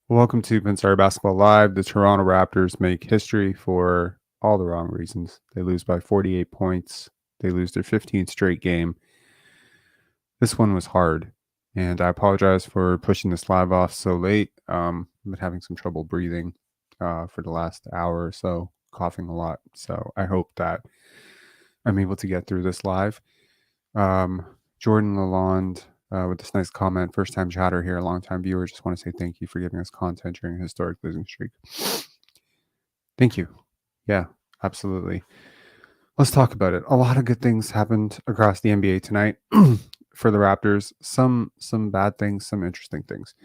Welcome to Pinstar Basketball Live. The Toronto Raptors make history for all the wrong reasons. They lose by 48 points. They lose their 15th straight game. This one was hard, and I apologize for pushing this live off so late. I've been having some trouble breathing for the last hour or so, coughing a lot. So I hope that I'm able to get through this live. Jordan Lalonde with this nice comment. First time chatter here, long time viewer. Just want to say thank you for giving us content during a historic losing streak. Thank you. Yeah, absolutely. Let's talk about it. A lot of good things happened across the NBA tonight for the Raptors. Some bad things, some interesting things.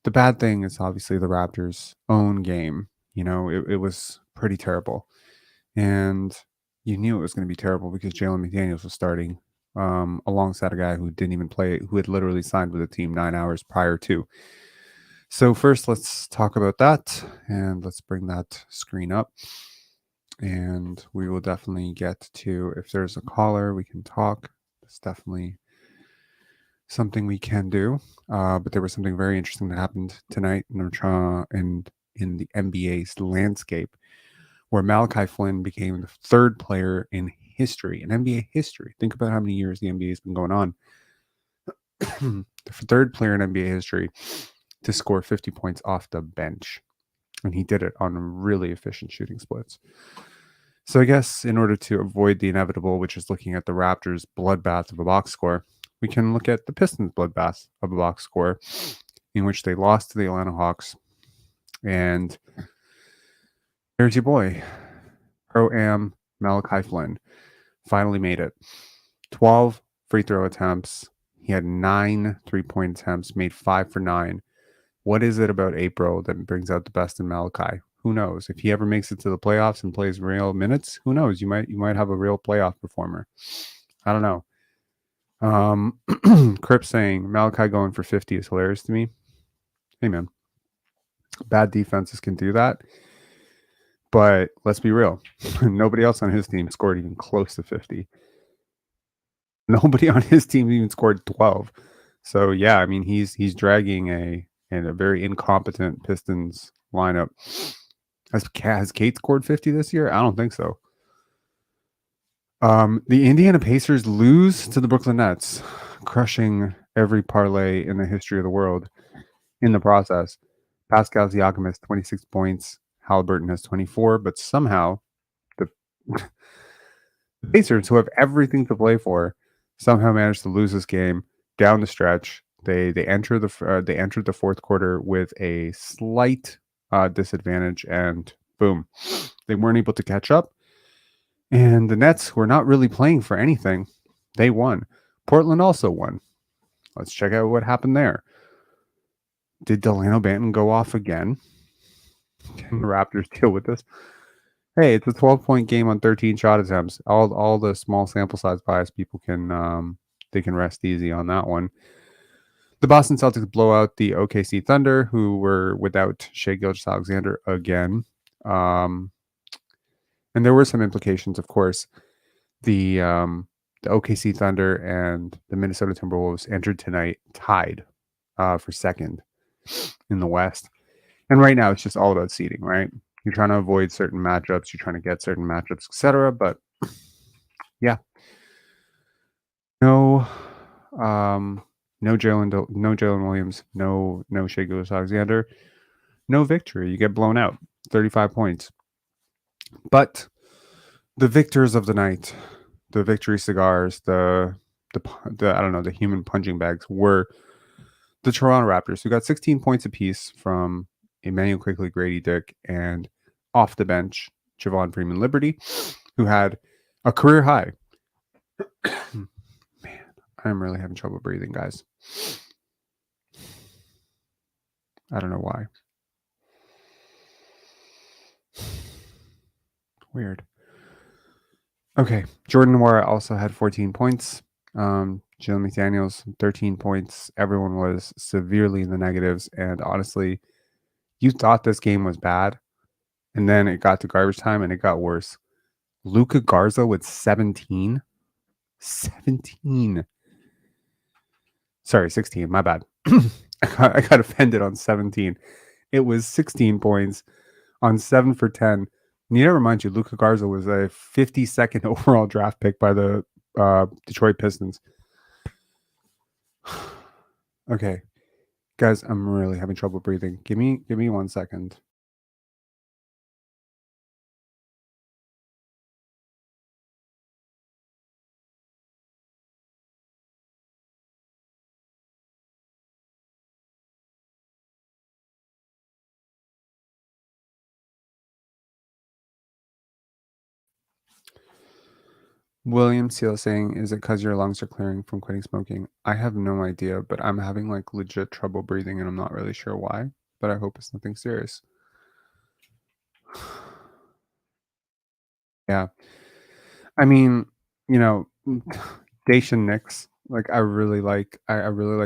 The bad thing is obviously the Raptors' own game. You know, it was pretty terrible. And you knew it was going to be terrible because Jalen McDaniels was starting alongside a guy who didn't even play, who had literally signed with the team 9 hours prior to. So first, let's talk about that, and let's bring that screen up. And we will definitely get to, if there's a caller, we can talk. It's definitely something we can do. But there was something very interesting that happened tonight in the NBA's landscape, where Malachi Flynn became the third player in history, in NBA history. Think about how many years the NBA has been going on. The third player in NBA history to score 50 points off the bench. And he did it on really efficient shooting splits. So I guess in order to avoid the inevitable, which is looking at the Raptors' bloodbath of a box score, we can look at the Pistons' bloodbath of a box score, in which they lost to the Atlanta Hawks. And there's your boy, Pro-Am Malachi Flynn, finally made it. 12 free throw attempts. He had 9 3-point attempts, made 5 for 9. What is it about April that brings out the best in Malachi? Who knows? If he ever makes it to the playoffs and plays real minutes, who knows? You might have a real playoff performer. I don't know. Crip saying Malachi going for 50 is hilarious to me. Hey man, bad defenses can do that. But let's be real. Nobody else on his team scored even close to 50. Nobody on his team even scored 12. So yeah, I mean he's dragging a very incompetent Pistons lineup. Has Kate scored 50 this year? I don't think so. The Indiana Pacers lose to the Brooklyn Nets, crushing every parlay in the history of the world in the process. Pascal Siakam has 26 points. Halliburton has 24, but somehow the Pacers, who have everything to play for, somehow managed to lose this game down the stretch. They entered the fourth quarter with a slight disadvantage, and boom, they weren't able to catch up. And the Nets were not really playing for anything. They won. Portland also won. Let's check out what happened there. Did Delano Banton go off again? Can the Raptors deal with this? Hey, it's a 12-point game on 13 shot attempts. All the small sample size bias people can they can rest easy on that one. The Boston Celtics blow out the OKC Thunder, who were without Shai Gilgeous-Alexander again. And there were some implications, of course. The OKC Thunder and the Minnesota Timberwolves entered tonight tied for second in the West. And right now, it's just all about seeding, right? You're trying to avoid certain matchups. You're trying to get certain matchups, etc. But yeah, no Jalen Williams, no Shai Gilgeous-Alexander, no victory. You get blown out, 35 points. But the victors of the night, the victory cigars, the I don't know, the human punching bags were the Toronto Raptors, who got 16 points apiece from Emmanuel Quickly, Grady Dick, and off the bench, Javon Freeman Liberty, who had a career high. Man, I'm really having trouble breathing, guys. I don't know why. Weird. Okay, Jordan Nwora also had 14 points. Jalen McDaniels, 13 points. Everyone was severely in the negatives, and honestly, you thought this game was bad, and then it got to garbage time, and it got worse. Luka Garza with 17. 17. Sorry, 16. My bad. I got offended on 17. It was 16 points on 7 for 10. Need to remind you, Luka Garza was a 52nd overall draft pick by the Detroit Pistons. Okay, guys, I'm really having trouble breathing. Give me 1 second. William Seal saying, is it because your lungs are clearing from quitting smoking? I have no idea, but I'm having like legit trouble breathing and I'm not really sure why, but I hope it's nothing serious. Yeah. I mean, you know, Dacian Nix, like I really like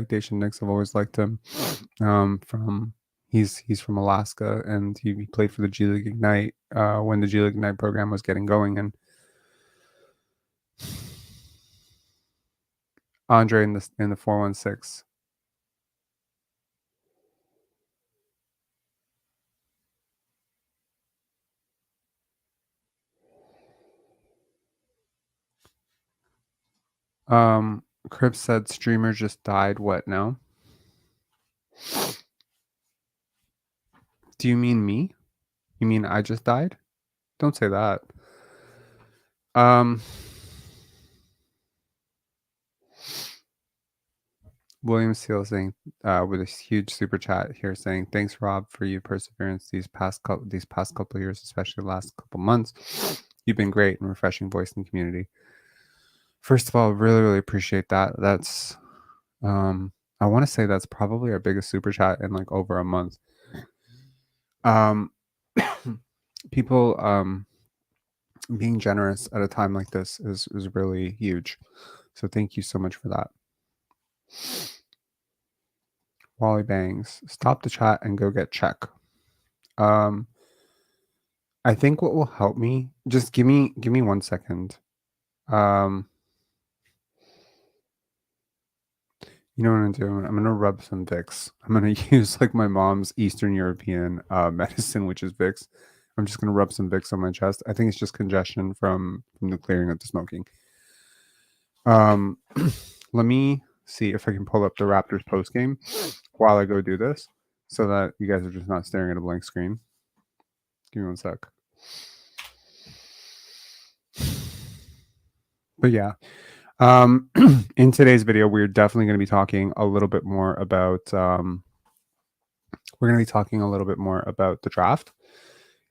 Dacian Nix. I've always liked him. From he's from Alaska and he played for the G League Ignite when the G League Ignite program was getting going, and Andre in the 416. Cripps said streamer just died. What now? Do you mean me? You mean I just died? Don't say that. William Seal saying with a huge super chat here saying, thanks Rob for your perseverance these past couple of years, especially the last couple months. You've been great and refreshing voice in the community. First of all, really appreciate that. That's I want to say that's probably our biggest super chat in like over a month. People being generous at a time like this is really huge. So thank you so much for that. Wally Bangs, stop the chat and go get check. I think what will help me, just give me 1 second. You know what I'm doing? I'm gonna rub some Vicks. I'm gonna use like my mom's Eastern European medicine, which is Vicks. I'm just gonna rub some Vicks on my chest. I think it's just congestion from the clearing of the smoking. Let me see if I can pull up the Raptors post game while I go do this, so that you guys are just not staring at a blank screen. Give me 1 sec. But yeah, in today's video, we're definitely going to be talking a little bit more about the draft,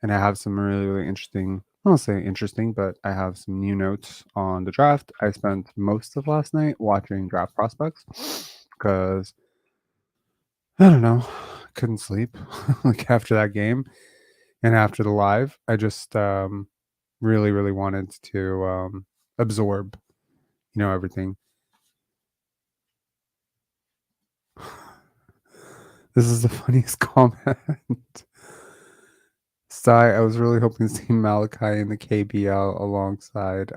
and I have some really interesting. I won't say interesting, but I have some new notes on the draft. I spent most of last night watching draft prospects because I don't know, couldn't sleep like after that game and after the live. I just really wanted to absorb, everything. This is the funniest comment. Sigh, I was really hoping to see Malachi in the KBL alongside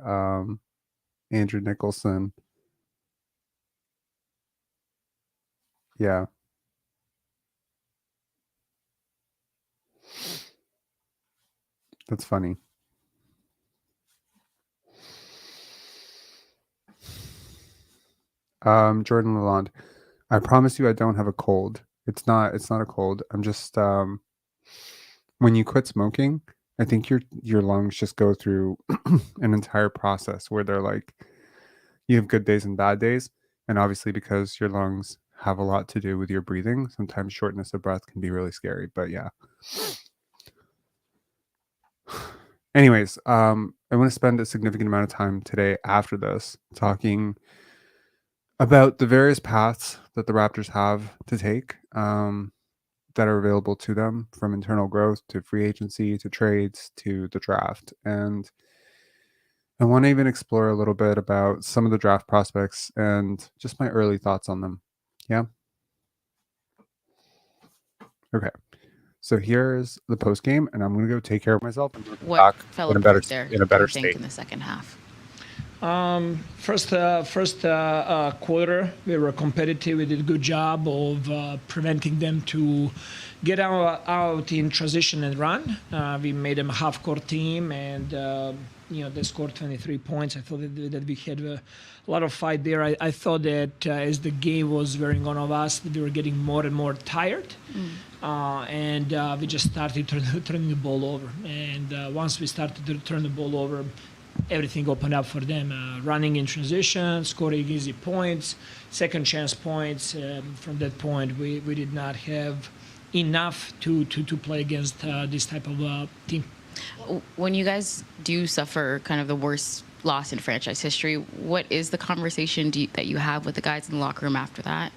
Andrew Nicholson. Yeah. That's funny. Jordan Lalonde, I promise you I don't have a cold. It's not a cold. I'm just when you quit smoking, I think your lungs just go through an entire process where they're like, you have good days and bad days, and obviously because your lungs have a lot to do with your breathing, sometimes shortness of breath can be really scary. But yeah. Anyways, I want to spend a significant amount of time today after this talking about the various paths that the Raptors have to take that are available to them, from internal growth to free agency to trades to the draft. And I want to even explore a little bit about some of the draft prospects and just my early thoughts on them. Yeah. Okay. So here's the post game, and I'm going to go take care of myself and what fell in a apart there, better do you think, state in the second half? First quarter, we were competitive. We did a good job of preventing them to get out in transition and run. We made them a half-court team, and they scored 23 points. I thought that we had a lot of fight there. I thought that as the game was wearing on of us, we were getting more and more tired. And we just started turning the ball over. And once we started to turn the ball over, everything opened up for them. Running in transition, scoring easy points, second chance points. From that point, we did not have enough to play against this type of team. When you guys do suffer kind of the worst loss in franchise history, what is the conversation that you have with the guys in the locker room after that?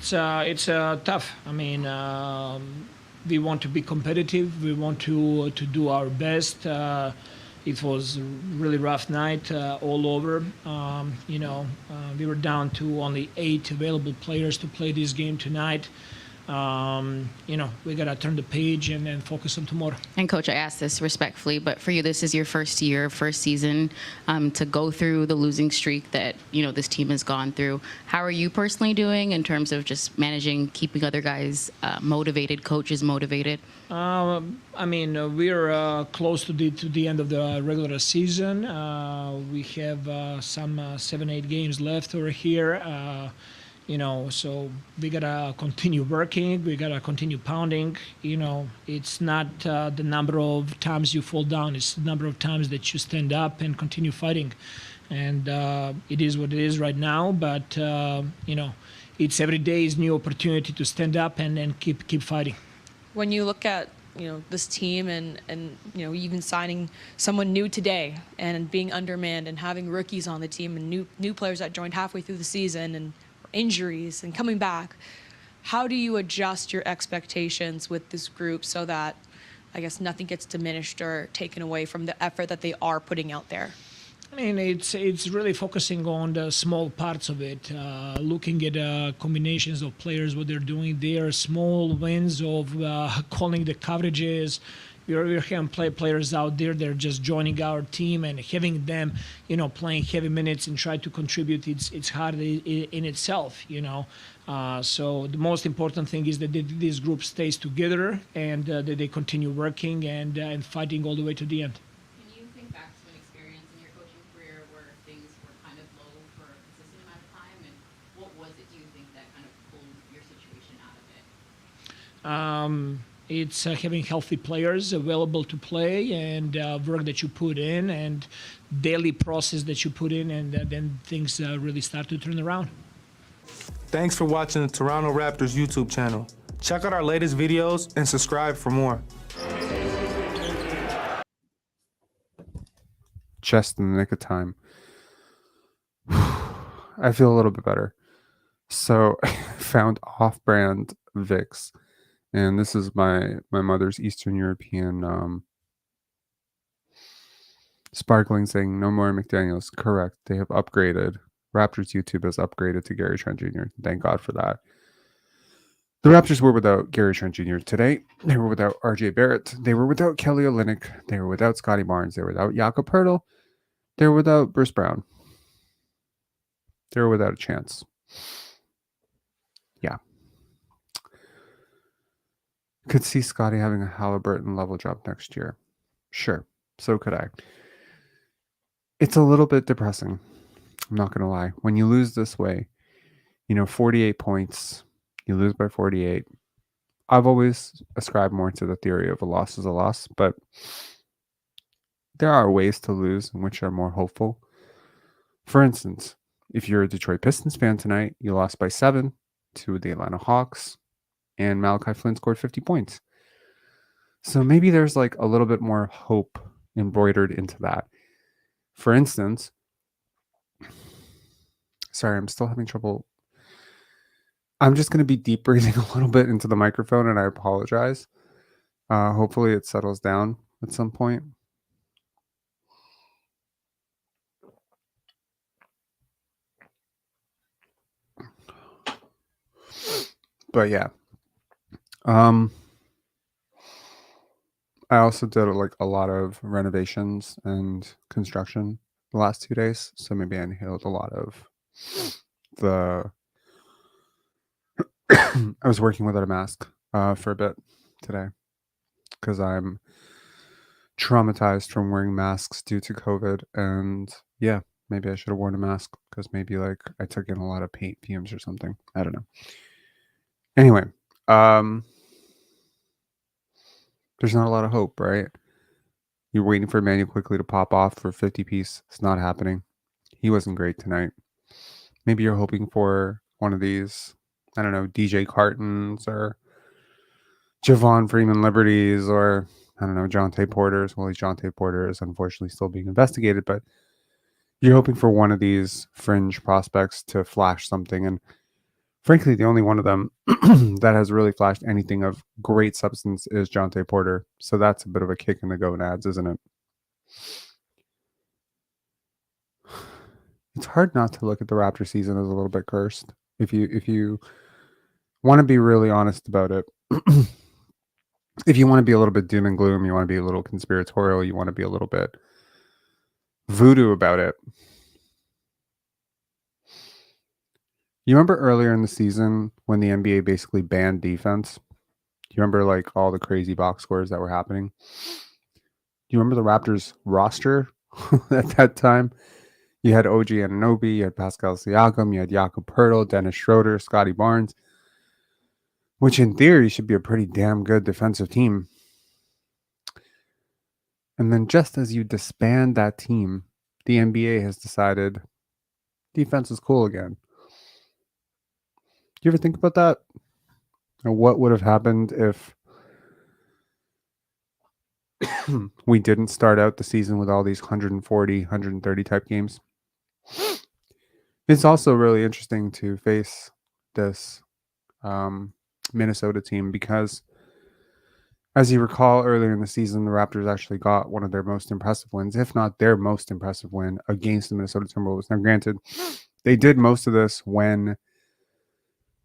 It's tough. I mean, we want to be competitive. We want to do our best. It was a really rough night all over. We were down to only 8 available players to play this game tonight. We got to turn the page and then focus on tomorrow. And Coach, I ask this respectfully, but for you, this is your first year, first season to go through the losing streak that, this team has gone through. How are you personally doing in terms of just managing, keeping other guys motivated, coaches motivated? We're close to the end of the regular season. We have some 7-8 games left over here. So we gotta continue working. We gotta continue pounding. It's not the number of times you fall down. It's the number of times that you stand up and continue fighting. And it is what it is right now. But it's every day is new opportunity to stand up and keep fighting. When you look at this team and even signing someone new today and being undermanned and having rookies on the team and new players that joined halfway through the season and injuries and coming back, how do you adjust your expectations with this group so that, I guess, nothing gets diminished or taken away from the effort that they are putting out there? It's really focusing on the small parts of it, looking at combinations of players, what they're doing there, small wins of calling the coverages. We're having players out there. They're just joining our team and having them, playing heavy minutes and try to contribute. It's hard in itself, So the most important thing is that this group stays together and that they continue working and fighting all the way to the end. Can you think back to an experience in your coaching career where things were kind of low for a consistent amount of time, and what was it, do you think, that kind of pulled your situation out of it? It's having healthy players available to play and work that you put in and daily process that you put in, and then things really start to turn around. Thanks for watching the Toronto Raptors YouTube channel. Check out our latest videos and subscribe for more. Just in the nick of time. I feel a little bit better. So I found off-brand Vicks. And this is my mother's Eastern European sparkling, saying no more McDaniels. Correct. They have upgraded. Raptors YouTube has upgraded to Gary Trent Jr. Thank God for that. The Raptors were without Gary Trent Jr. today. They were without RJ Barrett. They were without Kelly Olynyk. They were without Scotty Barnes. They were without Jakob Poeltl. They were without Bruce Brown. They were without a chance. Yeah. Could see Scotty having a Halliburton level job next year. Sure. So could I. It's a little bit depressing. I'm not going to lie. When you lose this way, 48 points, you lose by 48. I've always ascribed more to the theory of a loss is a loss, but there are ways to lose in which are more hopeful. For instance, if you're a Detroit Pistons fan tonight, you lost by 7 to the Atlanta Hawks, and Malachi Flynn scored 50 points. So maybe there's like a little bit more hope embroidered into that. For instance, sorry, I'm still having trouble. I'm just going to be deep breathing a little bit into the microphone, and I apologize. Hopefully it settles down at some point. But yeah. I also did like a lot of renovations and construction the last 2 days, so maybe I inhaled a lot of the I was working without a mask for a bit today because I'm traumatized from wearing masks due to COVID. And yeah, maybe I should have worn a mask because maybe like I took in a lot of paint fumes or something. I don't know. Anyway, there's not a lot of hope, right? You're waiting for Emmanuel quickly to pop off for 50-piece. It's not happening. He wasn't great tonight. Maybe you're hoping for one of these, I don't know, DJ Cartons or Javon Freeman Liberties or, I don't know, Jonte Porters. Well, Jonte Porter is unfortunately still being investigated, but you're hoping for one of these fringe prospects to flash something. And frankly, the only one of them that has really flashed anything of great substance is Jonte Porter. So that's a bit of a kick in the gonads, isn't it? It's hard not to look at the Raptor season as a little bit cursed. If you want to be really honest about it, if you want to be a little bit doom and gloom, you want to be a little conspiratorial, you want to be a little bit voodoo about it. You remember earlier in the season when the NBA basically banned defense? Do you remember like all the crazy box scores that were happening? Do you remember the Raptors roster at that time? You had OG Anunoby, you had Pascal Siakam, you had Jakob Poeltl, Dennis Schroeder, Scotty Barnes, which in theory should be a pretty damn good defensive team. And then just as you disband that team, the NBA has decided defense is cool again. Do you ever think about that? Or what would have happened if we didn't start out the season with all these 140, 130 type games? It's also really interesting to face this Minnesota team because, as you recall, earlier in the season, the Raptors actually got one of their most impressive wins, if not their most impressive win, against the Minnesota Timberwolves. Now, granted, they did most of this when it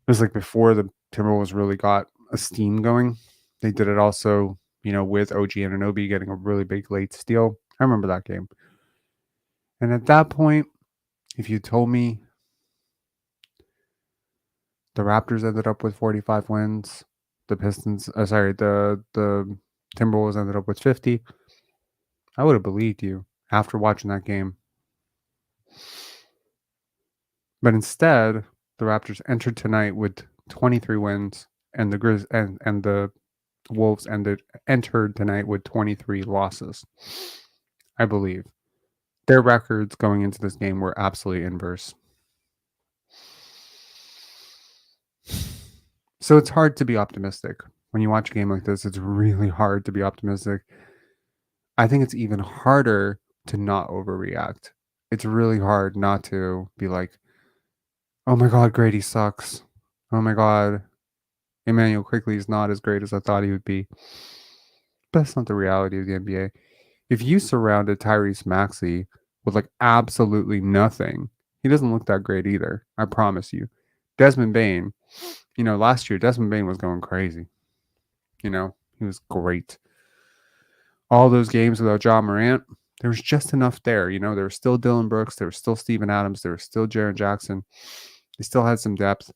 was like before the Timberwolves really got a steam going. They did it also, with OG Anunoby getting a really big late steal. I remember that game. And at that point, if you told me the Raptors ended up with 45 wins, the Timberwolves ended up with 50, I would have believed you after watching that game. But instead, the Raptors entered tonight with 23 wins, and the Wolves entered tonight with 23 losses. I believe their records going into this game were absolutely inverse. So it's hard to be optimistic. When you watch a game like this, it's really hard to be optimistic. I think it's even harder to not overreact. It's really hard not to be like, oh my God, Grady sucks. Oh my God, Emmanuel Quickly is not as great as I thought he would be. But that's not the reality of the NBA. If you surrounded Tyrese Maxey with like absolutely nothing, he doesn't look that great either. I promise you. Desmond Bane, last year Desmond Bane was going crazy. He was great. All those games without Ja Morant, there was just enough there. There was still Dylan Brooks, there was still Steven Adams, there was still Jaren Jackson. They still had some depth.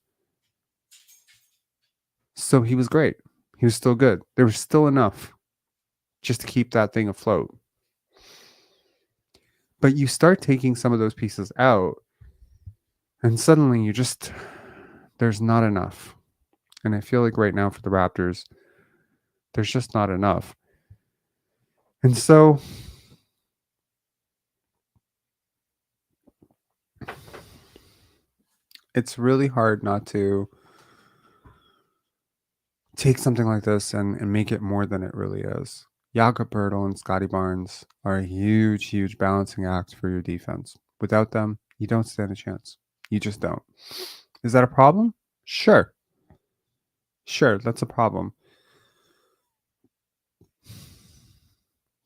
So he was great. He was still good. There was still enough just to keep that thing afloat. But you start taking some of those pieces out, and suddenly there's not enough. And I feel like right now for the Raptors, there's just not enough. And so it's really hard not to take something like this and make it more than it really is. Jakob Poeltl and Scotty Barnes are a huge, huge balancing act for your defense. Without them, you don't stand a chance. You just don't. Is that a problem? Sure. Sure, that's a problem.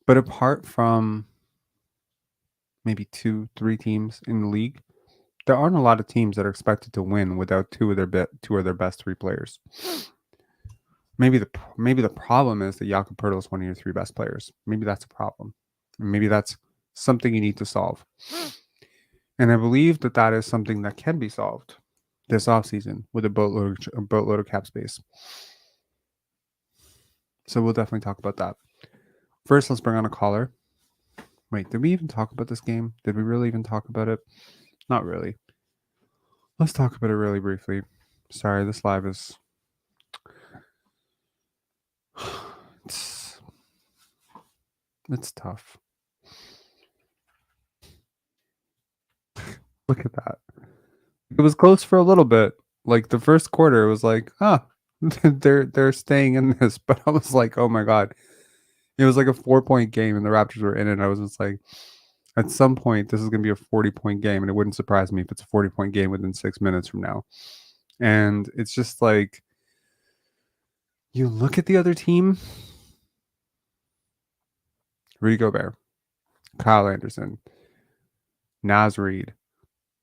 But apart from maybe 2-3 teams in the league, there aren't a lot of teams that are expected to win without two of their best 3 players. Maybe the problem is that Jakob Poeltl is one of your 3 best players. Maybe that's a problem. Maybe that's something you need to solve. And I believe that that is something that can be solved this offseason with a boatload of cap space. So we'll definitely talk about that. First, let's bring on a caller. Wait, did we even talk about this game? Did we really even talk about it? Not really. Let's talk about it really briefly. Sorry, this live is... It's tough. Look at that. It was close for a little bit. Like the first quarter, it was like, they're staying in this. But I was like, oh my God. It was like a 4-point game and the Raptors were in it. And I was just like, at some point, this is going to be a 40-point game. And it wouldn't surprise me if it's a 40-point game within 6 minutes from now. And it's just like, you look at the other team, Rudy Gobert, Kyle Anderson, Naz Reid,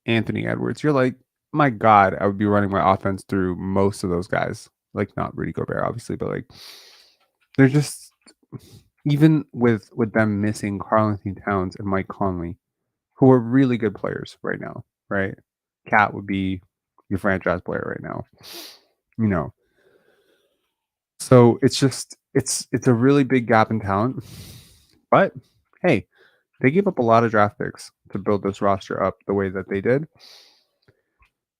Anthony Edwards. You're like, my God, I would be running my offense through most of those guys. Like, not Rudy Gobert, obviously, but like, they're just, even with them missing Karl-Anthony Towns and Mike Conley, who are really good players right now, right? Cat would be your franchise player right now, you know. So it's just, it's a really big gap in talent. But hey, they gave up a lot of draft picks to build this roster up the way that they did.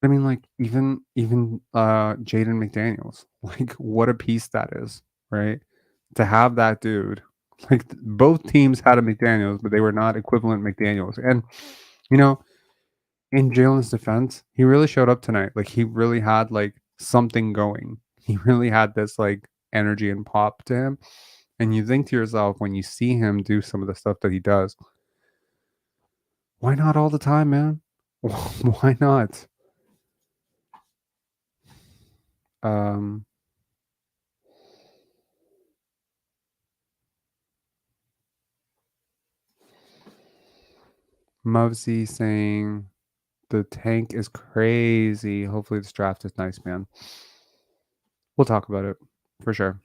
I mean, like, even Jaden McDaniels, like, what a piece that is, right? To have that dude, like, both teams had a McDaniels, but they were not equivalent McDaniels. And, you know, in Jalen's defense, he really showed up tonight. Like, he really had, like, something going. He really had this, like, energy and pop to him. And you think to yourself, when you see him do some of the stuff that he does, why not all the time, man? Why not? Muvsy saying the tank is crazy. Hopefully this draft is nice, man. We'll talk about it for sure.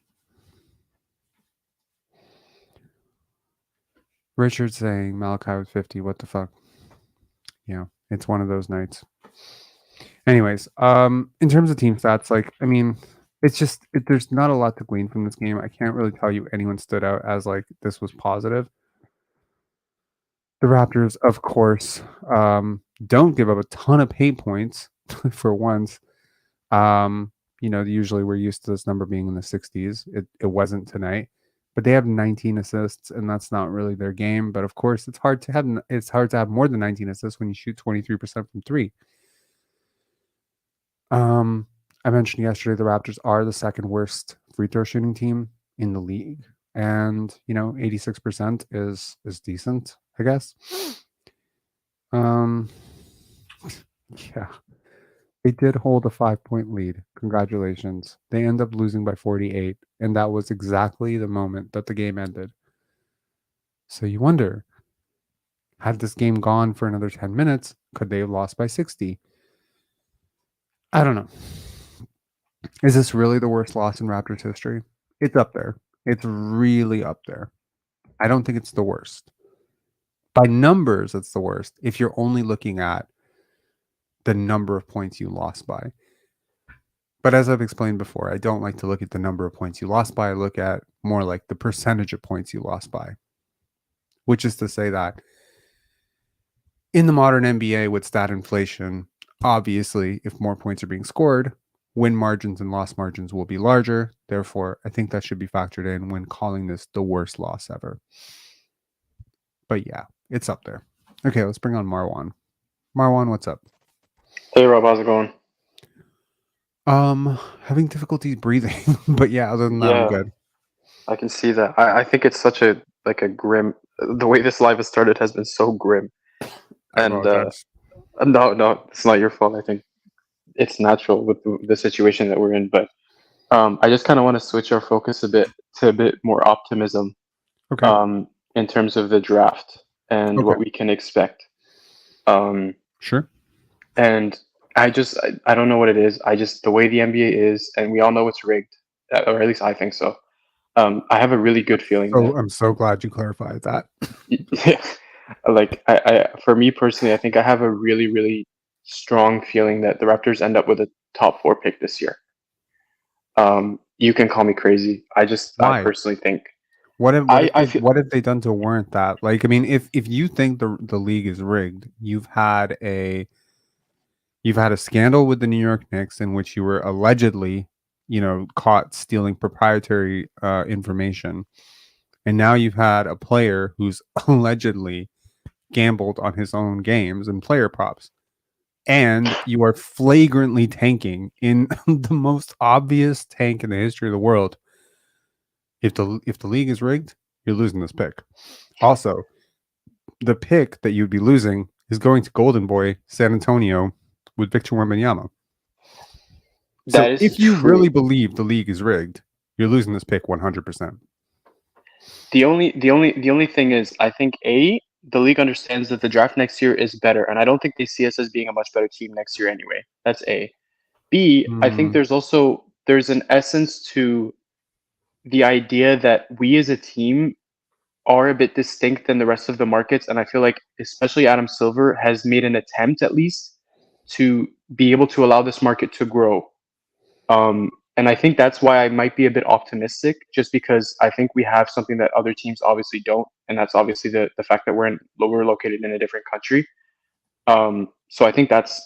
Richard saying Malachi with 50. What the fuck? Yeah, it's one of those nights. Anyways, in terms of team stats, like, I mean, it's just there's not a lot to glean from this game. I can't really tell you anyone stood out as like this was positive. The Raptors, of course, don't give up a ton of paint points for once. You know, usually we're used to this number being in the 60s. It wasn't tonight, but they have 19 assists, and that's not really their game. But of course, it's hard to have more than 19 assists when you shoot 23% from three. I mentioned yesterday the Raptors are the second worst free throw shooting team in the league, and you know, 86% is decent, I guess. Yeah, they did hold a 5-point lead. Congratulations. They end up losing by 48, and that was exactly the moment that the game ended. So you wonder, had this game gone for another 10 minutes, could they have lost by 60? I don't know. Is this really the worst loss in Raptors history? It's up there. It's really up there. I don't think it's the worst. By numbers, it's the worst if you're only looking at the number of points you lost by. But as I've explained before, I don't like to look at the number of points you lost by. I look at more like the percentage of points you lost by, which is to say that in the modern NBA with stat inflation, obviously, if more points are being scored, win margins and loss margins will be larger. Therefore, I think that should be factored in when calling this the worst loss ever. But yeah, it's up there. Okay, let's bring on Marwan. Marwan, what's up? Hey Rob, how's it going? Having difficulties breathing, but yeah, other than that, I'm good. I can see that. I think it's such a grim. The way this live has started has been so grim. And no, it's not your fault. I think it's natural with the situation that we're in. But I just kind of want to switch our focus a bit more optimism. Okay. In terms of the draft and what we can expect. Sure. And I don't know what it is. The way the NBA is, and we all know it's rigged, or at least I think so. I have a really good feeling. Oh, I'm so glad you clarified that. Yeah, Like for me personally, I think I have a really, really strong feeling that the Raptors end up with a top 4 pick this year. You can call me crazy. I Why? personally think What have I feel what have they done to warrant that? Like, I mean, if you think the league is rigged, you've had a scandal with the New York Knicks in which you were allegedly, caught stealing proprietary information, and now you've had a player who's allegedly gambled on his own games and player props, and you are flagrantly tanking in the most obvious tank in the history of the world. If the league is rigged, you're losing this pick. Also, the pick that you'd be losing is going to Golden Boy San Antonio with Victor Wembanyama. So that is if you true. really believe the league is rigged, you're losing this pick 100%. The only thing is, I think the league understands that the draft next year is better, and I don't think they see us as being a much better team next year anyway. That's A. B, I think there's an essence to the idea that we as a team are a bit distinct than the rest of the markets, and I feel like especially Adam Silver has made an attempt at least to be able to allow this market to grow. And I think that's why I might be a bit optimistic, just because I think we have something that other teams obviously don't, and that's obviously the fact that we're located in a different country. So I think that's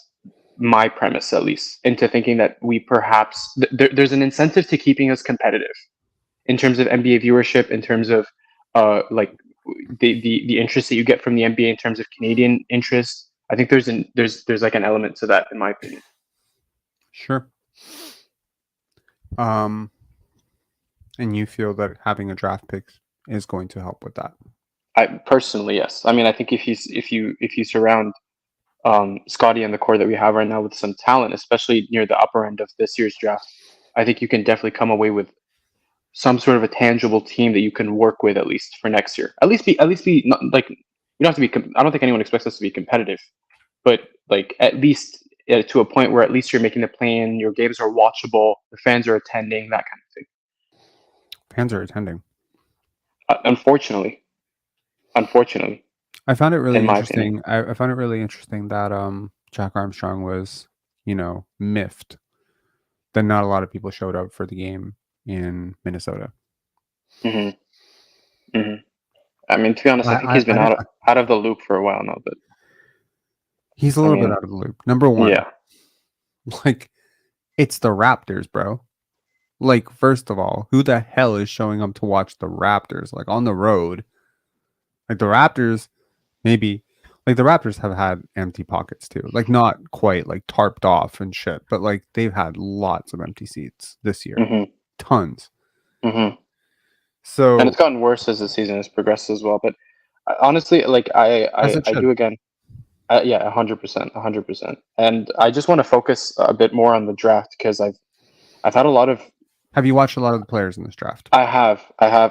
my premise, at least, into thinking that we perhaps there's an incentive to keeping us competitive in terms of NBA viewership, in terms of like the interest that you get from the NBA in terms of Canadian interest. I think there's like an element to that, in my opinion. Sure. And you feel that having a draft pick is going to help with that? I personally, yes. I mean, I think if you surround Scotty and the core that we have right now with some talent, especially near the upper end of this year's draft, I think you can definitely come away with some sort of a tangible team that you can work with, at least for next year. At least be not, like, you don't have to be. I don't think anyone expects us to be competitive, but like at least to a point where at least you're making the play-in, your games are watchable, the fans are attending, that kind of thing. Fans are attending. Unfortunately. I found it really in my interesting. I found it really interesting that Jack Armstrong was, miffed that not a lot of people showed up for the game in Minnesota. Mm-hmm. Mm-hmm. I mean, to be honest, I think he's been out of the loop for a while now, but he's a little bit out of the loop. Number one, yeah, like, it's the Raptors, bro. Like, first of all, who the hell is showing up to watch the Raptors, like, on the road? Like, the Raptors, maybe, like, the Raptors have had empty pockets too. Like, not quite like tarped off and shit, but like they've had lots of empty seats this year. Mm-hmm. Tons. Mm-hmm. So, and it's gotten worse as the season has progressed as well. But honestly, like I do again. Yeah, 100%. And I just want to focus a bit more on the draft because I've had a lot of. Have you watched a lot of the players in this draft? I have,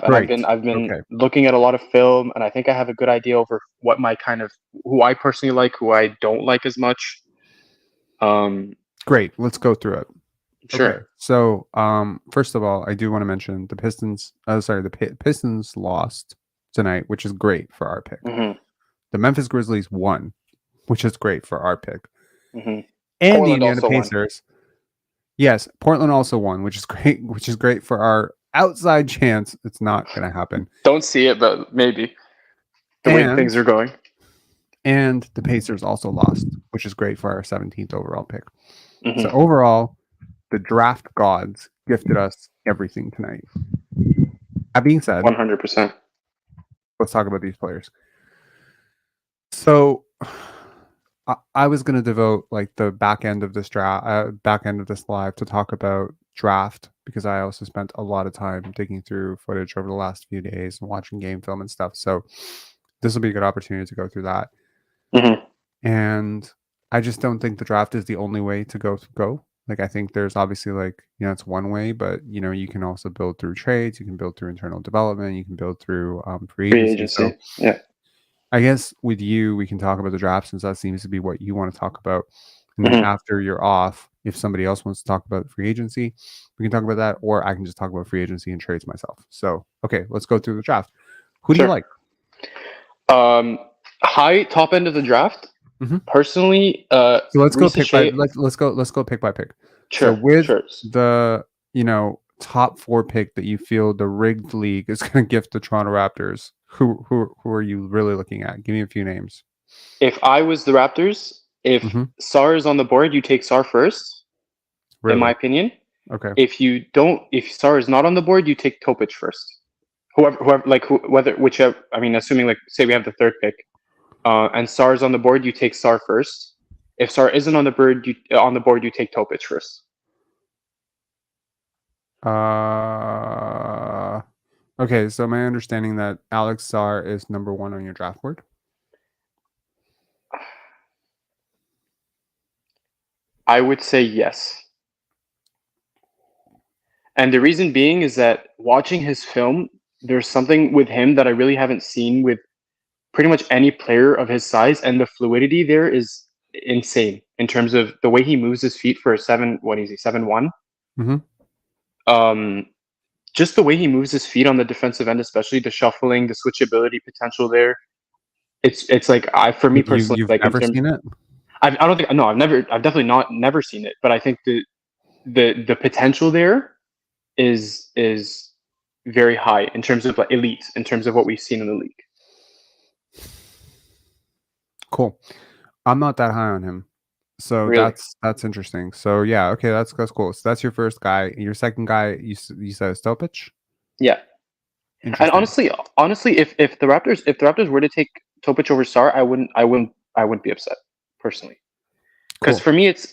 Great. and I've been looking at a lot of film, and I think I have a good idea over what who I personally like, who I don't like as much. Great. Let's go through it. Sure. Okay. So, first of all, I do want to mention the Pistons. The Pistons lost tonight, which is great for our pick. Mm-hmm. The Memphis Grizzlies won, which is great for our pick. Mm-hmm. And Portland the Indiana also Pacers. Won. Yes, Portland also won, which is great. Which is great for our outside chance. It's not going to happen. Don't see it, but maybe the way things are going. And the Pacers also lost, which is great for our 17th overall pick. Mm-hmm. So overall, the draft gods gifted us everything tonight. That being said, 100%. Let's talk about these players. So I was going to devote like the back end of this live to talk about draft because I also spent a lot of time digging through footage over the last few days and watching game film and stuff. So this will be a good opportunity to go through that. Mm-hmm. And I just don't think the draft is the only way to go. Like, I think there's obviously it's one way, but you can also build through trades. You can build through internal development. You can build through free agency. So, yeah. I guess with you, we can talk about the draft since that seems to be what you want to talk about. And then after you're off, if somebody else wants to talk about free agency, we can talk about that, or I can just talk about free agency and trades myself. So, okay, let's go through the draft. Who do you like? High top end of the draft. Mhm. Personally, So let's go Risa pick by Shea- let's go pick by pick. Sure, So with sure. the top 4 pick that you feel the rigged league is going to gift the Toronto Raptors, who are you really looking at? Give me a few names. If I was the Raptors, if Mhm. Sar is on the board, you take Sar first. Really? In my opinion. Okay. If Sar is not on the board, you take Topic first. Whichever. I mean, assuming like say we have the 3rd pick, and Sar is on the board, you take Sar first. If Sar isn't on the board, you take Topic first. Okay, so my understanding that Alex Sar is number 1 on your draft board. I would say yes. And the reason being is that watching his film, there's something with him that I really haven't seen with pretty much any player of his size, and the fluidity there is insane in terms of the way he moves his feet for a 7'1". Mhm. Just the way he moves his feet on the defensive end, especially the shuffling, the switchability potential there. It's like for me personally, You've like never seen it? I don't think no, I've definitely never seen it, but I think the potential there is very high in terms of like elite, in terms of what we've seen in the league. Cool. I'm not that high on him. So Really? that's interesting. So yeah, okay, that's cool. So that's your first guy. Your second guy, you said is Topic? Yeah. And honestly, if the Raptors were to take Topic over Sar, I wouldn't be upset personally. Because for me, it's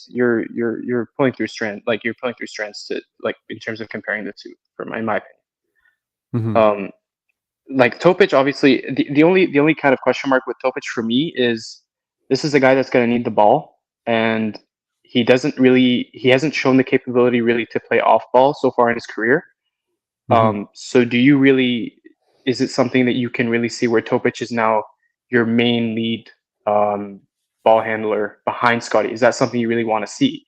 you're pulling through strands, like you're pulling through strands to like in terms of comparing the two. In my opinion, Mhm. like Topic, obviously, the only kind of question mark with Topic for me is this is a guy that's going to need the ball, and he hasn't shown the capability really to play off ball so far in his career. So is it something that you can really see where Topic is now your main lead ball handler behind Scotty? Is that something you really want to see?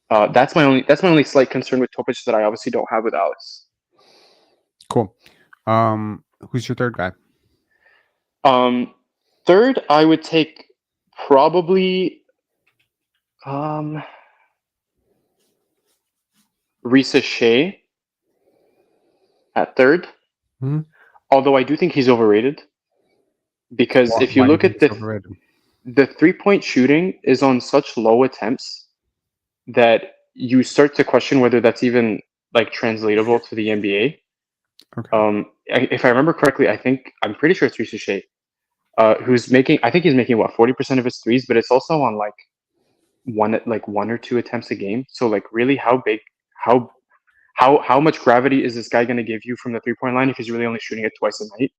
That's my only slight concern with Topic that I obviously don't have with Alex. Cool. Who's your third guy? Third, I would take probably Risa Shea at third. Mhm. Although I do think he's overrated because if you Why do look think at he's overrated? the 3-point shooting is on such low attempts that you start to question whether that's even like translatable to the NBA. Okay. If I remember correctly, I'm pretty sure it's Risa Shea, who's making. I think he's making what 40% of his threes, but it's also on like one or two attempts a game. So like, really, how much gravity is this guy going to give you from the 3-point line if he's really only shooting it twice a night?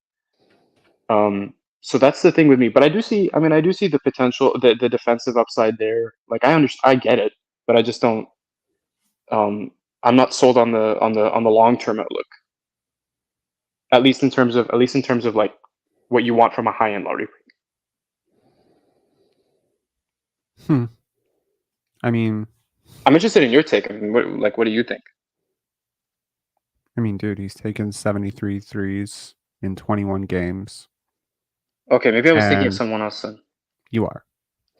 So that's the thing with me. But I do see the potential, the defensive upside there. Like I get it, but I just don't. I'm not sold on the long term outlook. At least in terms of like what you want from a high end lottery pick. I mean, I'm interested in your take. I mean, what do you think? I mean, dude, he's taken 73 threes in 21 games. Okay, maybe I was thinking of someone else then. You are.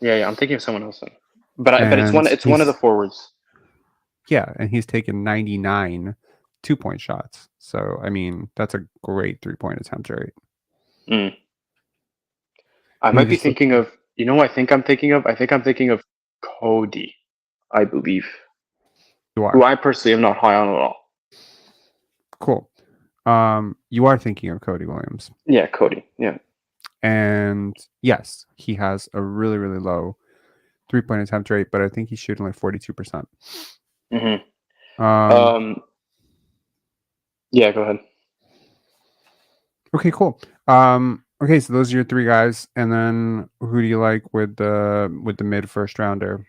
Yeah, I'm thinking of someone else then. But it's one of the forwards. Yeah, and he's taken 99 2-point shots. So I mean, that's a great 3-point attempt rate. I might be thinking of. You know, what I think I'm thinking of. I think I'm thinking of Cody. I believe. You are. Who I personally am not high on at all. Cool. You are thinking of Cody Williams. Yeah, Cody. Yeah. And yes, he has a really, really low 3-point attempt rate, but I think he's shooting like 42%. Yeah, go ahead. Okay, cool. Okay, so those are your 3 guys, and then who do you like with the mid first rounder?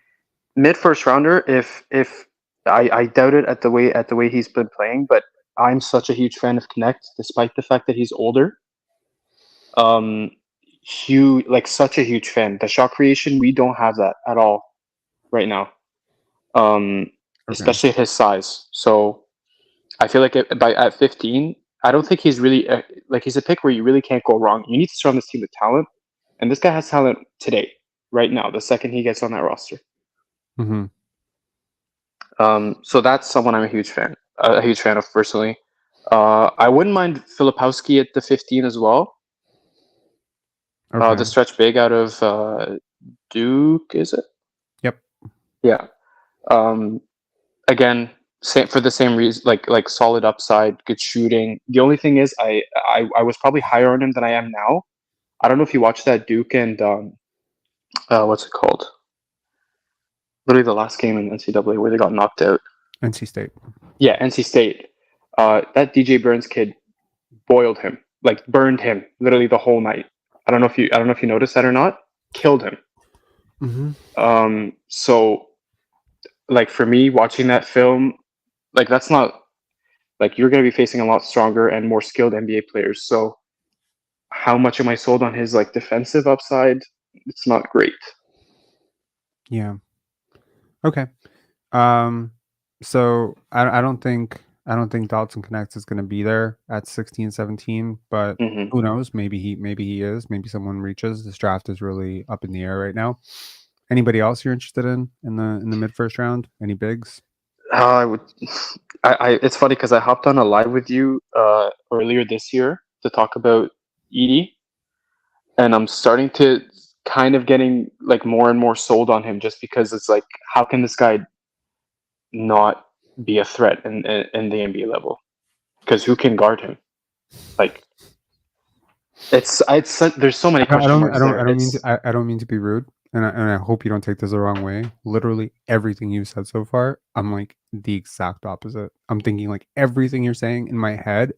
Mid first rounder, if I doubt it at the way he's been playing, but I'm such a huge fan of Connect, despite the fact that he's older. Such a huge fan. The shot creation, we don't have that at all right now. Especially at his size. So I feel like at 15, I don't think he's really like he's a pick where you really can't go wrong. You need to surround this team with talent, and this guy has talent today, right now, the second he gets on that roster. Mm-hmm. So that's someone I'm a huge fan of personally. I wouldn't mind Filipowski at the 15 as well. Okay. The stretch big out of Duke, is it? Yep. Yeah. Again, for the same reason, like solid upside, good shooting. The only thing is, I was probably higher on him than I am now. I don't know if you watched that Duke and what's it called? Literally the last game in NCAA where they got knocked out. NC State. Yeah, NC State. That DJ Burns kid boiled him, like burned him, literally the whole night. I don't know if you noticed that or not. Killed him. Mm-hmm. So, like for me, watching that film, like that's not like you're going to be facing a lot stronger and more skilled NBA players. So, how much am I sold on his like defensive upside? It's not great. Yeah. Okay. So I don't think Dalton Connect is going to be there at 16, 17, but who knows? Maybe he is. Maybe someone reaches. This draft is really up in the air right now. Anybody else you're interested in the mid first round? Any bigs? I would. It's funny because I hopped on a live with you earlier this year to talk about Edey, and I'm starting to kind of getting like more and more sold on him just because it's like, how can this guy not be a threat in the NBA level? Because who can guard him? Like, it's there's so many question marks there. I don't mean to be rude, and I hope you don't take this the wrong way. Literally everything you said so far, I'm like the exact opposite. I'm thinking like everything you're saying in my head.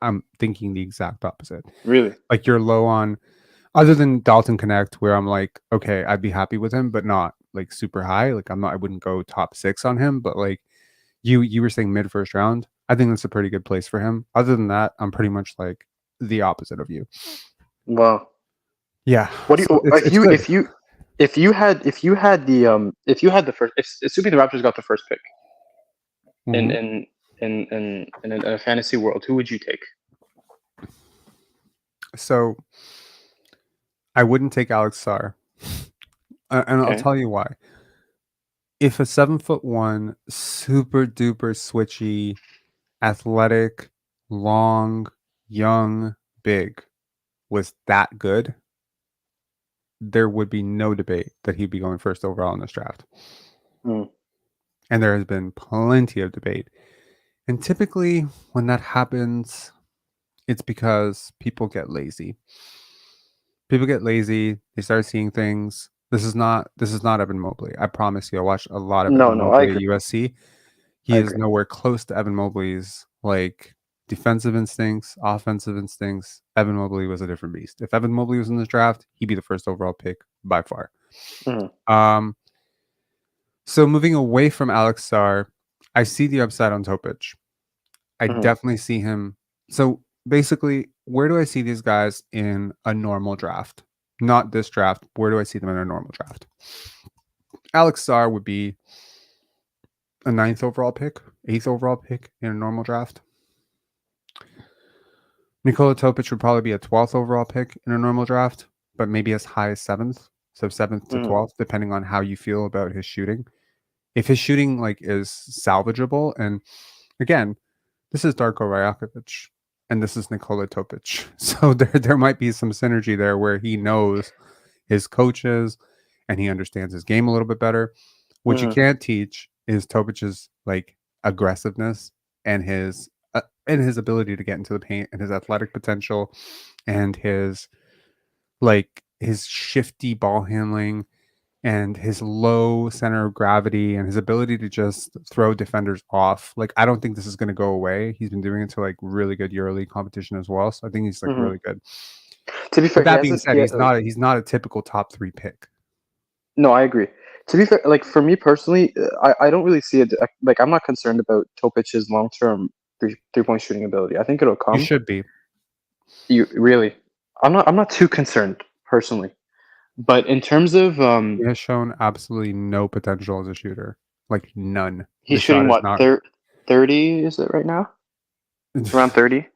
I'm thinking the exact opposite. Really? Like you're low on, other than Dalton Connect, where I'm like, okay, I'd be happy with him, but not like super high. Like I wouldn't go top 6 on him, but like you were saying mid first round. I think that's a pretty good place for him. Other than that, I'm pretty much like the opposite of you. Wow. Yeah. What do you if you had the first, assuming the Raptors got the first pick in a fantasy world, who would you take? So I wouldn't take Alex Sarr, and Okay. I'll tell you why. If a 7'1", super duper switchy, athletic, long, young, big was that good, there would be no debate that he'd be going first overall in this draft. Mm. And there has been plenty of debate. And typically when that happens, it's because people get lazy. People get lazy. They start seeing things. This is not Evan Mobley. I promise you. I watched a lot of Evan Mobley at USC. He is nowhere close to Evan Mobley's like defensive instincts, offensive instincts. Evan Mobley was a different beast. If Evan Mobley was in this draft, he'd be the first overall pick by far. So moving away from Alex Sarr, I see the upside on Topic. I definitely see him. So basically, where do I see these guys in a normal draft? Not this draft. Where do I see them in a normal draft? Alex Sarr would be a 9th overall pick, 8th overall pick in a normal draft. Nikola Topic would probably be a 12th overall pick in a normal draft, but maybe as high as 7th. So 7th to 12th, depending on how you feel about his shooting. If his shooting like is salvageable, and again, this is Darko Rajakovic and this is Nikola Topic. So there might be some synergy there where he knows his coaches and he understands his game a little bit better. What you can't teach is Topic's like aggressiveness and his ability to get into the paint and his athletic potential and his shifty ball handling and his low center of gravity and his ability to just throw defenders off. Like, I don't think this is going to go away. He's been doing it to like really good EuroLeague competition as well. So I think he's like really good. To be fair, that being said, he's not a typical top 3 pick. No, I agree. To be fair, like for me personally, I don't really see it. Like, I'm not concerned about Topic's long-term three-point shooting ability. I think it'll come. You should be. You really? I'm not too concerned personally. But in terms of he has shown absolutely no potential as a shooter, like none. He's shooting what 30? Is it right now? It's around 30.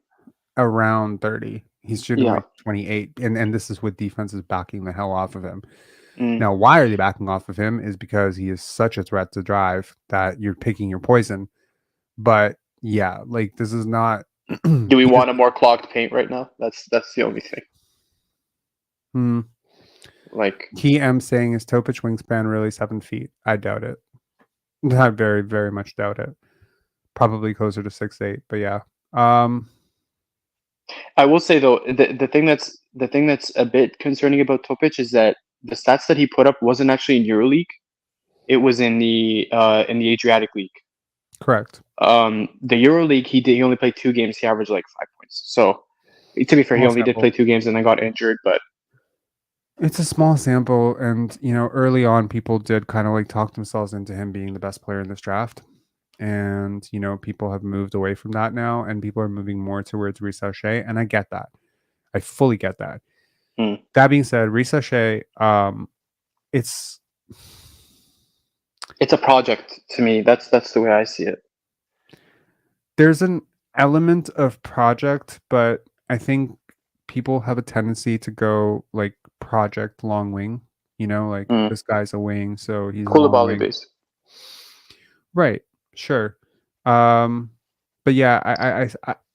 Around 30. He's shooting Yeah. like 28, and this is with defenses backing the hell off of him. Mm. Now, why are they backing off of him? Is because he is such a threat to drive that you're picking your poison. But yeah, like this is not. Do we want a more clogged paint right now? That's the only thing. Like TM saying, is Topic wingspan really 7 feet? I doubt it. I very, very much doubt it. Probably closer to 6'8", but yeah. I will say though, the thing that's a bit concerning about Topic is that the stats that he put up wasn't actually in EuroLeague. It was in the Adriatic League. Correct. The EuroLeague, he only played 2 games. He averaged like 5 points. So to be fair, he Small only did sample. play 2 games and then got injured. But It's a small sample, and early on, people did kind of like talk themselves into him being the best player in this draft, and people have moved away from that now, and people are moving more towards Reece Shea, and I get that. I fully get that. That being said, Reece Shea, it's a project to me. That's the way I see it. There's an element of project, but I think people have a tendency to go like project long wing. Like this guy's a wing, so he's a long wing. Base. Right. Sure. But yeah,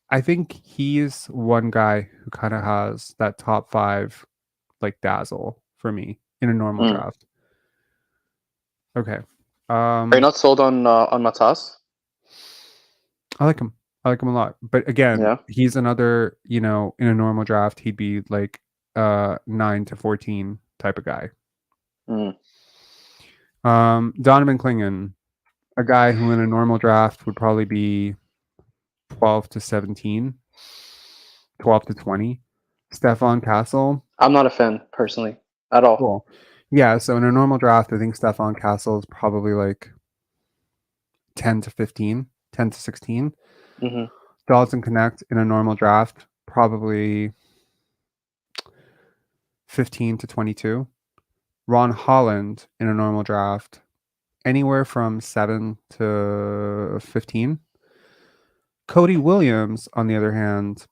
I think he's one guy who kind of has that top 5 like dazzle for me in a normal draft. Okay. Are you not sold on Matas? I like him. I like him a lot. But again, he's another, in a normal draft, he'd be like 9 to 14 type of guy. Donovan Clingan, a guy who in a normal draft would probably be 12 to 17, 12 to 20. Stefan Castle. I'm not a fan personally at all. Cool. Yeah, so in a normal draft, I think Stefan Castle is probably like 10 to 15, 10 to 16. Dalton Connect in a normal draft, probably 15 to 22. Ron Holland in a normal draft, anywhere from 7 to 15. Cody Williams, on the other hand,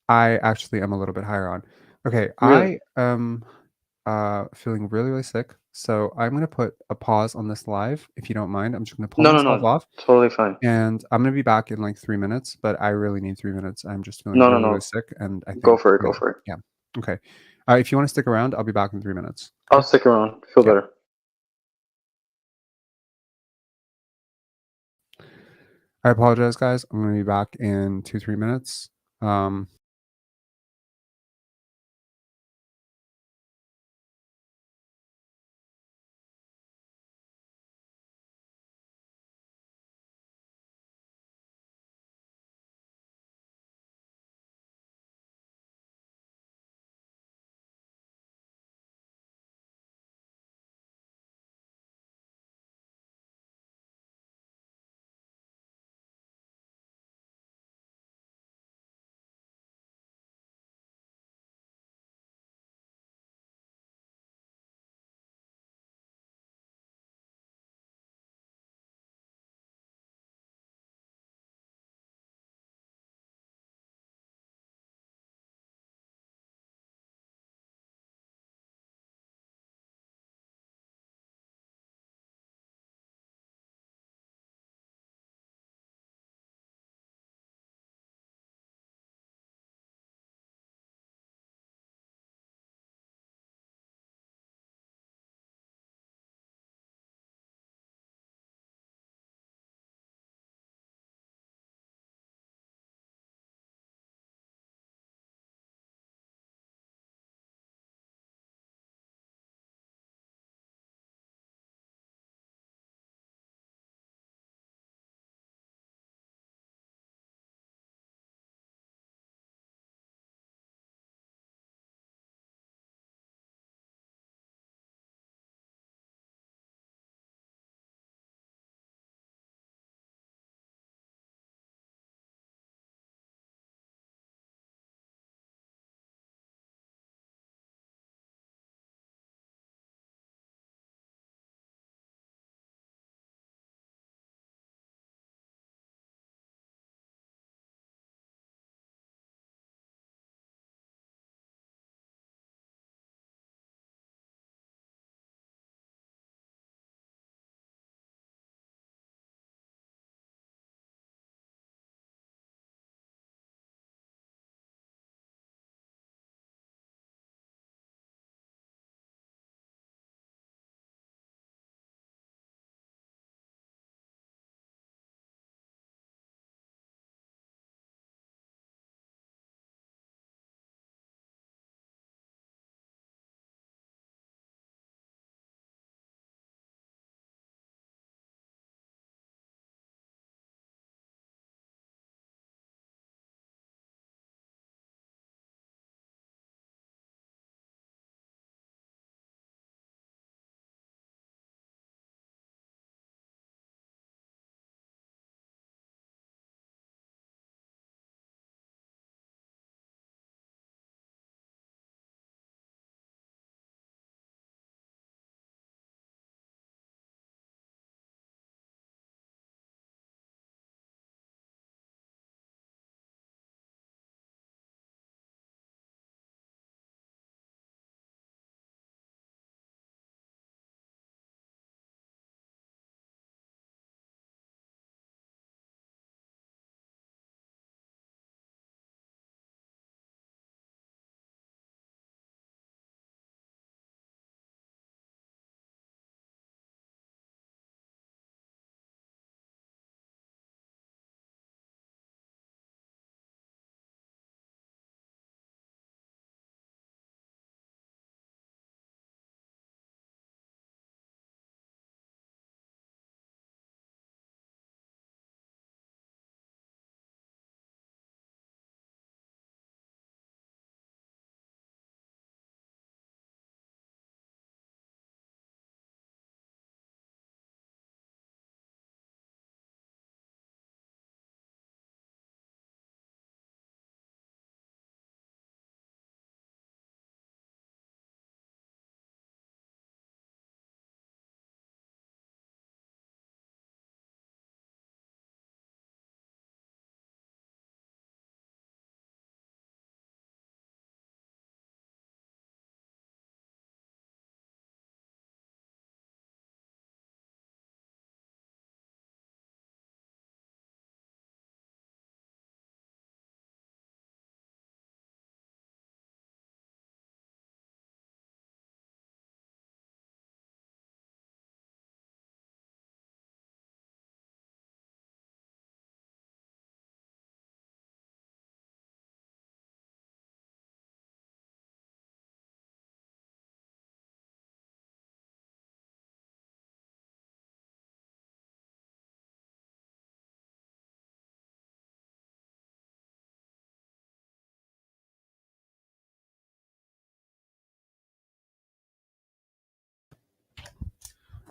I actually am a little bit higher on. Okay, Really? I am feeling really, really sick. So I'm going to put a pause on this live, if you don't mind. I'm just going to pull myself off. Totally fine. And I'm going to be back in like 3 minutes, but I really need 3 minutes. I'm just feeling really, really sick. And I think, go for it. Yeah. Okay. If you want to stick around, I'll be back in 3 minutes. Okay? I'll stick around. Feel better. I apologize, guys. I'm going to be back in 2-3 minutes.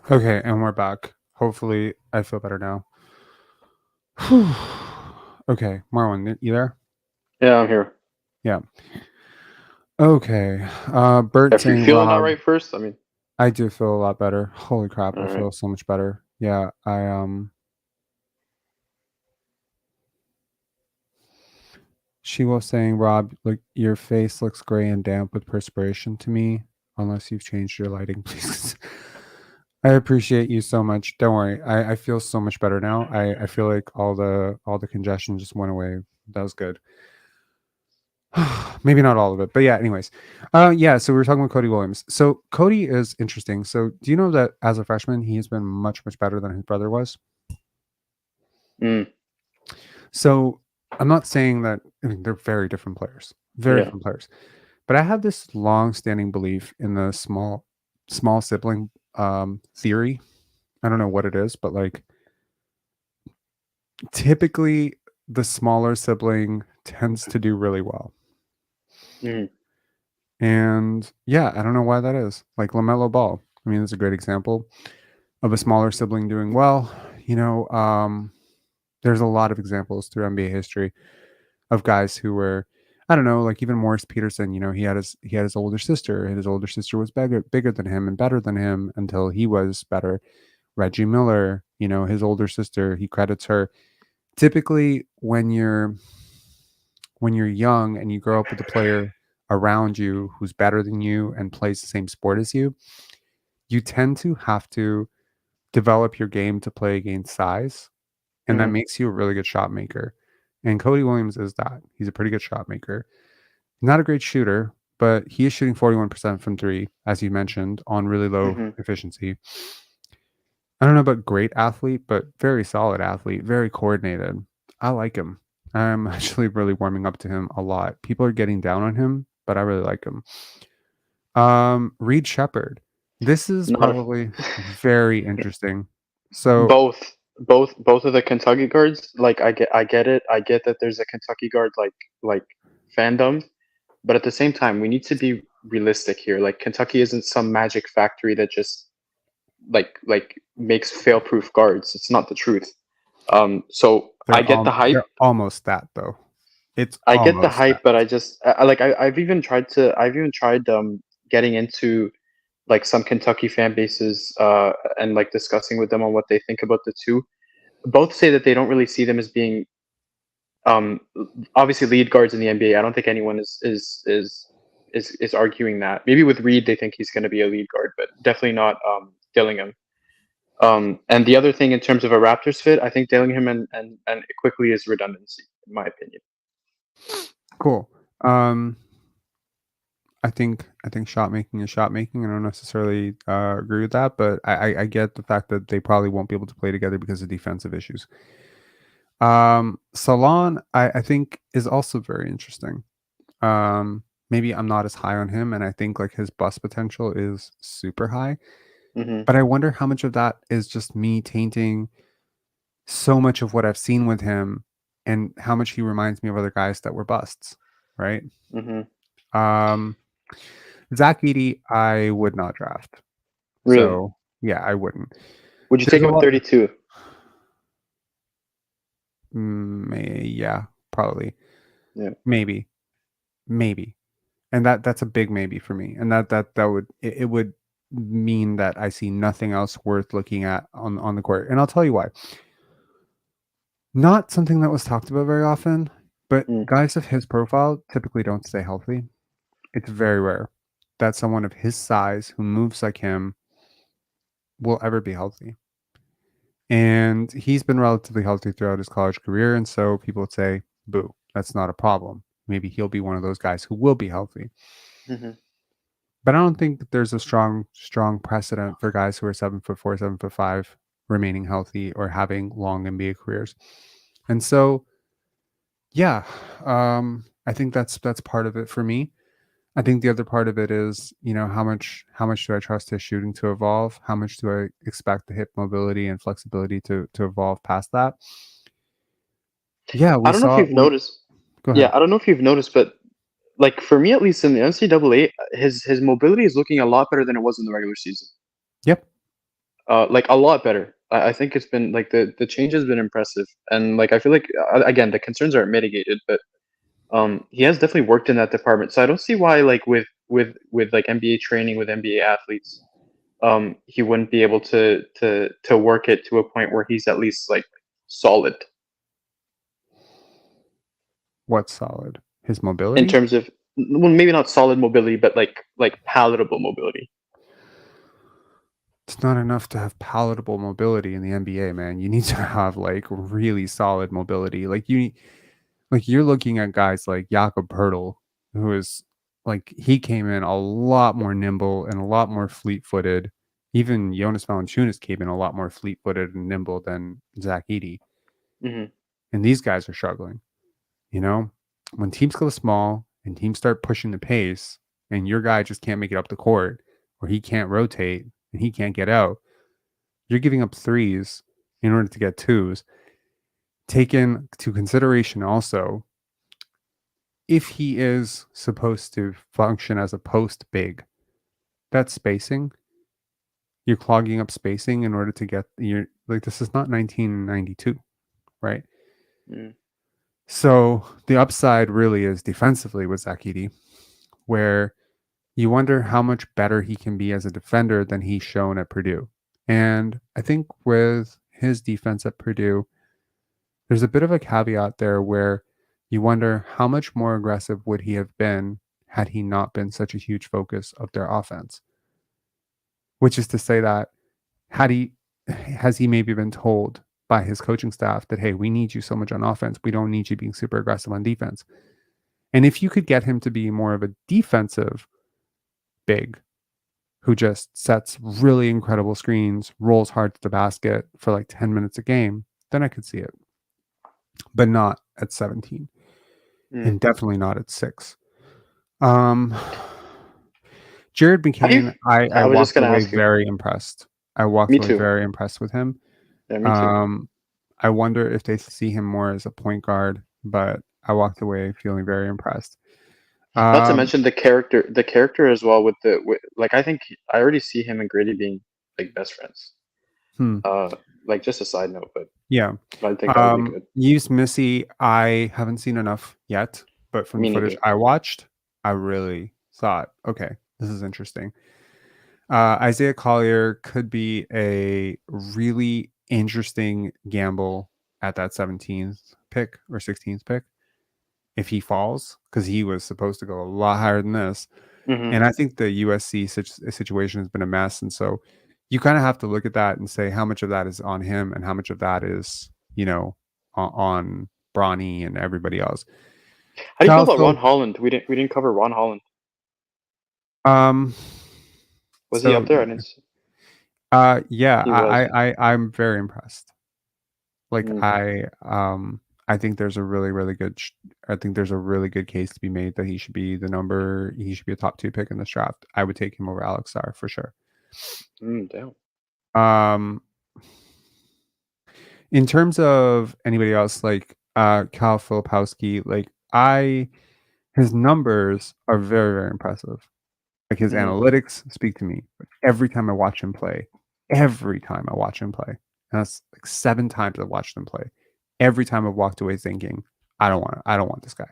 Okay, and we're back. Hopefully, I feel better now. Okay, Marwan, you there? Yeah, I'm here. Yeah. Okay. Bert If you're saying feeling all Rob. right first, I mean, I do feel a lot better. Holy crap, all I right. feel so much better. Yeah, She was saying, Rob, look, your face looks gray and damp with perspiration to me. Unless you've changed your lighting, please. I appreciate you so much. Don't worry. I feel so much better now. I feel like all the congestion just went away. That was good. Maybe not all of it, but yeah, anyways. Yeah, so we were talking about Cody Williams. So Cody is interesting. So do you know that as a freshman, he has been much, much better than his brother was? Mm, So I'm not saying that, I mean, they're very different players. Very yeah. different players. But I have this long-standing belief in the small sibling theory. I don't know what it is, but like typically the smaller sibling tends to do really well. Mm, And yeah, I don't know why that is. Like LaMelo Ball. I mean, it's a great example of a smaller sibling doing well. You know, there's a lot of examples through NBA history of guys who were, I don't know, like even Morris Peterson. You know, he had his older sister, and his older sister was bigger than him and better than him until he was better. Reggie Miller, you know, his older sister, he credits her. Typically, when you're young and you grow up with a player around you who's better than you and plays the same sport as you, you tend to have to develop your game to play against size, and that mm, makes you a really good shot maker. And Cody Williams is that. He's a pretty good shot maker. Not a great shooter, but he is shooting 41% from three, as you mentioned, on really low mm-hmm. efficiency. I don't know about great athlete, but very solid athlete, very coordinated. I like him. I'm actually really warming up to him a lot. People are getting down on him, but I really like him. Reed Shepherd. This is Not a, probably very interesting. So both of the Kentucky guards. Like I get it. I get that there's a Kentucky guard like fandom, but at the same time, we need to be realistic here. Like Kentucky isn't some magic factory that just like makes fail-proof guards. It's not the truth. So I get the hype. they're almost that though. It's I get the almost that. hype, but I just I've even tried getting into like some Kentucky fan bases and like discussing with them on what they think about the two. Both say that they don't really see them as being um obviously lead guards in the NBA. I don't think anyone is arguing that. Maybe with Reed they think he's going to be a lead guard, but definitely not Dillingham. And the other thing in terms of a Raptors fit, I think Dillingham and quickly is redundancy, in my opinion. Cool. I think shot making is shot making. I don't necessarily agree with that, but I get the fact that they probably won't be able to play together because of defensive issues. Salon, I think is also very interesting. Maybe I'm not as high on him, and I think like his bust potential is super high. Mm-hmm. But I wonder how much of that is just me tainting so much of what I've seen with him, and how much he reminds me of other guys that were busts, right? Mm-hmm. Zach Edey, I would not draft. Really? So yeah, I wouldn't. Would you There's take him a at lot- 32? Yeah, probably. Yeah. Maybe, and that's a big maybe for me. And that would it would mean that I see nothing else worth looking at on the court. And I'll tell you why. Not something that was talked about very often, but Mm. guys of his profile typically don't stay healthy. It's very rare that someone of his size who moves like him will ever be healthy. And he's been relatively healthy throughout his college career. And so people would say, boo, that's not a problem. Maybe he'll be one of those guys who will be healthy. Mm-hmm. But I don't think that there's a strong precedent for guys who are 7'4", 7'5", remaining healthy or having long NBA careers. And so, yeah, I think that's part of it for me. I think the other part of it is, you know, how much do I trust his shooting to evolve? How much do I expect the hip mobility and flexibility to evolve past that? Yeah, I don't know if you've noticed. Go ahead. Yeah, I don't know if you've noticed, but like for me at least in the NCAA, his mobility is looking a lot better than it was in the regular season. Yep. like a lot better. I think it's been like the change has been impressive, and like I feel like again the concerns are mitigated, but he has definitely worked in that department. So I don't see why like with like NBA training with NBA athletes, he wouldn't be able to work it to a point where he's at least like solid What's solid? His in mobility? terms of, well, maybe not solid mobility, but like palatable mobility. It's not enough to have palatable mobility in the NBA, man. You need to have like really solid mobility. Like you're looking at guys like Jakob Pertl, who is like he came in a lot more nimble and a lot more fleet-footed. Even Jonas Valanciunas came in a lot more fleet-footed and nimble than Zach Edey. Hmm. And these guys are struggling. You know, when teams go small and teams start pushing the pace, and your guy just can't make it up the court, or he can't rotate and he can't get out, you're giving up threes in order to get twos. Take into consideration also, if he is supposed to function as a post big, that's spacing. You're clogging up spacing in order to get your, like, this is not 1992, right? Mm. So the upside really is defensively with Zach Edey, where you wonder how much better he can be as a defender than he's shown at Purdue. And I think with his defense at Purdue, there's a bit of a caveat there where you wonder how much more aggressive would he have been had he not been such a huge focus of their offense. Which is to say that has he maybe been told by his coaching staff that, hey, we need you so much on offense, we don't need you being super aggressive on defense. And if you could get him to be more of a defensive big who just sets really incredible screens, rolls hard to the basket for like 10 minutes a game, then I could see it. But not at 17. And definitely not at 6. Jared McCain, I was just walked gonna away ask you. very impressed. I walked Me away too. very impressed with him. Yeah, me too. I wonder if they see him more as a point guard, but I walked away feeling very impressed. Not to mention the character as well. Like I think I already see him and Grady being like best friends. Like just a side note, but yeah, I think that would be good. Use Missy, I haven't seen enough yet, but from Me the footage neither. I watched, I really thought, okay, this is interesting. Isaiah Collier could be a really interesting gamble at that 17th pick or 16th pick if he falls, because he was supposed to go a lot higher than this. Mhm. And I think the USC situation has been a mess. And so you kind of have to look at that and say how much of that is on him and how much of that is, on Bronny and everybody else. How do you feel about Ron Holland? We didn't cover Ron Holland. Was he up there? I didn't see. Yeah, He was. I'm very impressed. Like Mm. I think there's a really, really good case to be made that he should be a top 2 pick in this draft. I would take him over Alex Sarr for sure. Damn. In terms of anybody else, like Cal Filipowski, like his numbers are very, very impressive. Like his analytics speak to me. But every time I watch him play, and that's like 7 times I've watched him play, every time I've walked away thinking, I don't want this guy.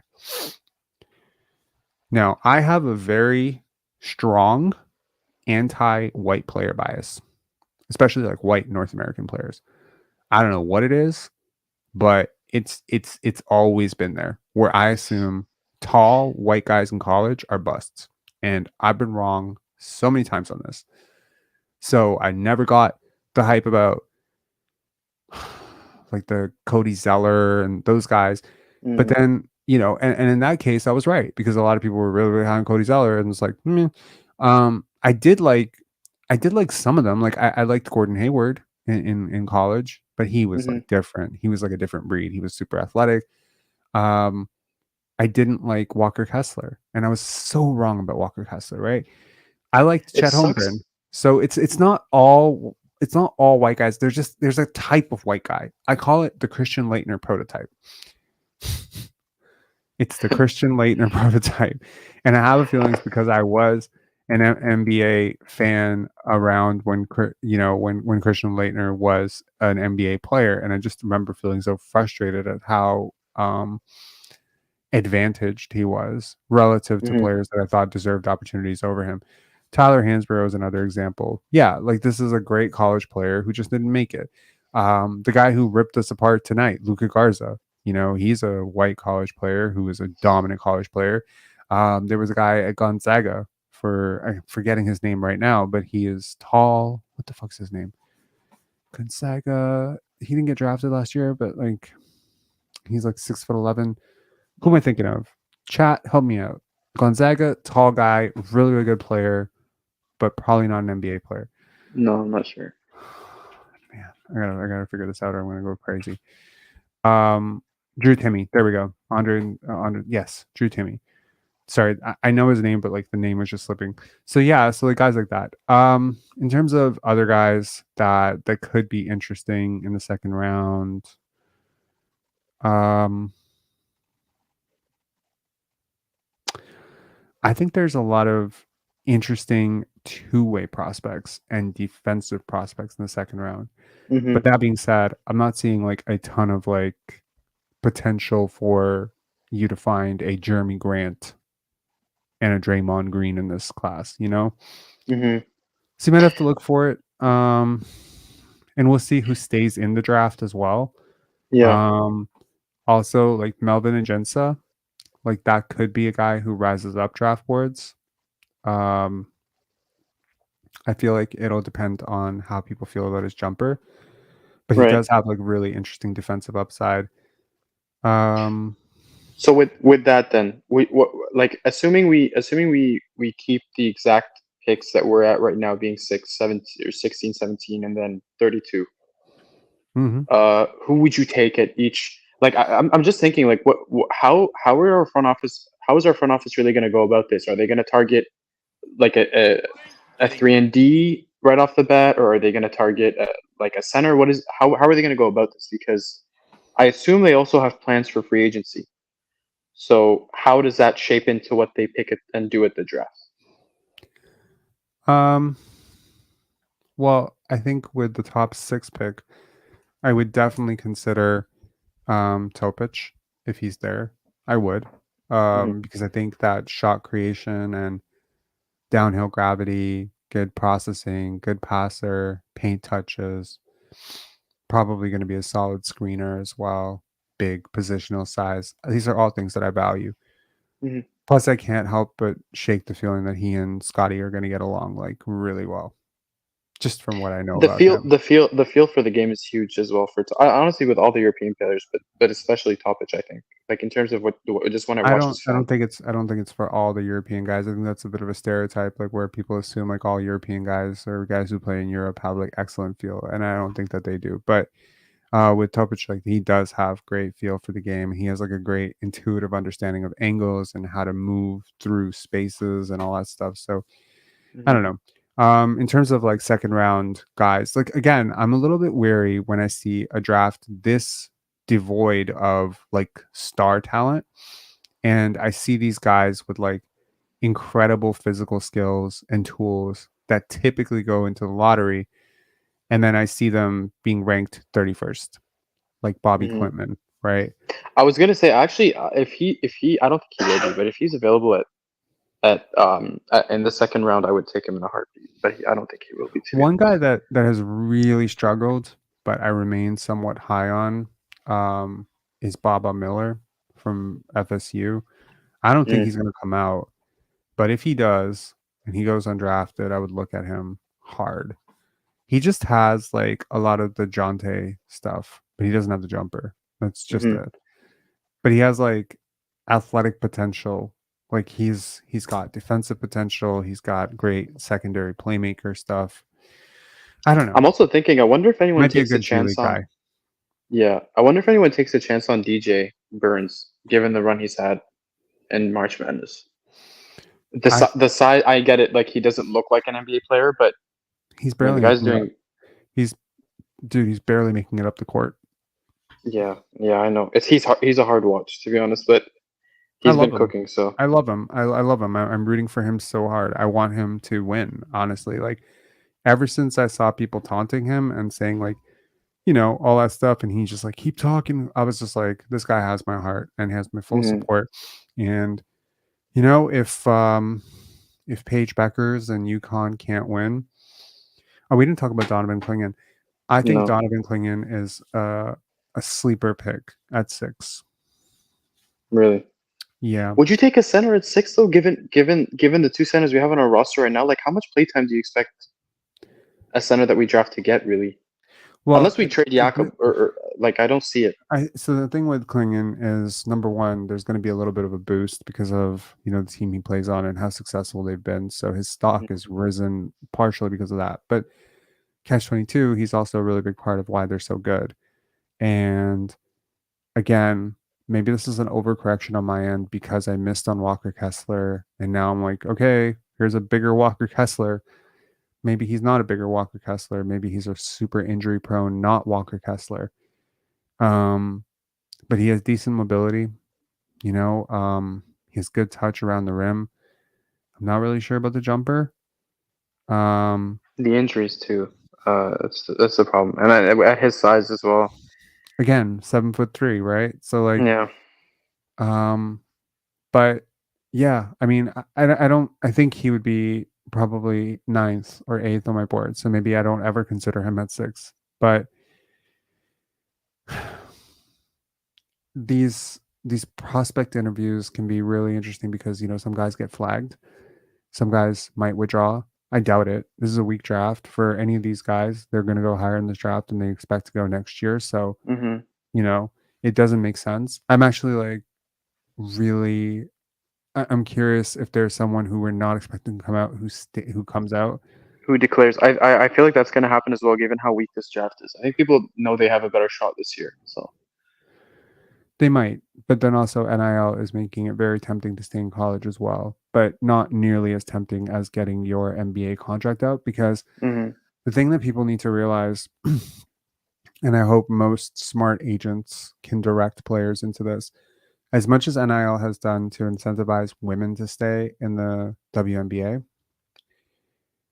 Now, I have a very strong anti-white player bias, especially like white North American players. I don't know what it is, but it's always been there, where I assume tall white guys in college are busts. And I've been wrong so many times on this. So I never got the hype about like the Cody Zeller and those guys. But then, and in that case, I was right, because a lot of people were really, really high on Cody Zeller, and it's like, I did like some of them. Like I liked Gordon Hayward in college, but he was like different. He was like a different breed. He was super athletic. I didn't like Walker Kessler, and I was so wrong about Walker Kessler, right? I liked Chet Holmgren. So it's not all white guys. There's a type of white guy. I call it the Christian Laettner prototype. It's the Christian Laettner prototype. And I have a feeling it's because I was an NBA fan around when when Christian Laettner was an NBA player, and I just remember feeling so frustrated at how advantaged he was relative to players that I thought deserved opportunities over him. Tyler Hansbrough is another example. Yeah, like this is a great college player who just didn't make it. The guy who ripped us apart tonight, Luka Garza, he's a white college player who was a dominant college player. There was a guy at Gonzaga, I'm forgetting his name right now, but he is tall. What the fuck's his name? Gonzaga. He didn't get drafted last year, but like he's like 6'11". Who am I thinking of? Chat, help me out. Gonzaga, tall guy, really, really good player, but probably not an NBA player. No, I'm not sure. Man, I gotta figure this out or I'm gonna go crazy. Drew Timme. There we go. Andre, yes, Drew Timme. Sorry, I know his name, but like the name was just slipping. So yeah, so like guys like that. In terms of other guys that could be interesting in the second round, I think there's a lot of interesting two-way prospects and defensive prospects in the second round. But that being said, I'm not seeing like a ton of like potential for you to find a Jeremy Grant and a Draymond Green in this class, So you might have to look for it. And we'll see who stays in the draft as well. Yeah. Also, like Melvin Agensa, like that could be a guy who rises up draft boards. I feel like it'll depend on how people feel about his jumper, but he does have like really interesting defensive upside. So with that, then assuming we keep the exact picks that we're at right now, being 6, 7, or 16, 17, and then 32. Who would you take at each? Like I'm just thinking, like how is our front office really going to go about this? Are they going to target like a 3-and-D right off the bat, or are they going to target like a center? How are they going to go about this? Because I assume they also have plans for free agency. So how does that shape into what they pick and do at the draft? Well, I think with the top 6 pick, I would definitely consider Topic if he's there. I would, because I think that shot creation and downhill gravity, good processing, good passer, paint touches, probably going to be a solid screener as well. Big positional size. These are all things that I value. Plus, I can't help but shake the feeling that he and Scotty are going to get along like really well. Just from what I know about him. The feel for the game is huge as well. Honestly, with all the European players, but especially Topic, I think. Like in terms of what just when I watch I don't think it's for all the European guys. I think that's a bit of a stereotype, like where people assume like all European guys or guys who play in Europe have like excellent feel, and I don't think that they do. But with Topic, like he does have great feel for the game. He has like a great intuitive understanding of angles and how to move through spaces and all that stuff. So I don't know. In terms of like second round guys, like again, I'm a little bit wary when I see a draft this devoid of like star talent, and I see these guys with like incredible physical skills and tools that typically go into the lottery, and then I see them being ranked 31st, like Bobby Quintman, right? I was gonna say actually, if he, I don't think he will be, but if he's available in the second round, I would take him in a heartbeat. But I don't think he will be too. One guy that has really struggled, but I remain somewhat high on, is Baba Miller from FSU. I don't think he's going to come out, but if he does and he goes undrafted, I would look at him hard. He just has like a lot of the Jonte stuff, but he doesn't have the jumper. That's just it. But he has like athletic potential. Like he's got defensive potential. He's got great secondary playmaker stuff. I don't know. I'm also thinking, I wonder if anyone takes a chance on. Guy. Yeah, I wonder if anyone takes a chance on DJ Burns, given the run he's had in March Madness. The size, I get it. Like he doesn't look like an NBA player, but he's barely. The guy's doing. He's barely making it up the court. Yeah, I know. He's a hard watch, to be honest, but He's love been him. cooking, so I love him. I love him. I'm rooting for him so hard. I want him to win, honestly. Like, ever since I saw people taunting him and saying, like, all that stuff, and he's just like, keep talking. I was just like, this guy has my heart and has my full mhm, support. And, if Paige Beckers and UConn can't win, oh, we didn't talk about Donovan Clingan. I think no. Donovan Clingan is a sleeper pick at 6. Really. Yeah. Would you take a center at 6 though? Given the two centers we have on our roster right now, like how much playtime do you expect a center that we draft to get? Really, Well, unless we trade Jakob, or like I don't see it. so the thing with Clingan is, number one, there's going to be a little bit of a boost because of the team he plays on and how successful they've been. So his stock has risen partially because of that. But Catch-22, he's also a really big part of why they're so good. And again, maybe this is an overcorrection on my end because I missed on Walker Kessler, and now I'm like, okay, here's a bigger Walker Kessler. Maybe he's not a bigger Walker Kessler. Maybe he's a super injury prone, not Walker Kessler. But he has decent mobility. He has good touch around the rim. I'm not really sure about the jumper. The injuries too. That's the problem, and at his size as well. Again, 7'3", right? So like, Yeah. But yeah, I mean, I don't. I think he would be probably 9th or 8th on my board. So maybe I don't ever consider him at 6. But these prospect interviews can be really interesting because some guys get flagged, some guys might withdraw. I doubt it. This is a weak draft for any of these guys. They're going to go higher in this draft than they expect to go next year. So Hmm. it doesn't make sense. I'm actually like really. I'm curious if there's someone who we're not expecting to come out who comes out. Who declares? I feel like that's going to happen as well, given how weak this draft is. I think people know they have a better shot this year. So They might, but then also NIL is making it very tempting to stay in college as well, but not nearly as tempting as getting your NBA contract out, because hmm the thing that people need to realize, and I hope most smart agents can direct players into this, as much as NIL has done to incentivize women to stay in the WNBA,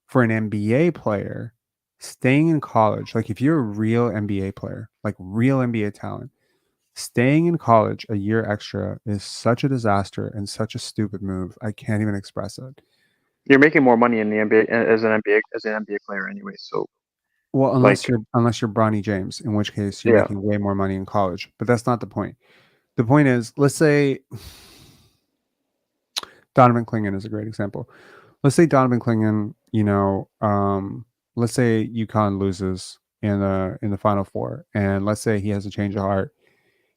for an NBA player, staying in college, like if you're a real NBA player, like real NBA talent, staying in college a year extra is such a disaster and such a stupid move. I can't even express it. you're making more money in the NBA as an NBA player anyway. So Well, unless like, you're Bronny James, in which case you're yeah, making way more money in college. But that's not the point. The point is, let's say Donovan Clingan is a great example. Let's say Donovan Clingan, let's say UConn loses in the Final Four, and let's say he has a change of heart.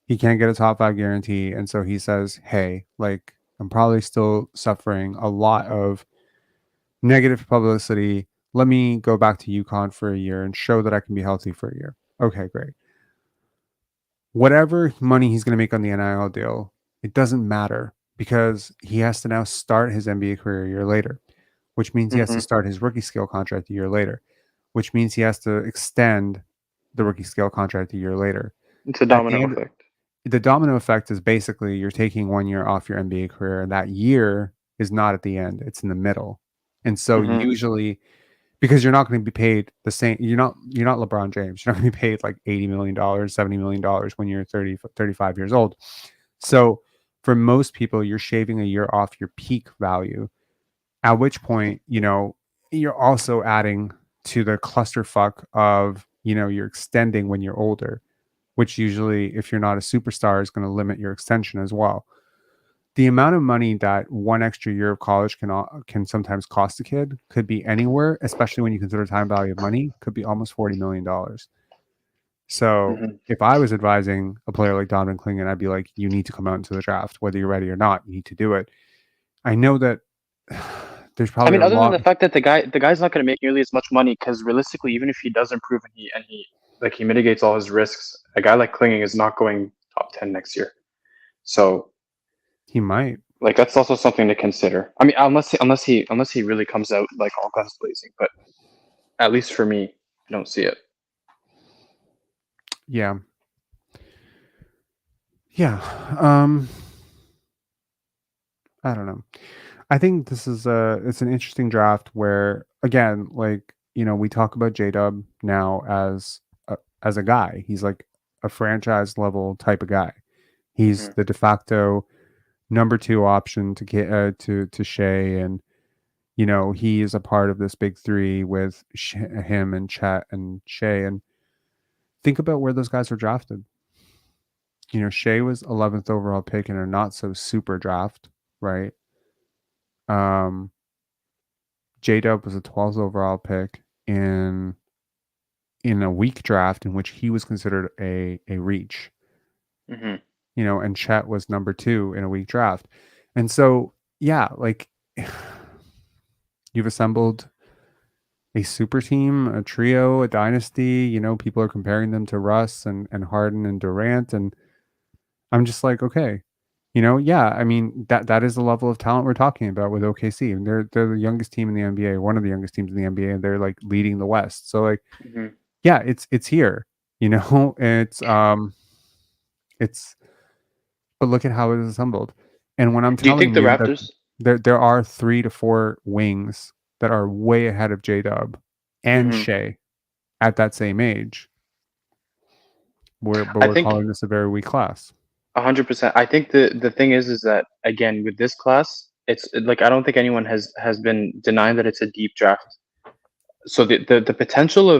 He can't get a top 5 guarantee, and so he says, "Hey, like I'm probably still suffering a lot of negative publicity. Let me go back to UConn for a year and show that I can be healthy for a year." Okay, great. Whatever money he's going to make on the NIL deal, it doesn't matter because he has to now start his NBA career a year later, which means he has to hmm start his rookie scale contract a year later, which means he has to extend the rookie scale contract a year later. it's a At the domino end, effect. the domino effect is basically you're taking 1 year off your NBA career, and that year is not at the end, it's in the middle. And so Hmm. usually, because you're not going to be paid the same, you're not LeBron James, you're not going to be paid like $80 million, $70 million when you're 30, 35 years old. So for most people, you're shaving a year off your peak value, at which point, you're also adding to the clusterfuck of, you're extending when you're older, which usually, if you're not a superstar, is going to limit your extension as well. The amount of money that one extra year of college can sometimes cost a kid could be anywhere, especially when you consider time value of money, could be almost $40 million. So Hmm. if I was advising a player like Donovan Clingan, I'd be like, you need to come out into the draft, whether you're ready or not. You need to do it. I know that there's I probably mean, a other than lot. the fact that the guy's not going to make nearly as much money, because realistically, even if he does improve and he mitigates all his risks, a guy like Clinging is not going top 10 next year. So He might. like that's also something to consider. I mean, unless he really comes out like all guns blazing, but at least for me, I don't see it. Yeah. Yeah. I don't know. I think this is it's an interesting draft where, again, like, we talk about J-Dub now as a guy. He's like a franchise level type of guy. He's the de facto number 2 option to get to Shea, and he is a part of this big 3 with him and Chet and Shea. And think about where those guys were drafted. Shea was 11th overall pick in a not so super draft, right? J-Dub was a 12th overall pick in a weak draft in which he was considered a reach. And Chet was number 2 in a weak draft. And so, yeah, like you've assembled a super team, a trio, a dynasty. People are comparing them to Russ and Harden and Durant. And I'm just like, okay, yeah, I mean, that is the level of talent we're talking about with OKC. And they're the youngest team in the NBA, one of the youngest teams in the NBA, and they're like leading the West. So like, yeah, it's here, it's but look at how it is assembled. And when I'm Do you telling think the you Raptors? that there are 3 to 4 wings that are way ahead of J-Dub and Shea at that same age, we're calling this a very weak class. 100%. I think the thing is that, again, with this class, it's like I don't think anyone has been denying that it's a deep draft. So the potential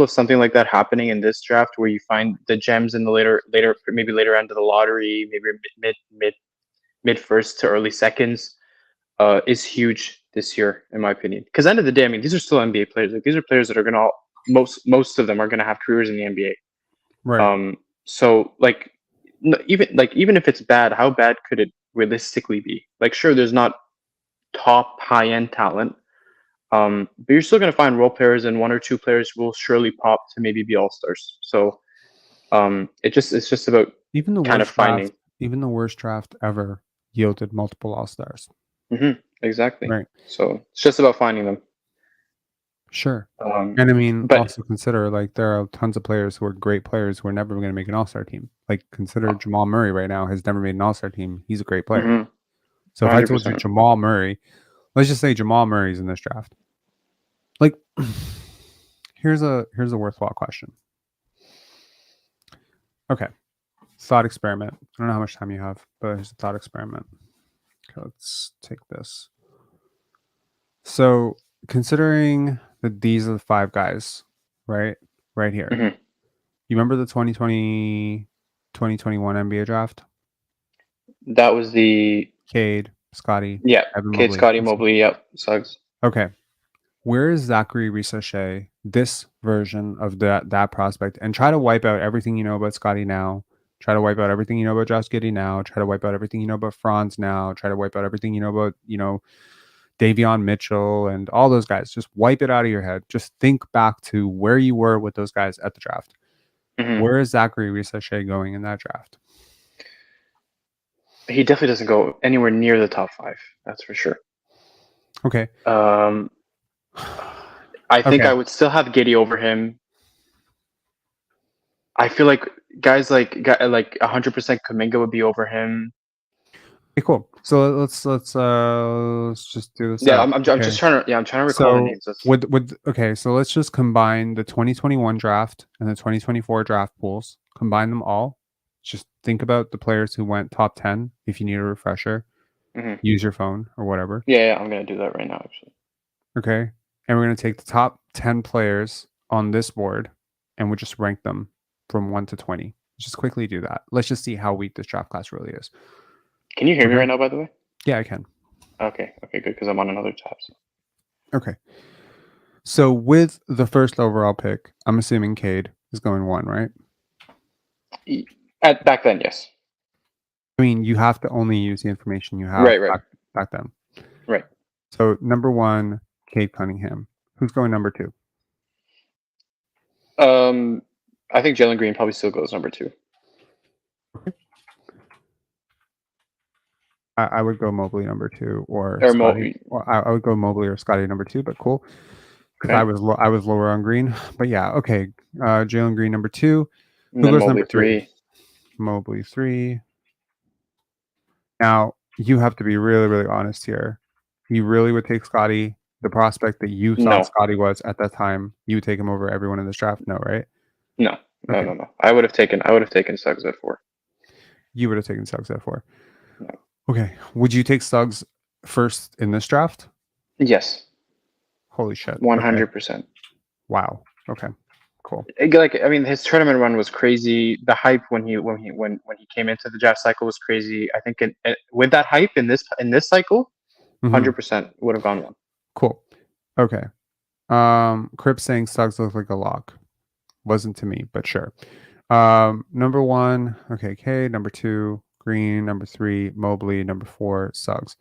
of something like that happening in this draft, where you find the gems in the later maybe later end of the lottery, maybe mid first to early seconds, is huge this year, in my opinion. Because end of the day, I mean, these are still NBA players. Like, these are players that are gonna most of them are gonna have careers in the NBA. Right. So like, even if it's bad, how bad could it realistically be? Like, sure, there's not top high end talent, but you're still going to find role players, and 1 or 2 players will surely pop to maybe be all stars. So it's just about even the kind of finding. Even the worst draft ever yielded multiple all stars. Exactly. Right. So it's just about finding them. Sure. And I mean, but also consider, like, there are tons of players who are great players who are never going to make an all-star team. Like, consider Jamal Murray right now has never made an all-star team. He's a great player. So if I told you 100%. Jamal Murray, let's just say Jamal Murray's in this draft. Like, here's a worthwhile question. Okay. Thought experiment. I don't know how much time you have, but here's a thought experiment. Okay, let's take this. So considering that these are the 5 guys, right here. You remember the 2020-2021 NBA draft? That was the Cade, Scotty. Yeah, Evan Cade, Mobley. Scotty, Mobley. Yep, Suggs. Okay. Where is Zachary Risachet, this version of that prospect? And try to wipe out everything you know about Scotty now. Try to wipe out everything you know about Josh Giddey now. Try to wipe out everything you know about Franz now. Try to wipe out everything you know about, Davion Mitchell and all those guys. Just wipe it out of your head. Just think back to where you were with those guys at the draft. Where is Zachary Risachet going in that draft? He definitely doesn't go anywhere near the top 5. That's for sure. Okay. I think I would still have Giddey over him. I feel like guys like 100% Kuminga would be over him. Okay, cool. So let's just do this. Yeah, I'm just trying to recall the names. Okay, so let's just combine the 2021 draft and the 2024 draft pools. Combine them all. Just think about the players who went top 10. If you need a refresher, use your phone or whatever. Yeah, I'm gonna do that right now, actually. Okay, and we're gonna take the top 10 players on this board, and we'll just rank them from 1 to 20. Just quickly do that. Let's just see how weak this draft class really is. Can you hear me right now, by the way? Yeah, I can. Okay, good, because I'm on another tab. So. Okay. So with the first overall pick, I'm assuming Cade is going 1, right? Back then, yes. I mean, you have to only use the information you have back then. Right. So number 1, Cade Cunningham. Who's going number 2? I think Jalen Green probably still goes number 2. Okay. I would go Mobley number 2 or Scotty. I would go Mobley or Scotty number 2, but cool. Because I was lower on Green. But yeah, okay. Jalen Green number 2. Who goes Mobley number 3? Mobley 3. Now, you have to be really, really honest here. You really would take Scotty, the prospect that you thought No. Scotty was at that time. You would take him over everyone in this draft? No, right? No. Okay. No. I would have taken Suggs at 4. You would have taken Suggs at 4. No. Okay. Would you take Suggs first in this draft? Yes. Holy shit. 100%. Okay. Wow. Okay. Cool. Like, I mean, his tournament run was crazy. The hype when he came into the draft cycle was crazy. I think with that hype in this cycle, 100% would have gone 1. Cool. Okay. Crip saying Suggs looked like a lock. Wasn't to me, but sure. Number 1, okay, K. Number 2, Green. Number 3, Mobley. Number 4, Suggs.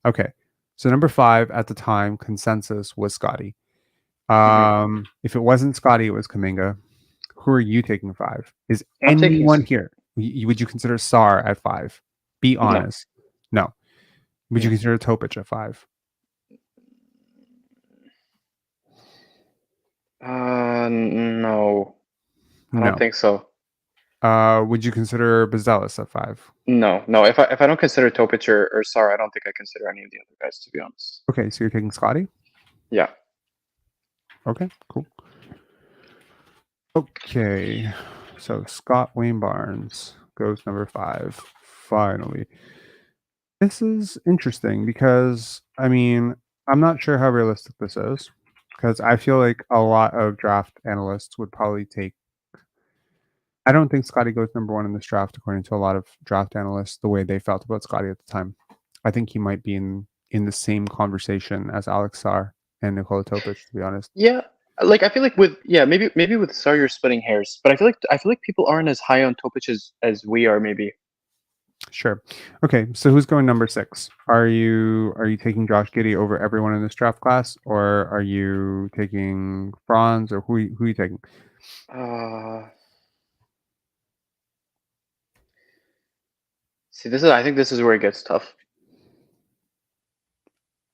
Okay. So number 5 at the time, consensus was Scotty. If it wasn't Scotty, it was Kuminga. Who are you taking 5? Is anyone here? Would you consider Sar at 5? Be honest. No. Would you consider Topic at 5? No. I don't think so. Would you consider Bazelis at 5? No. If I don't consider Topic or Sar, I don't think I consider any of the other guys, to be honest. Okay, so you're taking Scotty? Yeah. Okay, cool. Okay, so Scott Wayne Barnes goes number 5. Finally. This is interesting because, I mean, I'm not sure how realistic this is because I feel like a lot of draft analysts would probably take. I don't think Scotty goes number 1 in this draft, according to a lot of draft analysts, the way they felt about Scotty at the time. I think he might be in the same conversation as Alex Sar and Nikola Topic, to be honest. Yeah, like I feel like maybe with Sar you're splitting hairs, but I feel like people aren't as high on Topic as we are, maybe. Sure. Okay, so who's going number 6? Are you taking Josh Giddey over everyone in this draft class, or are you taking Franz, or who are you taking? See, I think this is where it gets tough.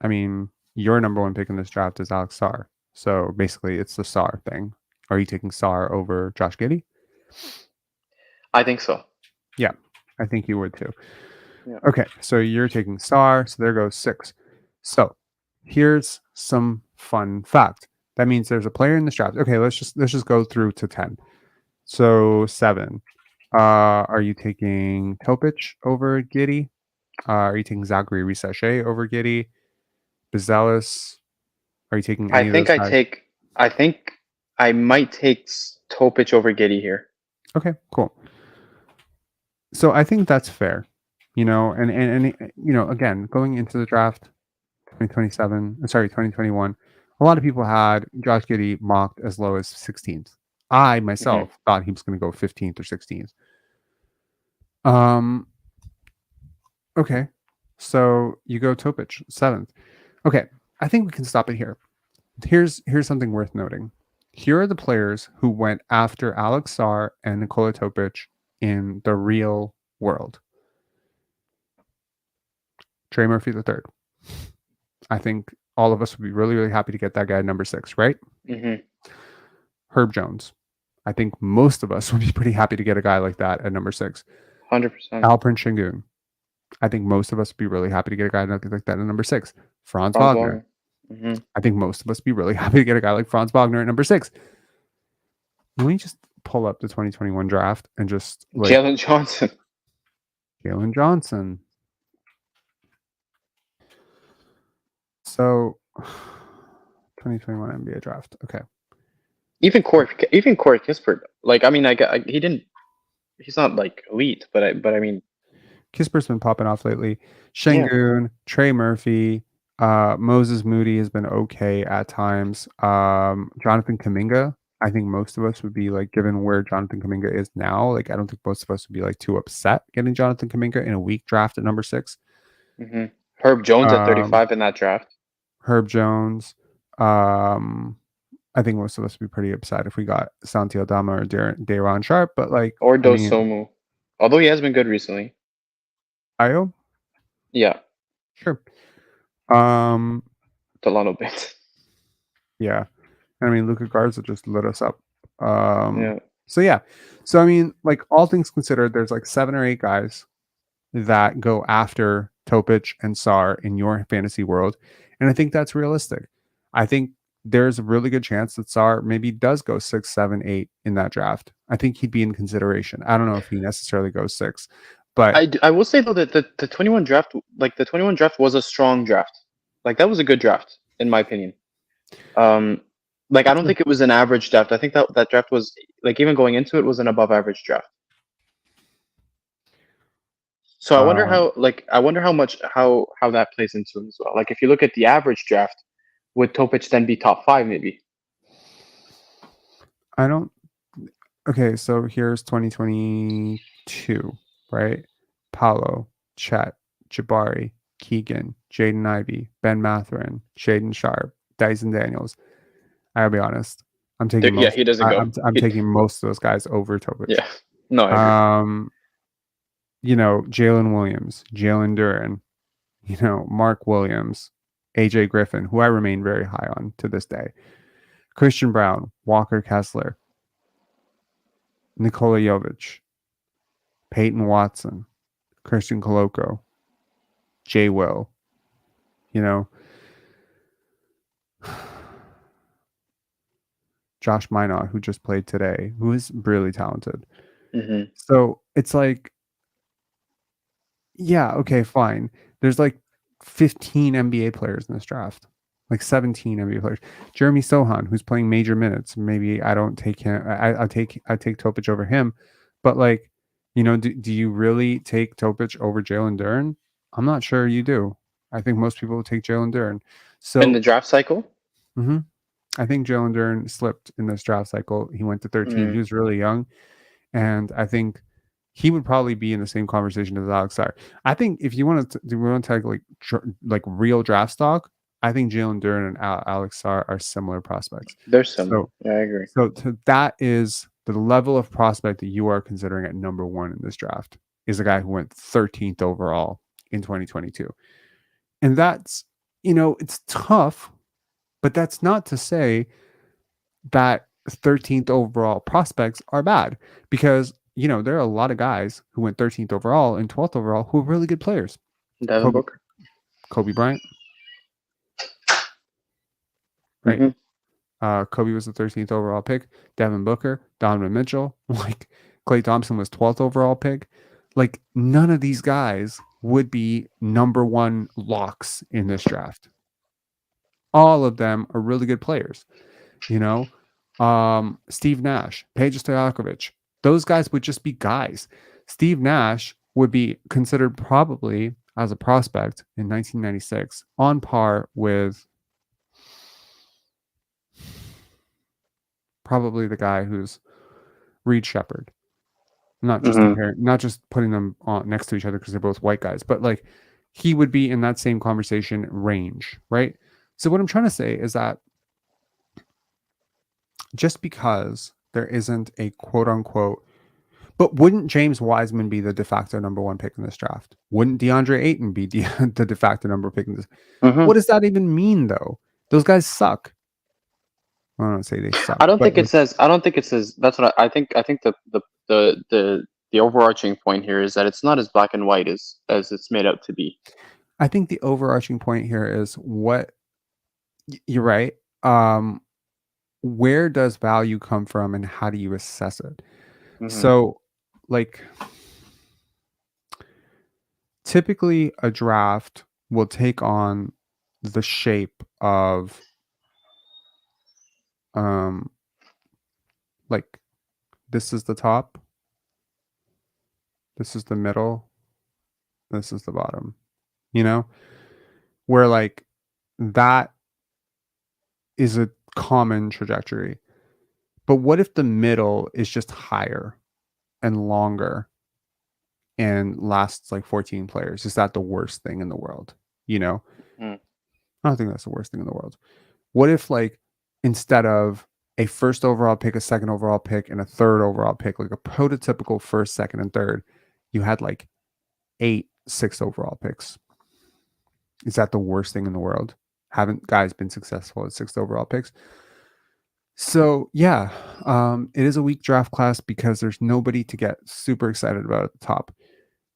I mean, your number 1 pick in this draft is Alex Sar. So basically it's the Sar thing. Are you taking Sar over Josh Giddey? I think so. Yeah, I think you would too. Yeah. Okay, so you're taking Sar. So there goes 6. So here's some fun fact. That means there's a player in this draft. Okay, let's just go through to 10. So 7. Are you taking Topic over Giddey? Are you taking Zachary Risache over Giddey? Bazelis? Are you taking any of those guys? I think I might take Topic over Giddey here. Okay, cool. So I think that's fair. You know, and you know, again, going into the draft 2021, a lot of people had Josh Giddey mocked as low as 16th. I myself thought he was going to go 15th or 16th. Okay. So you go Topic 7th. Okay, I think we can stop it here. Here's something worth noting. Here are the players who went after Alex Sar and Nikola Topic in the real world. Trey Murphy III. I think all of us would be really, really happy to get that guy at number 6, right? Herb Jones. I think most of us would be pretty happy to get a guy like that at number 6. 100%. Alperen Şengün. I think most of us would be really happy to get a guy like that at number 6. Franz Wagner. I think most of us would be really happy to get a guy like Franz Wagner at number 6. Let me just pull up the 2021 draft and just like Jalen Johnson. Jalen Johnson. So 2021 NBA draft. Okay. Even Corey Kispert. Like, I mean, he's not like elite, but I mean, Kispert's been popping off lately. Şengün, Trey Murphy, Moses Moody has been okay at times. Jonathan Kuminga, I think most of us would be like, given where Jonathan Kuminga is now, like I don't think most of us would be like too upset getting Jonathan Kuminga in a weak draft at number 6. Herb Jones at 35 in that draft. Herb Jones. I think most of us would be pretty upset if we got Santi Aldama or Day'Ron Sharpe, but like or Dosomu, although he has been good recently. Ayo? Yeah. Sure. Delano bit. Yeah. I mean, Luka Garza just lit us up. Yeah. So yeah. So I mean, like all things considered, there's like 7 or 8 guys that go after Topic, and Sar in your fantasy world. And I think that's realistic. I think there's a really good chance that Sar maybe does go 6, 7, 8 in that draft. I think he'd be in consideration. I don't know if he necessarily goes 6, but I will say though that the 21 draft, like the 21 draft was a strong draft. Like that was a good draft in my opinion. Like I don't think it was an average draft. I think that draft was, like, even going into it was an above average draft. So I wonder how much how that plays into it as well. Like if you look at the average draft, would Topic then be top 5 maybe? I don't. Okay, so here's 2022, right? Paolo, Chet, Jabari, Keegan, Jaden Ivey, Ben Mathurin, Shaden Sharp, Dyson Daniels. I'll be honest. I'm taking Yeah, he doesn't go. I'm taking most of those guys over Topic. Yeah. No, I agree. You know, Jalen Williams, Jalen Duren, you know, Mark Williams, AJ Griffin, who I remain very high on to this day. Christian Brown, Walker Kessler, Nikola Jovic, Peyton Watson, Christian Koloko, Jay Will, you know, Josh Minot, who just played today, who is really talented. Mm-hmm. So it's like, yeah, okay, fine. There's like 15 NBA players in this draft, like 17 NBA players. Jeremy Sohan, who's playing major minutes. Maybe I don't take him. I take Topic over him, but like, you know, do you really take Topic over Jalen Duren? I'm not sure you do. I think most people will take Jalen Duren. So In the draft cycle? I think Jalen Duren slipped in this draft cycle. He went to 13. Mm. He was really young, and I think he would probably be in the same conversation as Alex Sar. I think if you want to take like real draft stock, I think Jalen Duren and Alex Sar are similar prospects. They're similar. Yeah, I agree. So that is the level of prospect that you are considering at number 1 in this draft, is a guy who went 13th overall in 2022. And that's, you know, it's tough, but that's not to say that 13th overall prospects are bad, because, you know, there are a lot of guys who went 13th overall and 12th overall who are really good players. Devin Booker. Kobe Bryant. Right. Mm-hmm. Kobe was the 13th overall pick. Devin Booker, Donovan Mitchell, like Klay Thompson was 12th overall pick. Like none of these guys would be number 1 locks in this draft. All of them are really good players, you know. Steve Nash, Peja Stojakovic, those guys would just be guys. Steve Nash would be considered probably as a prospect in 1996 on par with probably the guy who's Reed Shepherd. Not just comparing, not just putting them on next to each other because they're both white guys, but like he would be in that same conversation range, right? So what I'm trying to say is that just because there isn't a quote unquote, but wouldn't James Wiseman be the de facto number 1 pick in this draft? Wouldn't DeAndre Ayton be the de facto number pick in this? What does that even mean though? Those guys suck. I don't say they suck. I don't think it says. That's what I think. I think the overarching point here is that it's not as black and white as it's made out to be. I think the overarching point here is what you're right. Where does value come from and how do you assess it? So like typically a draft will take on the shape of like this is the top, this is the middle, this is the bottom, you know, where like that is a common trajectory. But what if the middle is just higher and longer and lasts like 14 players? Is that the worst thing in the world? You know, I don't think that's the worst thing in the world. What if like instead of a first overall pick, a second overall pick, and a third overall pick, like a prototypical first, second, and third, you had like 8 6th overall picks? Is that the worst thing in the world? Haven't guys been successful at 6th overall picks? So yeah, it is a weak draft class because there's nobody to get super excited about at the top.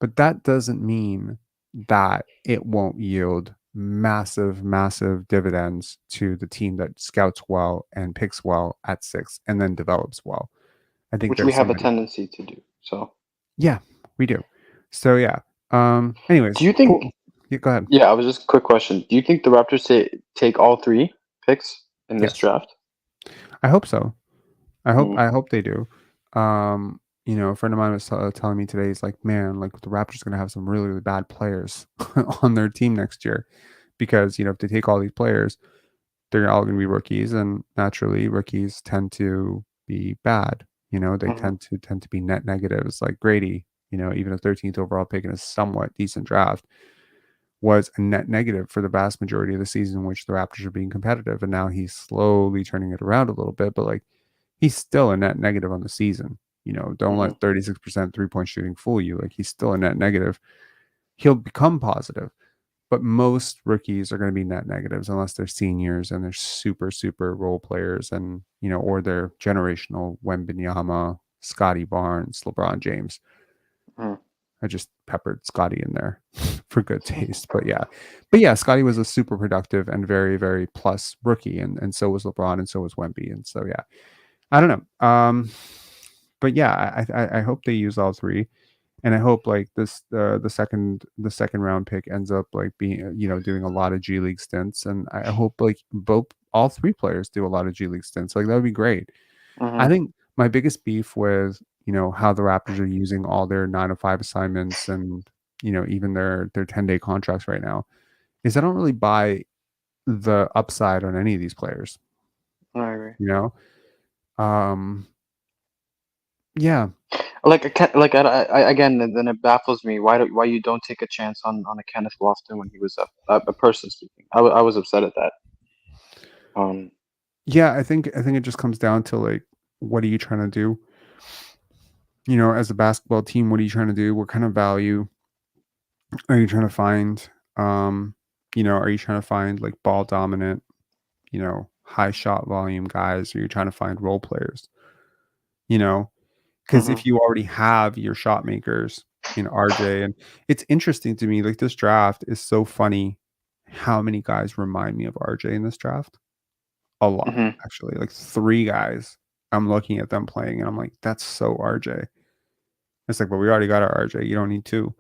But that doesn't mean that it won't yield massive dividends to the team that scouts well and picks well at 6 and then develops well. I think Which we there's have a somebody. tendency to do. So Yeah, we do. So yeah. Anyways, do you think? cool. Yeah, go ahead. Yeah, I was just quick question. Do you think the Raptors take all 3 picks in this Yes, draft? I hope so. I Mm. hope they do. A friend of mine was telling me today, he's like, man, like the Raptors are gonna have some really bad players on their team next year because if they take all these players, they're all gonna be rookies, and naturally rookies tend to be bad. They Mhm. tend to be net negatives. Like Grady, even a 13th overall pick in a somewhat decent draft was a net negative for the vast majority of the season in which the Raptors are being competitive, and now he's slowly turning it around a little bit, but like he's still a net negative on the season. Don't Mhm. let 36% 3-point shooting fool you. Like he's still a net negative. He'll become positive, but most rookies are going to be net negatives unless they're seniors and they're super role players, and or they're generational Wembanyama, Scotty Barnes, LeBron James. Mhm. I just peppered Scotty in there for good taste. But yeah, Scotty was a super productive and very plus rookie, and so was LeBron, and so was Wemby. And so yeah, I don't know. But yeah, I hope they use all 3, and I hope like this the second round pick ends up like being doing a lot of G League stints, and I hope like all 3 players do a lot of G League stints. Like that would be great. I Mhm. think my biggest beef with how the Raptors are using all their 9 to 5 assignments and even their 10-day contracts right now is I don't really buy the upside on any of these players. I agree. Um, yeah, Like I can't, like I again, then it baffles me why you don't take a chance on a Kenneth Lofton when he was a person speaking. I was upset at that. yeah. I think it just comes down to like, what are you trying to do? As a basketball team, what are you trying to do? What kind of value are you trying to find? Are you trying to find like ball dominant, high shot volume guys? Or are you trying to find role players? Because Mhm. if you already have your shot makers in RJ, and it's interesting to me, like this draft is so funny how many guys remind me of RJ in this draft. A lot, Mhm. actually. Like 3 guys. I'm looking at them playing and I'm like, that's so RJ. It's like, but we already got our RJ. You don't need 2.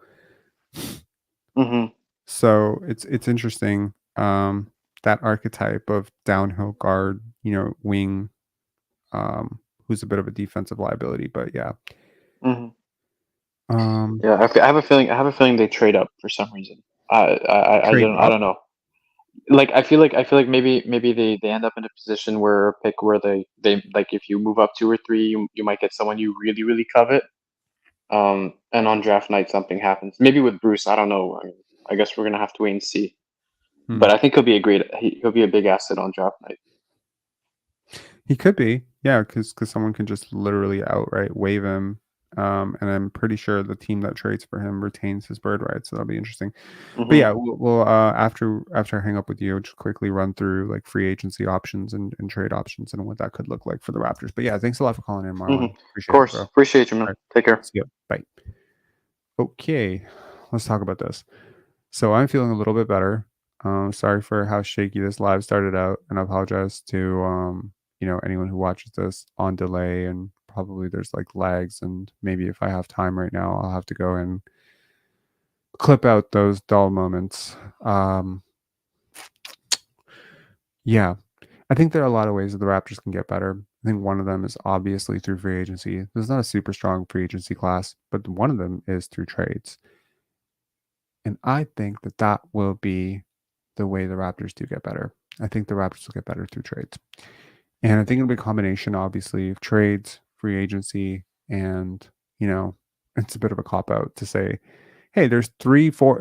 Mhm. So it's interesting. That archetype of downhill guard, wing, who's a bit of a defensive liability, but yeah. Mhm. Um, Yeah, I have a feeling. I have a feeling they trade up for some reason. Trade I up. don't know. Like I feel like maybe they end up in a position where a pick where they like if you move up 2 or 3, you might get someone you really covet. And on draft night something happens. Maybe with Bruce, I don't know. I mean, I guess we're gonna have to wait and see. Hmm. But I think he'll be a big asset on draft night. He could be, yeah, because someone can just literally outright waive him, and I'm pretty sure the team that trades for him retains his bird rights, so that'll be interesting. But Mhm. yeah, we'll after I hang up with you, just quickly run through like free agency options and trade options and what that could look like for the Raptors. But yeah, thanks a lot for calling in, Mhm. Marwan. Of Appreciate it, bro. course, All appreciate you, man. right, Take care. see you. Bye. Okay, let's talk about this. So I'm feeling a little bit better. Sorry for how shaky this live started out, and I apologize to anyone who watches this on delay, and probably there's like lags, and maybe if I have time right now, I'll have to go and clip out those dull moments. Yeah, I think there are a lot of ways that the Raptors can get better. I think one of them is obviously through free agency. There's not a super strong free agency class, but one of them is through trades. And I think that that will be the way the Raptors do get better. I think the Raptors will get better through trades. And I think it'll be a combination, obviously, of trades, free agency, and, it's a bit of a cop out to say, hey, there's 4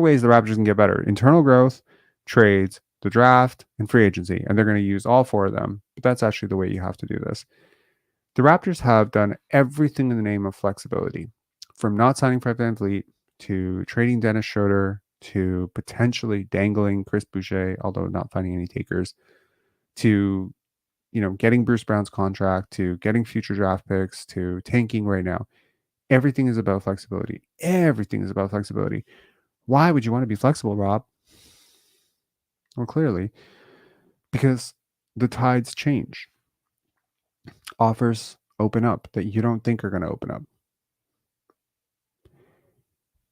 ways the Raptors can get better: internal growth, trades, the draft, and free agency. And they're going to use all 4 of them. But that's actually the way you have to do this. The Raptors have done everything in the name of flexibility, from not signing Fred VanVleet to trading Dennis Schroeder to potentially dangling Chris Boucher, although not finding any takers, to getting Bruce Brown's contract, to getting future draft picks, to tanking right now. Everything is about flexibility. Everything is about flexibility. Why would you want to be flexible, Rob? Well, clearly, because the tides change. Offers open up that you don't think are going to open up.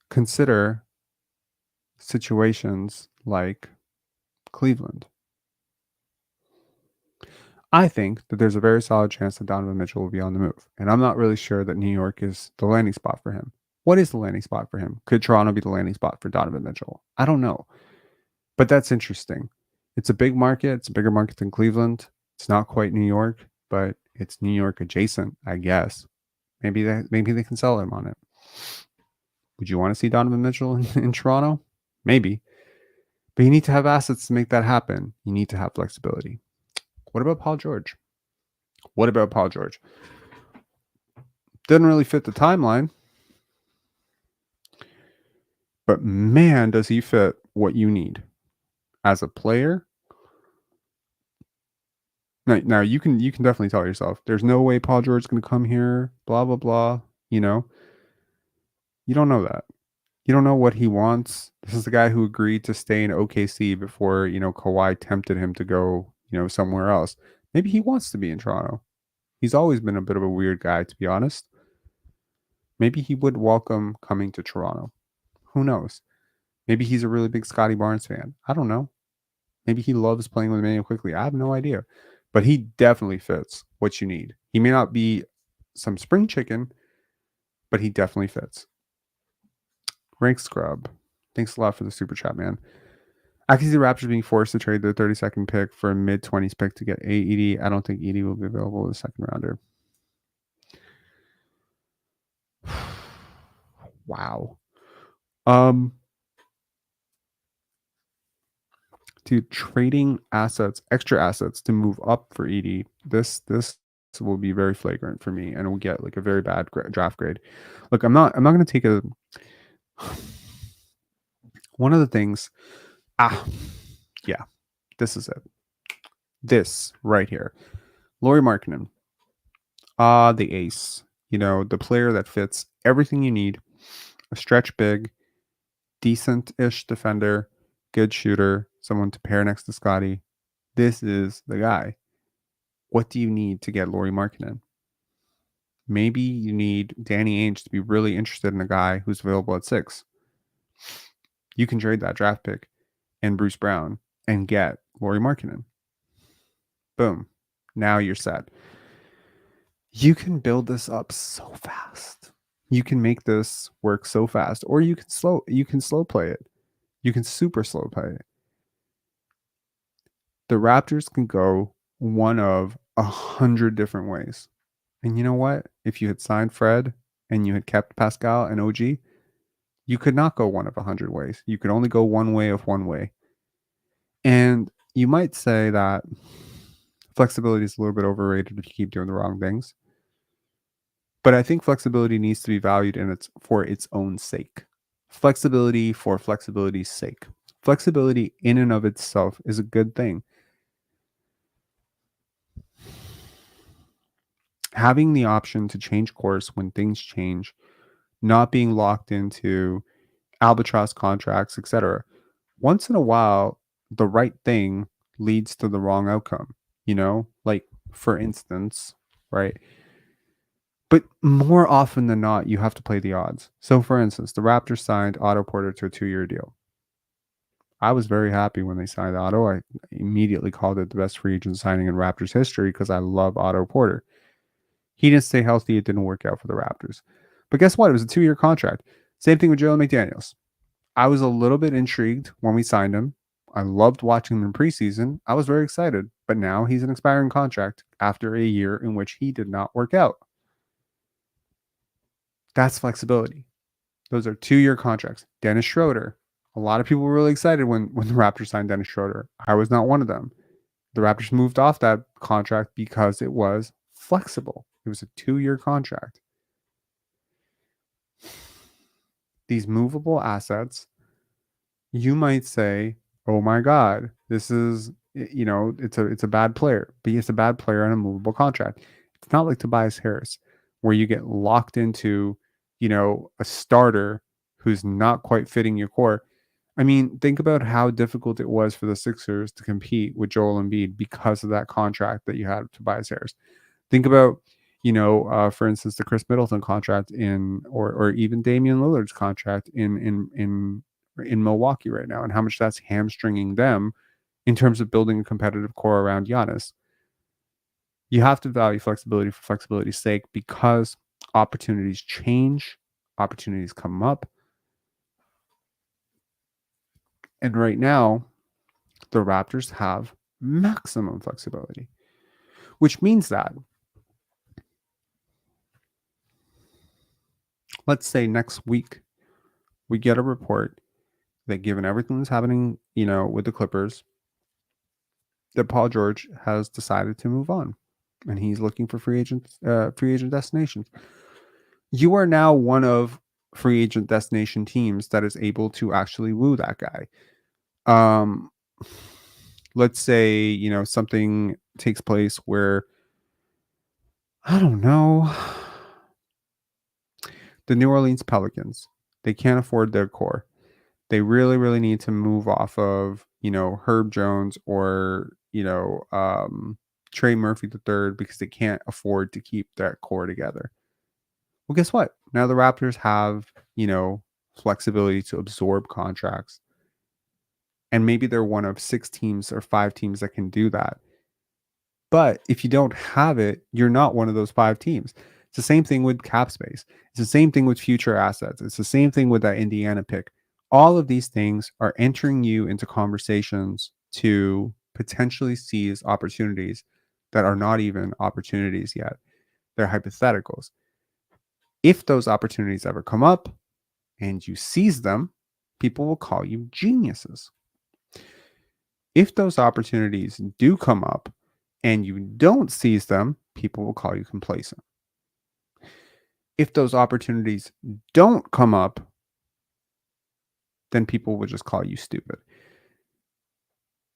Consider situations like Cleveland. I think that there's a very solid chance that Donovan Mitchell will be on the move. And I'm not really sure that New York is the landing spot for him. What is the landing spot for him? Could Toronto be the landing spot for Donovan Mitchell? I don't know. But that's interesting. It's a big market. It's a bigger market than Cleveland. It's not quite New York, but it's New York adjacent, I guess. Maybe they can sell him on it. Would you want to see Donovan Mitchell in Toronto? Maybe. But you need to have assets to make that happen. You need to have flexibility. What about Paul George? Didn't really fit the timeline. But man, does he fit what you need as a player. Now you can definitely tell yourself, there's no way Paul George is going to come here, blah, blah, blah. You know, you don't know that. You don't know what he wants. This is the guy who agreed to stay in OKC before, Kawhi tempted him to go, somewhere else. Maybe he wants to be in Toronto. He's always been a bit of a weird guy, to be honest. Maybe he would welcome coming to Toronto. Who knows? Maybe he's a really big Scotty Barnes fan. I don't know. Maybe he loves playing with Emmanuel quickly. I have no idea. But he definitely fits what you need. He may not be some spring chicken, but he definitely fits. Rank Scrub. Thanks a lot for the super chat, man. I can see the Raptors being forced to trade their 32nd pick for a mid-20s pick to get Edey. I don't think Edey will be available as a second rounder. Wow. Dude, trading assets, extra assets to move up for Edey. This will be very flagrant for me, and we'll get like a very bad draft grade. Look, I'm not going to take a. One of the things, yeah, this is it. This right here, Lauri Markkanen, the ace. The player that fits everything you need: a stretch big, decent-ish defender, good shooter, someone to pair next to Scotty. This is the guy. What do you need to get Lauri Markkanen? Maybe you need Danny Ainge to be really interested in a guy who's available at 6. You can trade that draft pick and Bruce Brown and get Lauri Markkanen. Boom. Now you're set. You can build this up so fast. You can make this work so fast, or you can slow play it. You can super slow play it. The Raptors can go one of 100 different ways. And you know what? If you had signed Fred and you had kept Pascal and OG, you could not go one of 100 ways. You could only go one way of one way. And you might say that flexibility is a little bit overrated if you keep doing the wrong things. But I think flexibility needs to be valued for its own sake. Flexibility for flexibility's sake. Flexibility in and of itself is a good thing. Having the option to change course when things change, not being locked into albatross contracts, etc. Once in a while, the right thing leads to the wrong outcome, like for instance, right? But more often than not, you have to play the odds. So for instance, the Raptors signed Otto Porter to a 2-year deal. I was very happy when they signed Otto. I immediately called it the best free agent signing in Raptors history because I love Otto Porter. He didn't stay healthy. It didn't work out for the Raptors. But guess what? It was a 2-year contract. Same thing with Jalen McDaniels. I was a little bit intrigued when we signed him. I loved watching him in preseason. I was very excited. But now he's an expiring contract after a year in which he did not work out. That's flexibility. Those are 2-year contracts. Dennis Schroeder. A lot of people were really excited when the Raptors signed Dennis Schroeder. I was not one of them. The Raptors moved off that contract because it was flexible. It was a 2-year contract. These movable assets, you might say, oh my God, this is, it's a bad player. But it's a bad player on a movable contract. It's not like Tobias Harris, where you get locked into, a starter who's not quite fitting your core. I mean, think about how difficult it was for the Sixers to compete with Joel Embiid because of that contract that you had with Tobias Harris. Think about, for instance, the Chris Middleton contract or even Damian Lillard's contract in Milwaukee right now, and how much that's hamstringing them in terms of building a competitive core around Giannis. You have to value flexibility for flexibility's sake, because opportunities change, opportunities come up. And right now, the Raptors have maximum flexibility, which means that, let's say next week, we get a report that, given everything that's happening, with the Clippers, that Paul George has decided to move on, and he's looking for free agent destinations. You are now one of free agent destination teams that is able to actually woo that guy. Let's say, something takes place where, I don't know, the New Orleans Pelicans, they can't afford their core. They really, really need to move off of, Herb Jones or, Trey Murphy III, because they can't afford to keep that core together. Well, guess what? Now the Raptors have, flexibility to absorb contracts. And maybe they're one of 6 teams or 5 teams that can do that. But if you don't have it, you're not one of those 5 teams. It's the same thing with cap space. It's the same thing with future assets. It's the same thing with that Indiana pick. All of these things are entering you into conversations to potentially seize opportunities that are not even opportunities yet. They're hypotheticals. If those opportunities ever come up and you seize them, people will call you geniuses. If those opportunities do come up and you don't seize them, people will call you complacent. If those opportunities don't come up, then people will just call you stupid.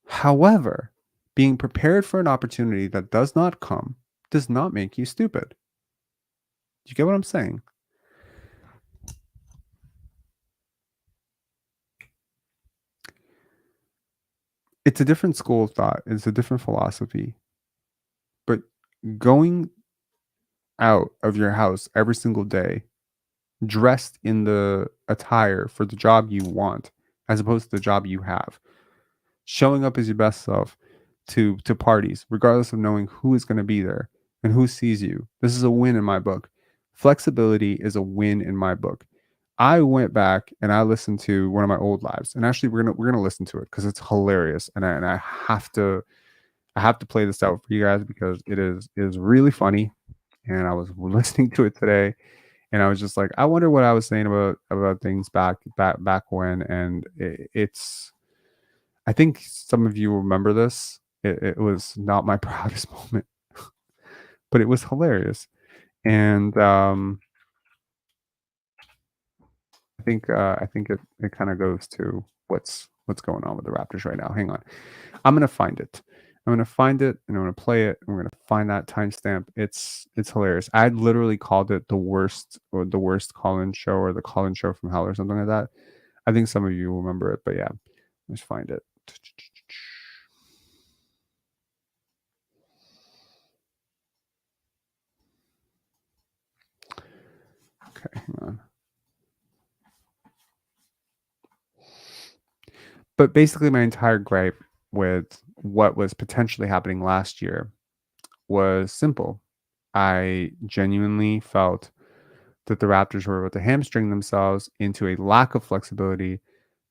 However, being prepared for an opportunity that does not come does not make you stupid. Do you get what I'm saying? It's a different school of thought. It's a different philosophy. But going out of your house every single day, dressed in the attire for the job you want, as opposed to the job you have, showing up as your best self to parties, regardless of knowing who is going to be there and who sees you. This is a win in my book. Flexibility is a win in my book. I went back and I listened to one of my old lives, and actually we're gonna listen to it because it's hilarious, and I have to play this out for you guys because it is really funny. And I was listening to it today, and I was just like, I wonder what I was saying about things back when, and it's. I think some of you remember this. It was not my proudest moment, but it was hilarious, and I think it kind of goes to what's going on with the Raptors right now. Hang on, I'm gonna find it. I'm gonna find it and I'm gonna play it. And we're gonna find that timestamp. It's hilarious. I literally called it the worst call-in show, or the call-in show from Hell, or something like that. I think some of you will remember it, but yeah, let's find it. Okay, hang on. But basically, my entire gripe with what was potentially happening last year was simple. I genuinely felt that the Raptors were able to hamstring themselves into a lack of flexibility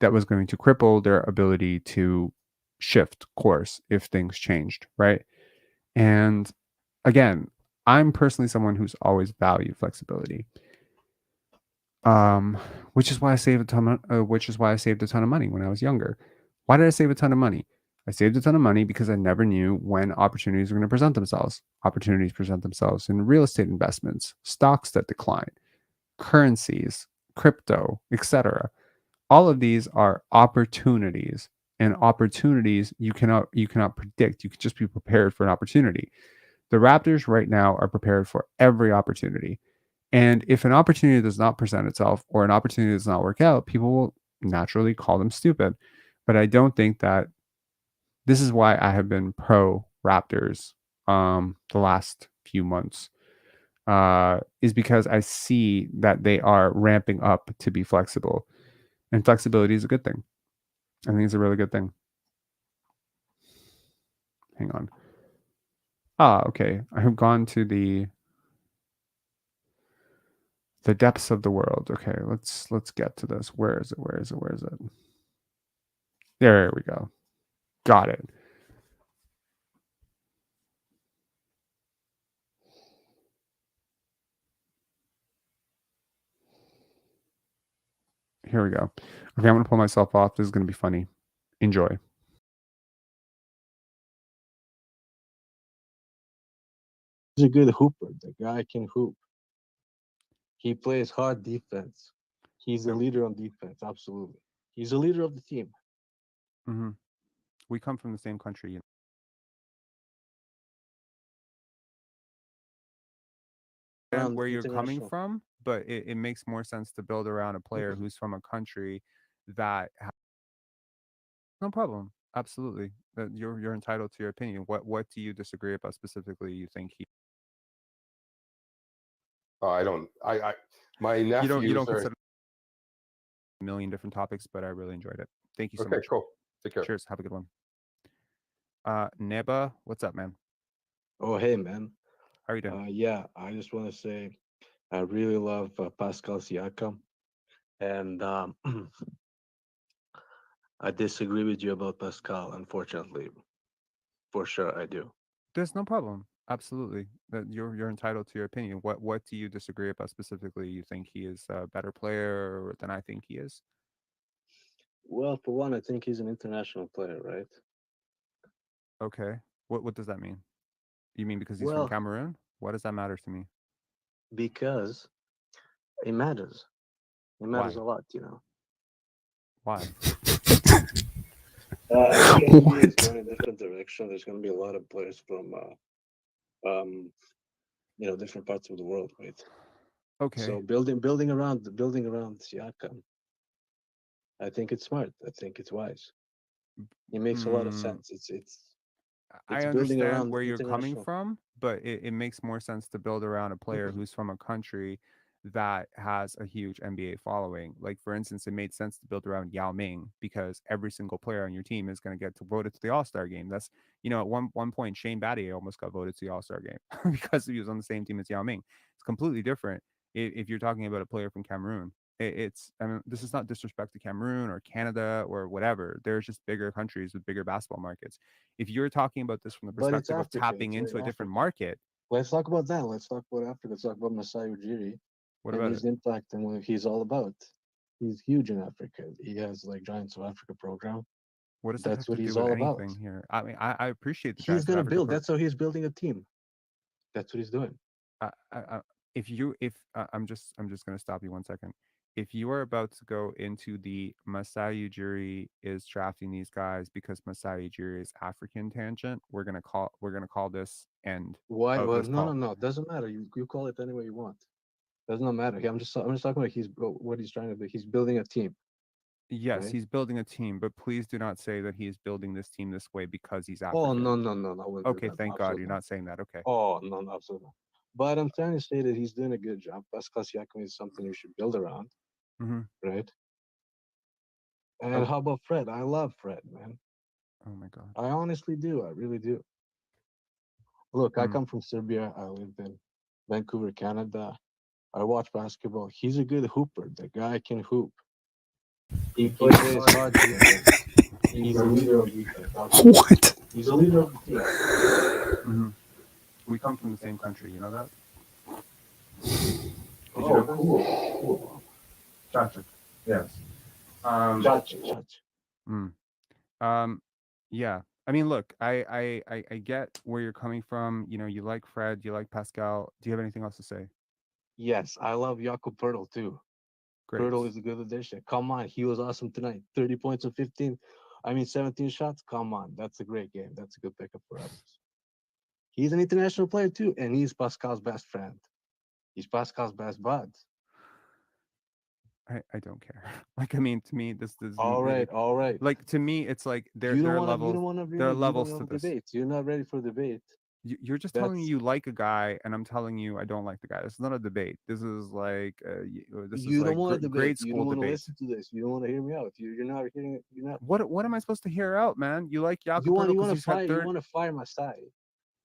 that was going to cripple their ability to shift course if things changed, right? And again, I'm personally someone who's always valued flexibility. Which is why I saved a ton of money when I was younger. Why did I save a ton of money? I saved a ton of money because I never knew when opportunities were going to present themselves. Opportunities present themselves in real estate investments, stocks that decline, currencies, crypto, etc. All of these are opportunities, and opportunities you cannot predict. You can just be prepared for an opportunity. The Raptors right now are prepared for every opportunity. And if an opportunity does not present itself or an opportunity does not work out, people will naturally call them stupid. But I don't think that this is why I have been pro Raptors the last few months. Is because I see that they are ramping up to be flexible. And flexibility is a good thing. I think it's a really good thing. Hang on. Okay. I have gone to the depths of the world. Okay, let's get to this. Where is it? Where is it? Where is it? There we go. Got it. Here we go. Okay, I'm gonna pull myself off. This is gonna be funny. Enjoy. He's a good hooper. The guy can hoop. He plays hard defense. He's a leader on defense. Absolutely. He's a leader of the team. Mm-hmm. We come from the same country. You know. And where you're coming from, but it makes more sense to build around a player who's from a country that no problem. Absolutely. You're entitled to your opinion. What do you disagree about specifically? You think he I don't. My nephews you don't are. consider a million different topics, but I really enjoyed it. Thank you so Okay, much. cool. Take care. Cheers. Have a good one. Neba, what's up, man? Oh, hey, man. How are you doing? Yeah, I just want to say I really love Pascal Siakam. And I disagree with you about Pascal, unfortunately. For sure, I do. There's no problem. Absolutely. That you're entitled to your opinion. What do you disagree about specifically? You think he is a better player than I think he is? Well, for one, I think he's an international player, right? Okay. What does that mean? You mean because he's from Well, Cameroon? What does that matter to me? because it matters. It matters Why? a lot, you know. Why? I think NBA is going in a different direction. There's going to be a lot of players from, different parts of the world, right? Okay. So building around Siakam, I think it's smart. I think it's wise. It makes a lot of sense. It's I building understand around where you're coming international. from, but it makes more sense to build around a player who's from a country that has a huge NBA following. Like, for instance, it made sense to build around Yao Ming because every single player on your team is going to get voted to the All-Star game. That's, at one point, Shane Battier almost got voted to the All-Star game because he was on the same team as Yao Ming. It's completely different if you're talking about a player from Cameroon. I mean, this is not disrespect to Cameroon or Canada or whatever. There's just bigger countries with bigger basketball markets. If you're talking about this from the But it's perspective of Africa. tapping It's into a different Africa. market, Let's talk about that. Let's talk about Africa. Let's talk about Masai Ujiri what and about his it? impact and what he's all about. He's huge in Africa. He has like Giants of Africa program. What does that That's have what to do he's with all about. anything here? I mean, I appreciate the He's Giants of gonna Africa. build. That's how he's building a team. That's what he's doing. I'm just gonna stop you 1 second. If you are about to go into the Masai Ujiri is drafting these guys because Masai Ujiri is African tangent, we're gonna call this end. Why? Of Well, this no, call. no. It doesn't matter. You call it any way you want. Does not matter. I'm just talking about what he's trying to do. He's building a team. Yes, Right? he's building a team, but please do not say that he is building this team this way because he's African. Oh no, no, no, no. I wouldn't do Okay, that. thank God Absolutely you're not. not saying that. Okay. Oh no, no, absolutely not. But I'm trying to say that he's doing a good job. Pascal Siakam is something you should build around, Mm-hmm. right? And Oh, how about Fred? I love Fred, man. oh my God. I honestly do. I really do. Look, I Mm. come from Serbia. I live in Vancouver, Canada. I watch basketball. He's a good hooper. The guy can hoop. He plays hard defense. He's a leader of defense. What? He's a leader of the team. Mm-hmm. We come from the same country, you know that? Did you Oh, know this? cool. Gotcha. Yes. Gotcha. Yeah. I mean, look, I get where you're coming from. You like Fred, you like Pascal. Do you have anything else to say? Yes, I love Jakob Pertl too. Great. Pertl is a good addition. Come on, he was awesome tonight. 30 points and 17 shots. Come on, that's a great game. That's a good pickup for us. He's an international player too, and he's Pascal's best friend. He's Pascal's best bud. I don't care. Like, I mean, to me, this All right. like, to me, it's like there You are don't levels. want to There are you levels don't to want this. debate. You're not ready for debate. You're just telling me That's- you like a guy, and I'm telling you I don't like the guy. This is not a debate. This is like this You is like don't want to debate. grade You school don't want to debate. listen to this. You don't want to hear me out. You're not hearing it. You're not. What am I supposed to hear out, man? You like Jakob You want because to he's had fire. third. You want to fire Masai,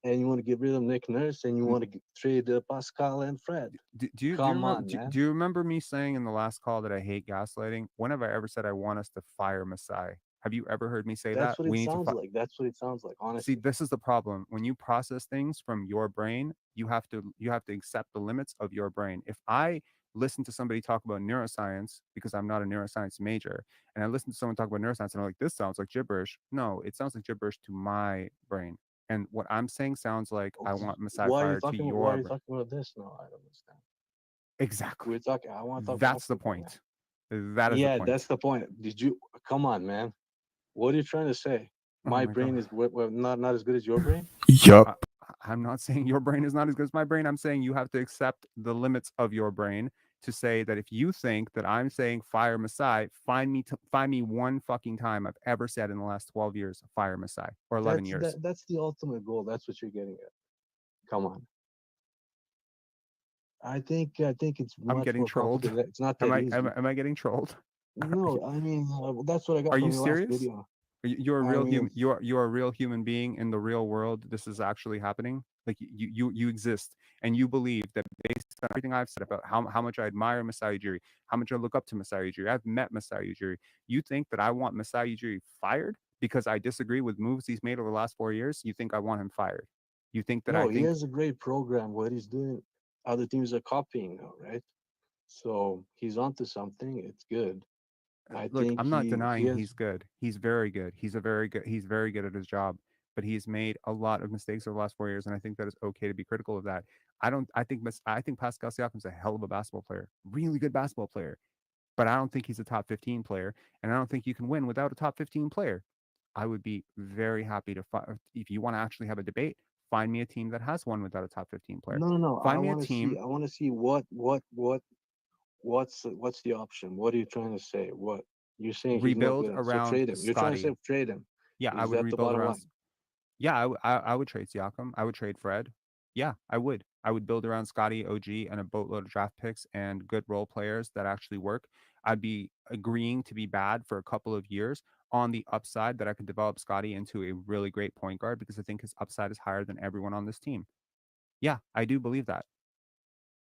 and you want to get rid of Nick Nurse, and you want to trade Pascal and Fred. Do you Come remember, on, man. do you remember me saying in the last call that I hate gaslighting? When have I ever said I want us to fire Masai? Have you ever heard me say That's that? what it sounds like. That's what it sounds like. Honestly. See, this is the problem. When you process things from your brain, you have to accept the limits of your brain. If I listen to somebody talk about neuroscience because I'm not a neuroscience major, and I listen to someone talk about neuroscience and I'm like, this sounds like gibberish. No, it sounds like gibberish to my brain. And what I'm saying sounds like I want Masai fired to your Why are you brain. talking about this? No, I don't understand. Exactly. We're talking. I want to talk. That's the basketball, point. That is yeah, the point. that's the point. Did you come on, man? What are you trying to say? Oh My my brain God. is not as good as your brain. Yup. I'm not saying your brain is not as good as my brain. I'm saying you have to accept the limits of your brain to say that if you think that I'm saying fire Masai, find me one fucking time I've ever said in the last 12 years fire Masai or 11 years. That's the ultimate goal. That's what you're getting at. Come on. I think it's I'm much getting more trolled. complicated. It's not Am that I easy. am I getting trolled? No, I mean that's what I got Are from you your serious? last video. You're a I real mean- human. You're a real human being in the real world. This is actually happening. Like you exist, and you believe that based on everything I've said about how much I admire Masai Ujiri, how much I look up to Masai Ujiri. I've met Masai Ujiri. You think that I want Masai Ujiri fired because I disagree with moves he's made over the last 4 years? You think I want him fired? You think that No, I he think has a great program. What he's doing, other teams are copying now, right? So he's onto something. It's good. I look, think I'm not he denying has- he's good. He's very good. He's very good at his job, but he's made a lot of mistakes over the last 4 years, and I think that it's okay to be critical of that. I think Pascal Siakam's a hell of a basketball player, really good basketball player, but I don't think he's a top 15 player, and I don't think you can win without a top 15 player. I would be very happy to if you want to actually have a debate, find me a team that has won without a top 15 player. No. Find me a team. I want to see what's the option? What are you trying to say? What you're saying? Rebuild He's not good. So around trade him. You're trying to say Scotty. trade him. Yeah, I Is would that the rebuild bottom around. line? Yeah, I would trade Siakam. I would trade Fred. Yeah, I would. I would build around Scotty, OG, and a boatload of draft picks and good role players that actually work. I'd be agreeing to be bad for a couple of years on the upside that I could develop Scotty into a really great point guard because I think his upside is higher than everyone on this team. Yeah, I do believe that.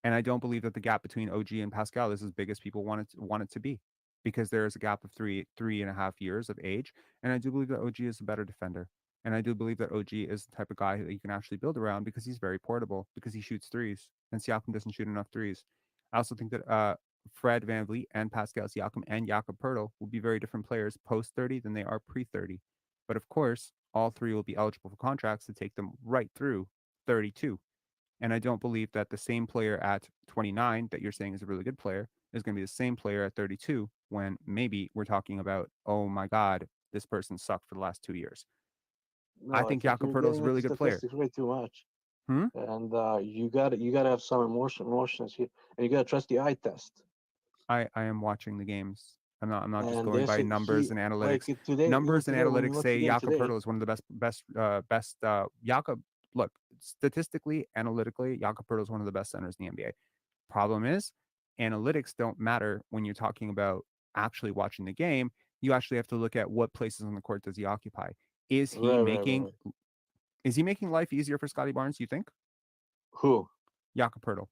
And I don't believe that the gap between OG and Pascal is as big as people want it to be because there is a gap of 3.5 years of age. And I do believe that OG is a better defender. And I do believe that OG is the type of guy that you can actually build around because he's very portable, because he shoots threes. And Siakam doesn't shoot enough threes. I also think that Fred VanVleet and Pascal Siakam and Jakob Poeltl will be very different players post 30 than they are pre 30. But of course, all three will be eligible for contracts to take them right through 32. And I don't believe that the same player at 29 that you're saying is a really good player is going to be the same player at 32 when maybe we're talking about, oh my God, this person sucked for the last 2 years. No, I think Jakob Poeltl is a really good player. Way too much. Hmm? And you got to have some emotions here, and you got to trust the eye test. I am watching the games. I'm not just And going by there's numbers and analytics. like today, Numbers and today, when you analytics watch say the game Jakob today- Poeltl is one of the best. Jakob, look, statistically, analytically, Jakob Poeltl is one of the best centers in the NBA. Problem is, analytics don't matter when you're talking about actually watching the game. You actually have to look at what places on the court does he occupy. Is he making life easier for Scotty Barnes, you think? Who? Jakob Poeltl.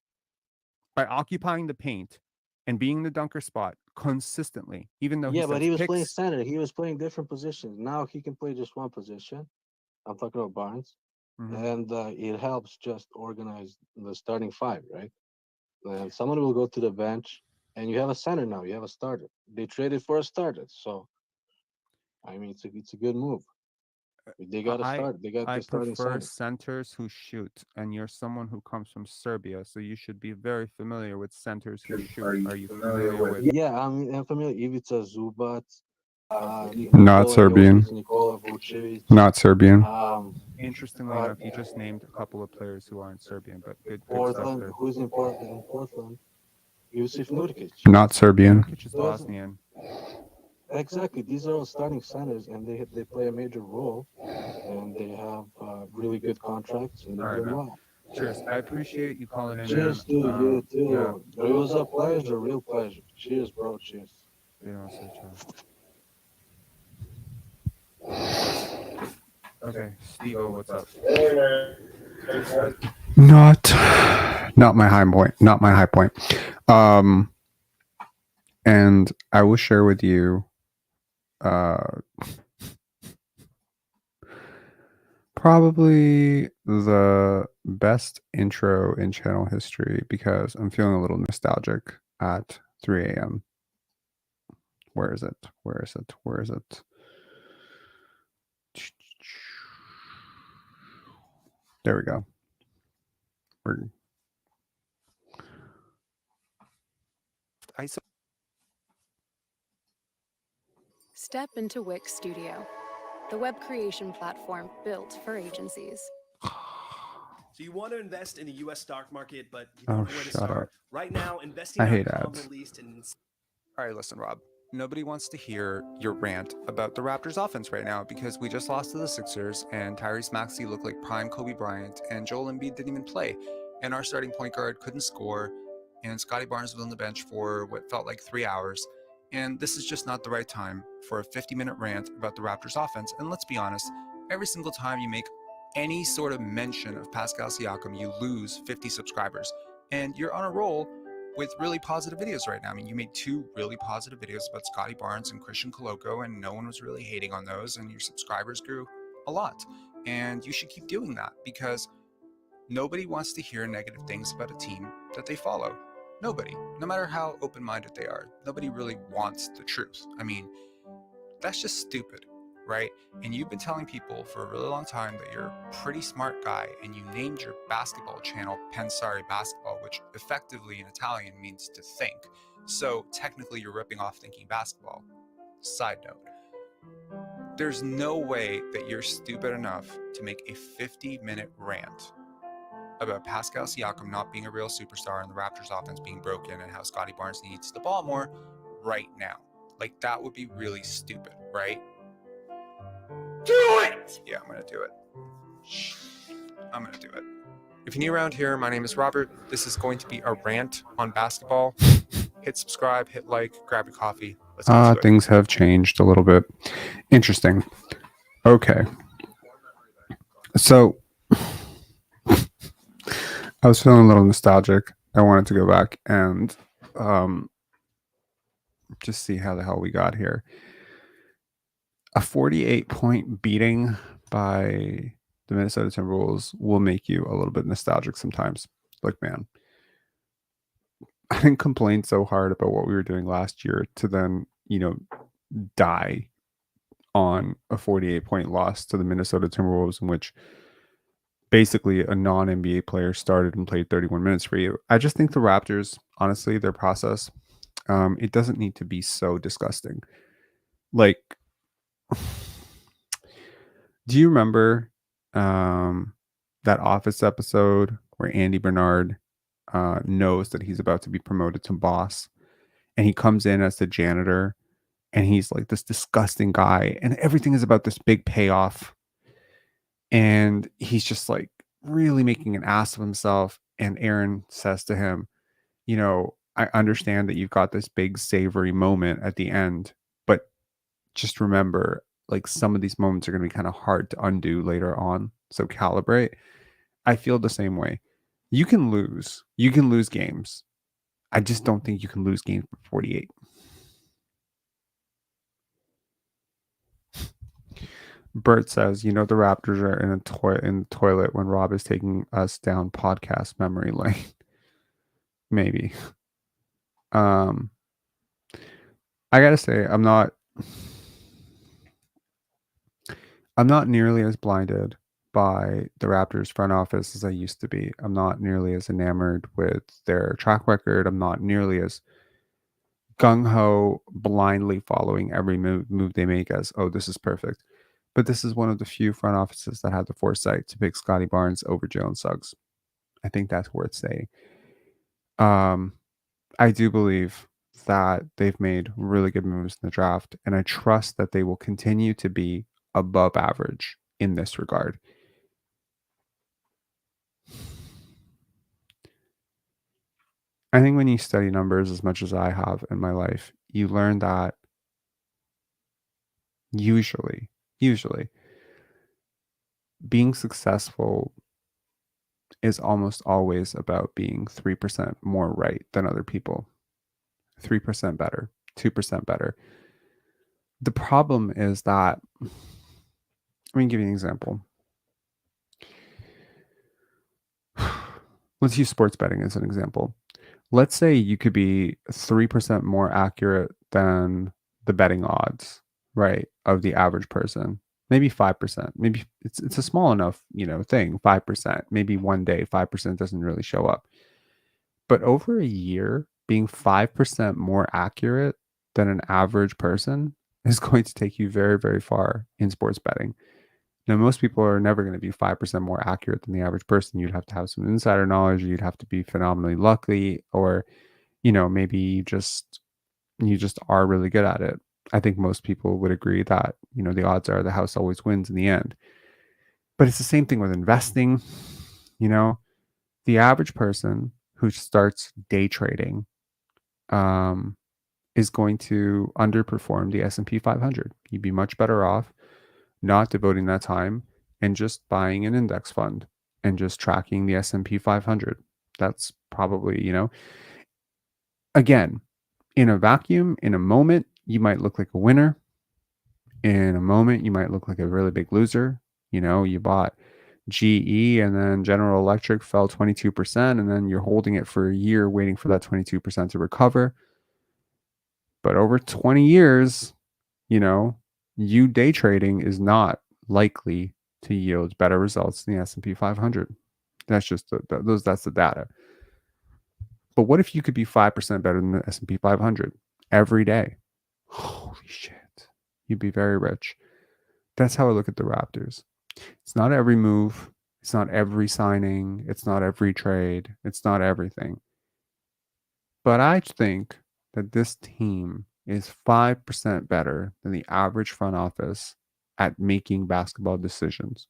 By occupying the paint and being in the dunker spot consistently, even though Yeah, but he was playing picks, center. He was playing different positions. Now he can play just one position. I'm talking about Barnes. And it helps just organize the starting five, right? And someone will go to the bench, and you have a center now. You have a starter. They traded for a starter, so I mean, it's a good move. They got to start. They got I the starting prefer center. centers who shoot, and you're someone who comes from Serbia, so you should be very familiar with centers who shoot. Are you familiar with? Yeah, I'm familiar. Ivica Zubac, Not Nikola Serbian. Jokic, Nikola Vucevic. Not Serbian. Interestingly enough, you just named a couple of players who aren't Serbian, but good stuff Portland, there. who's in Portland? Yusuf Nurkic. Not Serbian. Nurkic is Doesn't- Bosnian. Exactly. These are all starting centers, and they play a major role, and they have really good contracts, and they're All right, doing man. well. Cheers. I appreciate you calling in. Cheers to man. you too. Yeah. It was a pleasure, real pleasure. Cheers, bro. Cheers. They don't say ciao. Okay, Steve-O, what's up? Not my high point. Not my high point. And I will share with you probably the best intro in channel history because I'm feeling a little nostalgic at 3 a.m. Where is it? Where is it? Where is it? There we go. Step into Wix Studio, the web creation platform built for agencies. So you want to invest in the U.S. stock market, but you don't know where to shut start. up. Right now, I hate ads. released in All right, listen, Rob. Nobody wants to hear your rant about the Raptors offense right now because we just lost to the Sixers and Tyrese Maxey looked like prime Kobe Bryant and Joel Embiid didn't even play. And our starting point guard couldn't score and Scotty Barnes was on the bench for what felt like 3 hours. And this is just not the right time for a 50-minute rant about the Raptors offense. And let's be honest, every single time you make any sort of mention of Pascal Siakam, you lose 50 subscribers. And you're on a roll with really positive videos right now. I mean, you made 2 really positive videos about Scotty Barnes and Christian Koloko, and no one was really hating on those, and your subscribers grew a lot. And you should keep doing that because nobody wants to hear negative things about a team that they follow. Nobody, no matter how open-minded they are, nobody really wants the truth. I mean, that's just stupid, right? And you've been telling people for a really long time that you're a pretty smart guy, and you named your basketball channel Pensare Basketball, which effectively in Italian means to think. So technically you're ripping off Thinking Basketball. Side note, there's no way that you're stupid enough to make a 50-minute rant about Pascal Siakam not being a real superstar and the Raptors offense being broken and how Scotty Barnes needs the ball more right now. Like, that would be really stupid, right? Do it! Yeah, I'm going to do it. I'm going to do it. If you're new around here, my name is Robert. This is going to be a rant on basketball. Hit subscribe, hit like, grab your coffee. Let's get to it. Things have changed a little bit. Interesting. Okay. So I was feeling a little nostalgic. I wanted to go back and just see how the hell we got here. A 48-point beating by the Minnesota Timberwolves will make you a little bit nostalgic sometimes. Look, man, I didn't complain so hard about what we were doing last year to then, die on a 48-point loss to the Minnesota Timberwolves in which basically a non-NBA player started and played 31 minutes for you. I just think the Raptors, honestly, their process, it doesn't need to be so disgusting. Like, do you remember that Office episode where Andy Bernard knows that he's about to be promoted to boss, and he comes in as the janitor, and he's like this disgusting guy, and everything is about this big payoff, and he's just like really making an ass of himself. And Aaron says to him, I understand that you've got this big savory moment at the end, but just remember, like, some of these moments are going to be kind of hard to undo later on. So calibrate. I feel the same way. You can lose games. I just don't think you can lose games for 48. Bert says, the Raptors are in the toilet when Rob is taking us down podcast memory lane. Maybe. I gotta say, I'm not nearly as blinded by the Raptors front office as I used to be. I'm not nearly as enamored with their track record. I'm not nearly as gung-ho, blindly following every move they make as, oh, this is perfect. But this is one of the few front offices that had the foresight to pick Scotty Barnes over Jalen Suggs. I think that's worth saying. I do believe that they've made really good moves in the draft, and I trust that they will continue to be above average in this regard. I think when you study numbers as much as I have in my life, you learn that usually being successful is almost always about being 3% more right than other people. 3% better, 2% better. The problem is that, let me give you an example. Let's use sports betting as an example. Let's say you could be 3% more accurate than the betting odds, right, of the average person. Maybe 5%. Maybe it's a small enough, thing, 5%. Maybe one day 5% doesn't really show up. But over a year, being 5% more accurate than an average person is going to take you very, very far in sports betting. Now, most people are never going to be 5% more accurate than the average person. You'd have to have some insider knowledge. You'd have to be phenomenally lucky, or, maybe you just are really good at it. I think most people would agree that, the odds are the house always wins in the end. But it's the same thing with investing. The average person who starts day trading is going to underperform the S&P 500. You'd be much better off not devoting that time and just buying an index fund and just tracking the S&P 500. That's probably, again, in a vacuum, in a moment, you might look like a winner. In a moment, you might look like a really big loser. You bought GE and then General Electric fell 22%, and then you're holding it for a year waiting for that 22% to recover. But over 20 years, you day trading is not likely to yield better results than the S&P 500. That's just that's the data. But what if you could be 5% better than the S&P 500 every day? Holy shit. You'd be very rich. That's how I look at the Raptors. It's not every move. It's not every signing. It's not every trade. It's not everything. But I think that this team is 5% better than the average front office at making basketball decisions.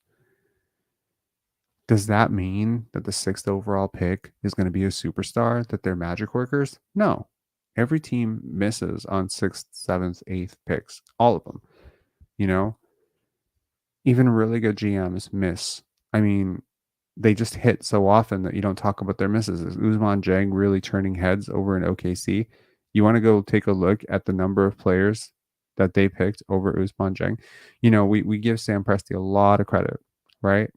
Does that mean that the 6th overall pick is going to be a superstar, that they're magic workers? No. Every team misses on 6th, 7th, 8th picks. All of them. Even really good GMs miss. I mean, they just hit so often that you don't talk about their misses. Is Ousmane Dieng really turning heads over in OKC? You want to go take a look at the number of players that they picked over Ousmane Dieng? We give Sam Presti a lot of credit, right?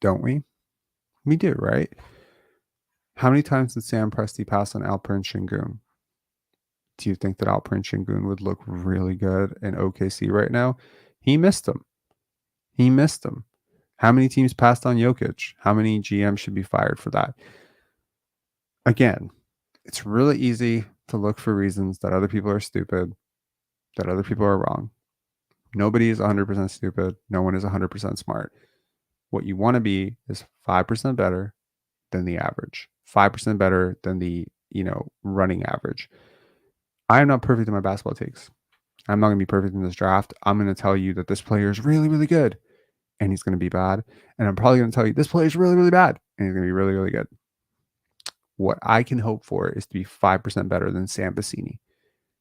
Don't we? We do, right? How many times did Sam Presti pass on Alperen Şengün? Do you think that Alperen Şengün would look really good in OKC right now? He missed him. How many teams passed on Jokic? How many GMs should be fired for that? Again, it's really easy to look for reasons that other people are stupid, that other people are wrong. Nobody is 100% stupid. No one is 100% smart. What you want to be is 5% better than the average, 5% better than the, running average. I am not perfect in my basketball takes. I'm not going to be perfect in this draft. I'm going to tell you that this player is really, really good and he's going to be bad. And I'm probably going to tell you this player is really, really bad and he's going to be really, really good. What I can hope for is to be 5% better than Sam Vecini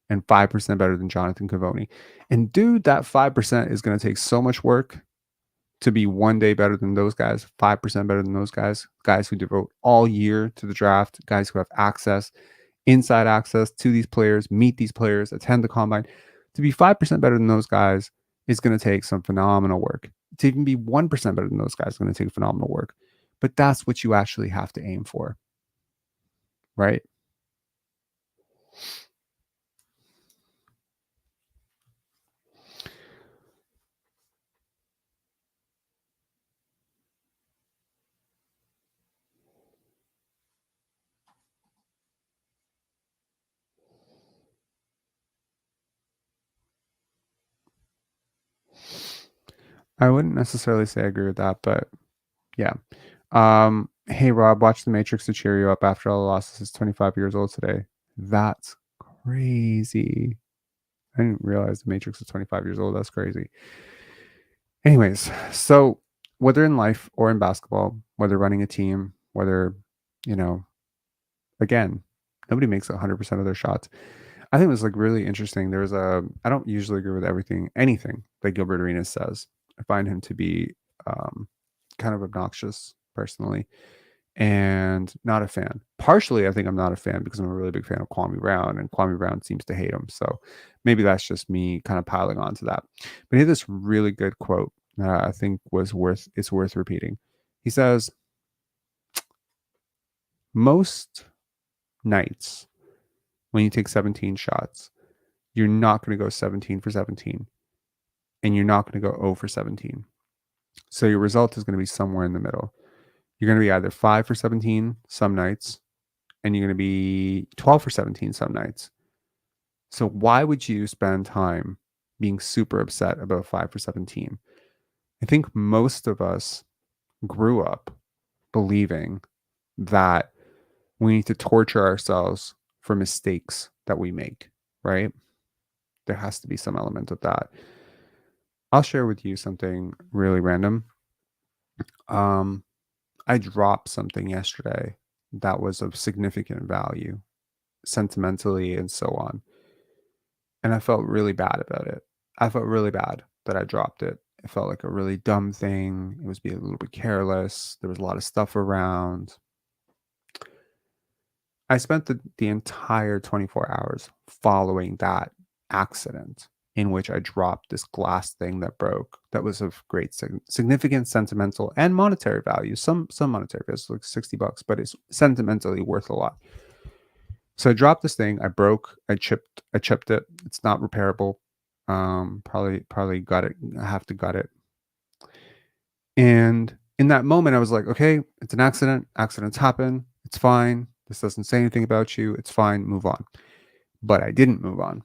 and 5% better than Jonathan Cavoni. And dude, that 5% is going to take so much work to be one day better than those guys, 5% better than those guys who devote all year to the draft, guys who have inside access to these players, meet these players, attend the combine. To be 5% better than those guys is going to take some phenomenal work. To even be 1% better than those guys is going to take phenomenal work. But that's what you actually have to aim for, right? I wouldn't necessarily say I agree with that, but yeah. Hey Rob, watch The Matrix to cheer you up after all the losses. Is 25 years old today. That's crazy. I didn't realize The Matrix is 25 years old. That's crazy. Anyways, so whether in life or in basketball, whether running a team, whether, again, nobody makes 100% of their shots. I think it was like really interesting. I don't usually agree with anything that Gilbert Arenas says. I find him to be kind of obnoxious personally and not a fan. Partially, I think I'm not a fan because I'm a really big fan of Kwame Brown, and Kwame Brown seems to hate him. So maybe that's just me kind of piling on to that. But he had this really good quote that I think it's worth repeating. He says, most nights when you take 17 shots, you're not going to go 17 for 17, and you're not going to go 0 for 17. So your result is going to be somewhere in the middle. You're going to be either 5 for 17 some nights, and you're going to be 12 for 17 some nights. So why would you spend time being super upset about 5 for 17? I think most of us grew up believing that we need to torture ourselves for mistakes that we make, right? There has to be some element of that. I'll share with you something really random. I dropped something yesterday that was of significant value, sentimentally and so on. And I felt really bad about it. I felt really bad that I dropped it. It felt like a really dumb thing. It was being a little bit careless. There was a lot of stuff around. I spent the entire 24 hours following that accident in which I dropped this glass thing that broke that was of great significant sentimental and monetary value. Some monetary value, like $60, but it's sentimentally worth a lot. So I dropped this thing. I chipped it. It's not repairable. Probably got it. I have to gut it. And in that moment, I was like, okay, it's an accident. Accidents happen. It's fine. This doesn't say anything about you. It's fine. Move on. But I didn't move on.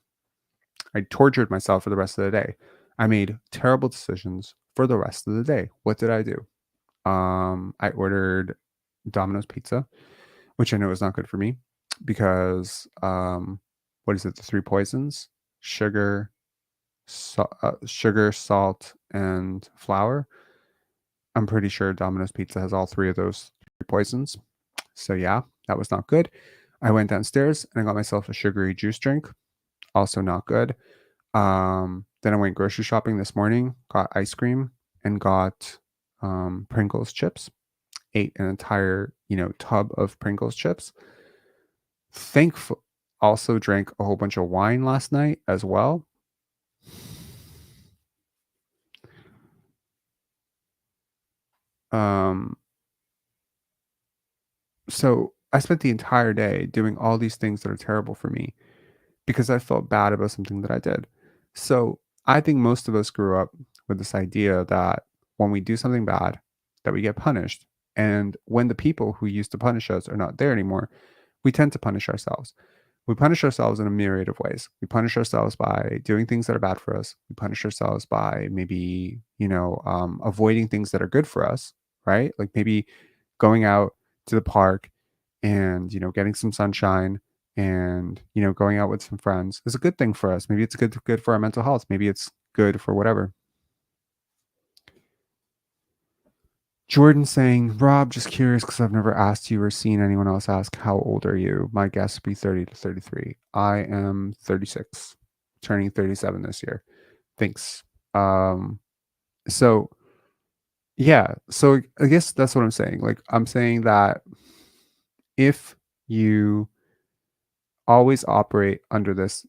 I tortured myself for the rest of the day. I made terrible decisions for the rest of the day. What did I do? I ordered Domino's pizza, which I know is not good for me because what is it? The 3 poisons: sugar, salt, and flour. I'm pretty sure Domino's pizza has all 3 of those 3 poisons. So yeah, that was not good. I went downstairs and I got myself a sugary juice drink. Also not good. Then I went grocery shopping this morning, got ice cream, and got Pringles chips. Ate an entire, tub of Pringles chips. Thankful. Also drank a whole bunch of wine last night as well. So I spent the entire day doing all these things that are terrible for me because I felt bad about something that I did. So I think most of us grew up with this idea that when we do something bad, that we get punished. And when the people who used to punish us are not there anymore, we tend to punish ourselves. We punish ourselves in a myriad of ways. We punish ourselves by doing things that are bad for us. We punish ourselves by maybe, avoiding things that are good for us, right? Like maybe going out to the park and, getting some sunshine and, going out with some friends is a good thing for us. Maybe it's good for our mental health. Maybe it's good for whatever. Jordan saying, Rob, just curious because I've never asked you or seen anyone else ask, how old are you? My guess would be 30 to 33. I am 36, turning 37 this year. Thanks. So yeah, so I guess that's what I'm saying. Like, I'm saying that if you always operate under this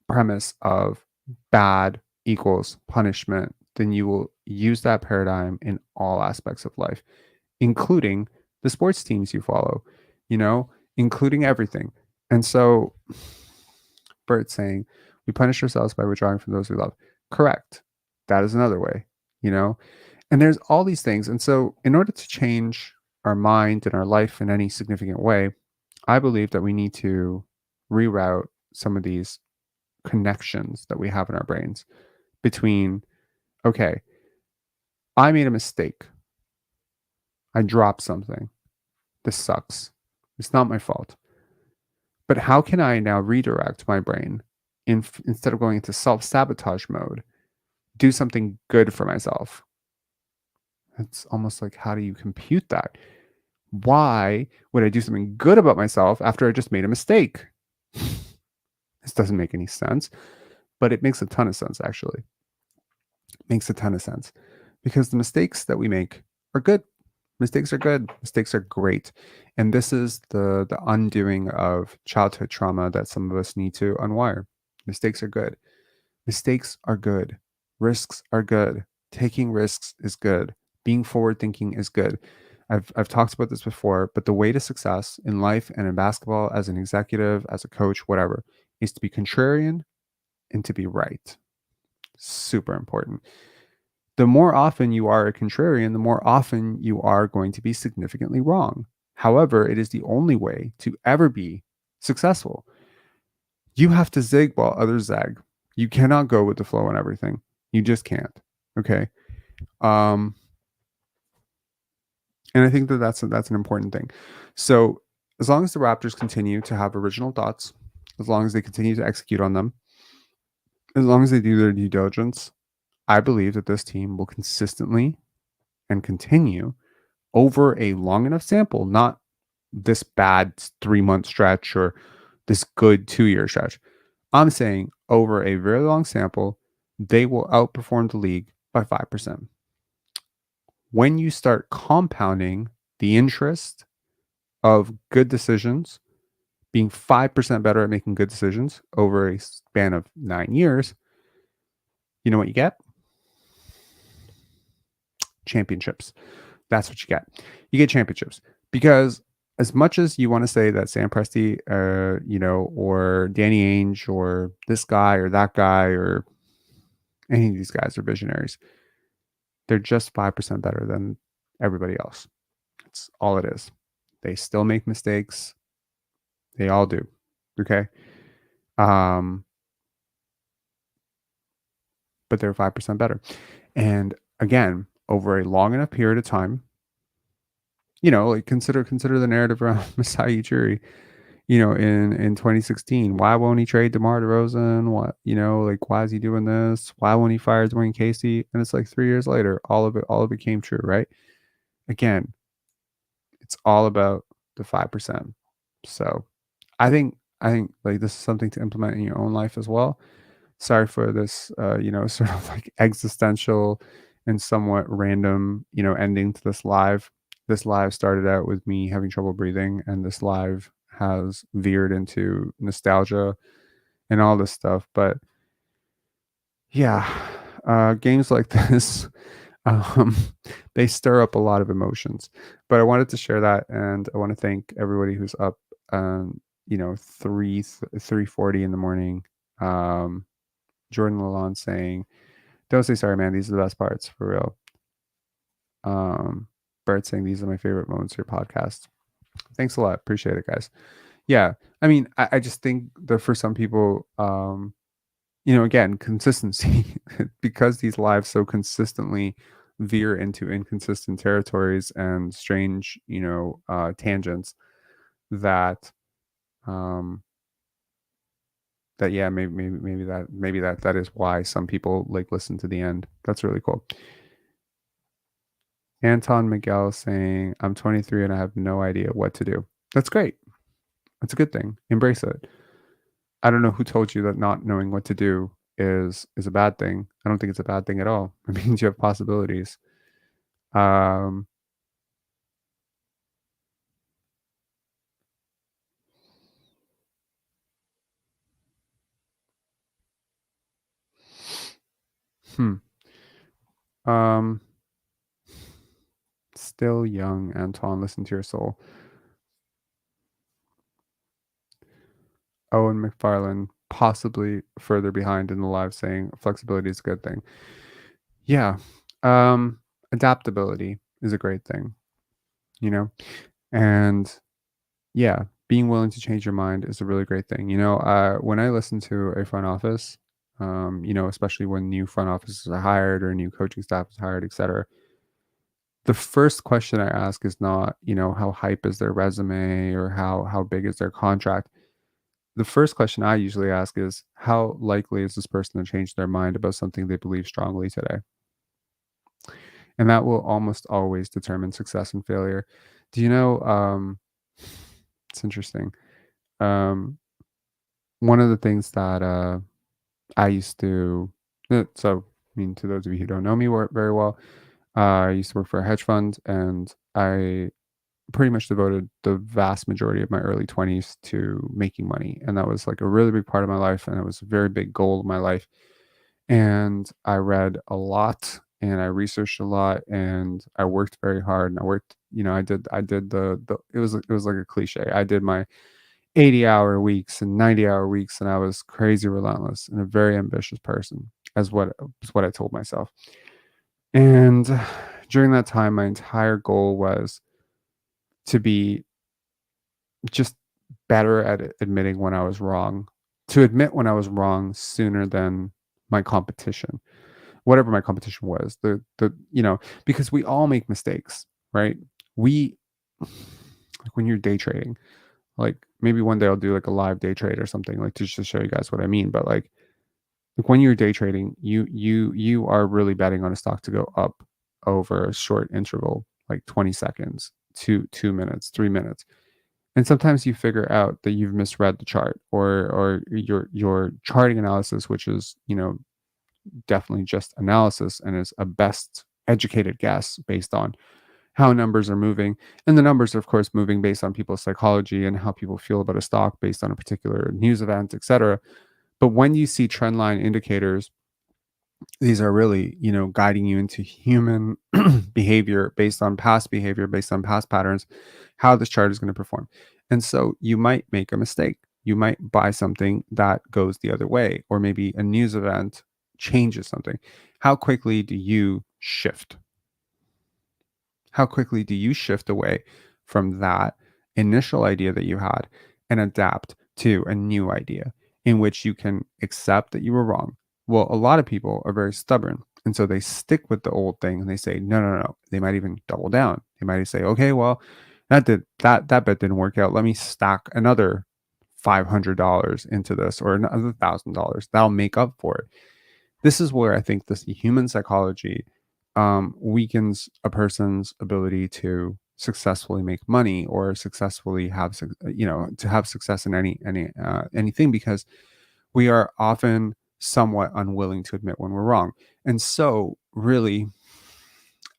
premise of bad equals punishment, then you will use that paradigm in all aspects of life, including the sports teams you follow, including everything. And so Bert saying, we punish ourselves by withdrawing from those we love. Correct. That is another way, and there's all these things. And so in order to change our mind and our life in any significant way, I believe that we need to reroute some of these connections that we have in our brains between, okay, I made a mistake. I dropped something. This sucks. It's not my fault. But how can I now redirect my brain instead of going into self-sabotage mode, do something good for myself? It's almost like, how do you compute that? Why would I do something good about myself after I just made a mistake? This doesn't make any sense, but it makes a ton of sense, actually. It makes a ton of sense because the mistakes that we make are good. Mistakes are good. Mistakes are great. And this is the undoing of childhood trauma that some of us need to unwire. Mistakes are good. Mistakes are good. Risks are good. Taking risks is good. Being forward thinking is good. I've talked about this before, but the way to success in life and in basketball, as an executive, as a coach, whatever, is to be contrarian and to be right. Super important. The more often you are a contrarian, the more often you are going to be significantly wrong. However, it is the only way to ever be successful. You have to zig while others zag. You cannot go with the flow on everything. You just can't. Okay. And I think that that's an important thing. So as long as the Raptors continue to have original thoughts, as long as they continue to execute on them, as long as they do their due diligence, I believe that this team will consistently and continue over a long enough sample, not this bad 3-month stretch or this good 2-year stretch. I'm saying over a very long sample, they will outperform the league by 5%. When you start compounding the interest of good decisions, being 5% better at making good decisions over a span of 9 years, you know what you get? Championships. That's what you get. You get championships. Because as much as you want to say that Sam Presti, or Danny Ainge or this guy or that guy or any of these guys are visionaries, they're just 5% better than everybody else. That's all it is. They still make mistakes. They all do. Okay. But they're 5% better. And again, over a long enough period of time, like consider the narrative around Masai Ujiri, in 2016. Why won't he trade DeMar DeRozan? Why is he doing this? Why won't he fire Dwayne Casey? And it's like 3 years later, all of it came true, right? Again, it's all about the 5%. So I think like this is something to implement in your own life as well. Sorry for this, sort of like existential and somewhat random, ending to this live. This live started out with me having trouble breathing, and this live has veered into nostalgia and all this stuff. But yeah, games like this, they stir up a lot of emotions. But I wanted to share that, and I want to thank everybody who's up, 3:40 in the morning. Jordan Lalonde saying, "Don't say sorry, man. These are the best parts, for real." Bert saying, "These are my favorite moments of your podcast." Thanks a lot. Appreciate it, guys. Yeah. I mean, I just think that for some people, again, consistency, because these lives so consistently veer into inconsistent territories and strange, tangents, that maybe that is why some people like listen to the end. That's really cool. Anton Miguel saying, "I'm 23 and I have no idea what to do." That's great. That's a good thing. Embrace it. I don't know who told you that not knowing what to do is a bad thing. I don't think it's a bad thing at all. It means you have possibilities. Still young, Anton. Listen to your soul. Owen McFarlane, possibly further behind in the live, saying flexibility is a good thing. Yeah. Adaptability is a great thing, and yeah, being willing to change your mind is a really great thing. When I listen to a front office, especially when new front offices are hired or new coaching staff is hired, etc., the first question I ask is not, how hype is their resume or how big is their contract. The first question I usually ask is, how likely is this person to change their mind about something they believe strongly today? And that will almost always determine success and failure. Do you know, it's interesting. One of the things that I used to, so, I mean, to those of you who don't know me very well, I used to work for a hedge fund, and I pretty much devoted the vast majority of my early 20s to making money. And that was like a really big part of my life. And it was a very big goal of my life. And I read a lot and I researched a lot and I worked very hard. And I worked, I did it was like a cliche. I did my 80-hour weeks and 90-hour weeks, and I was crazy relentless and a very ambitious person, is what I told myself. And during that time, my entire goal was to be just better at admitting when I was wrong, to admit when I was wrong sooner than my competition, whatever my competition was. Because we all make mistakes, right? Like when you're day trading, like maybe one day I'll do like a live day trade or something, like to show you guys what I mean. But like when you're day trading, you are really betting on a stock to go up over a short interval, like 20 seconds, 2 minutes, 3 minutes. And sometimes you figure out that you've misread the chart, or your charting analysis, which is, definitely just analysis and is a best educated guess based on how numbers are moving. And the numbers are, of course, moving based on people's psychology and how people feel about a stock based on a particular news event, etc. But when you see trendline indicators, these are really, guiding you into human behavior based on past patterns, how this chart is going to perform. And so you might make a mistake. You might buy something that goes the other way, or maybe a news event changes something. How quickly do you shift? How quickly do you shift away from that initial idea that you had and adapt to a new idea in which you can accept that you were wrong? Well, a lot of people are very stubborn. And so they stick with the old thing and they say, no, no, no. They might even double down. They might say, okay, well, that bet didn't work out. Let me stack another $500 into this, or another $1,000. That'll make up for it. This is where I think this human psychology weakens a person's ability to successfully make money, or successfully have success in anything, because we are often somewhat unwilling to admit when we're wrong. And so really,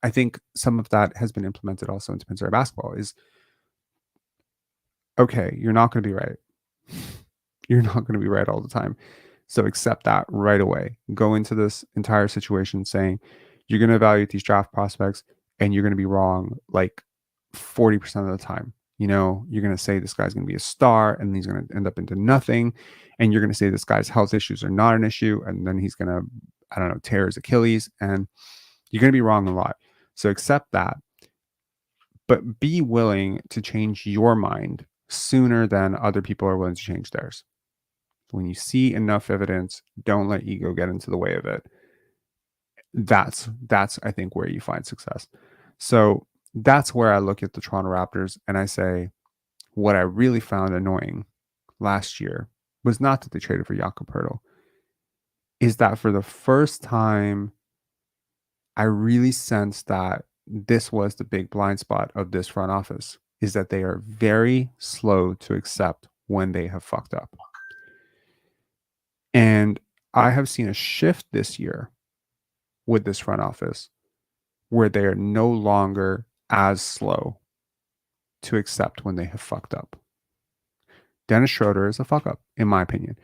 I think some of that has been implemented also into Minnesota basketball. Is, okay, you're not going to be right. You're not going to be right all the time. So accept that right away. Go into this entire situation saying you're going to evaluate these draft prospects and you're going to be wrong like 40% of the time. You're going to say this guy's going to be a star and he's going to end up into nothing. And you're going to say this guy's health issues are not an issue. And then he's going to, tear his Achilles, and you're going to be wrong a lot. So accept that, but be willing to change your mind sooner than other people are willing to change theirs. When you see enough evidence, don't let ego get into the way of it. That's I think where you find success. So that's where I look at the Toronto Raptors and I say, what I really found annoying last year was not that they traded for Jakob Poeltl, is that for the first time, I really sensed that this was the big blind spot of this front office, is that they are very slow to accept when they have fucked up. And I have seen a shift this year with this front office where they are no longer as slow to accept when they have fucked up. Dennis Schroeder is a fuck up, in my opinion.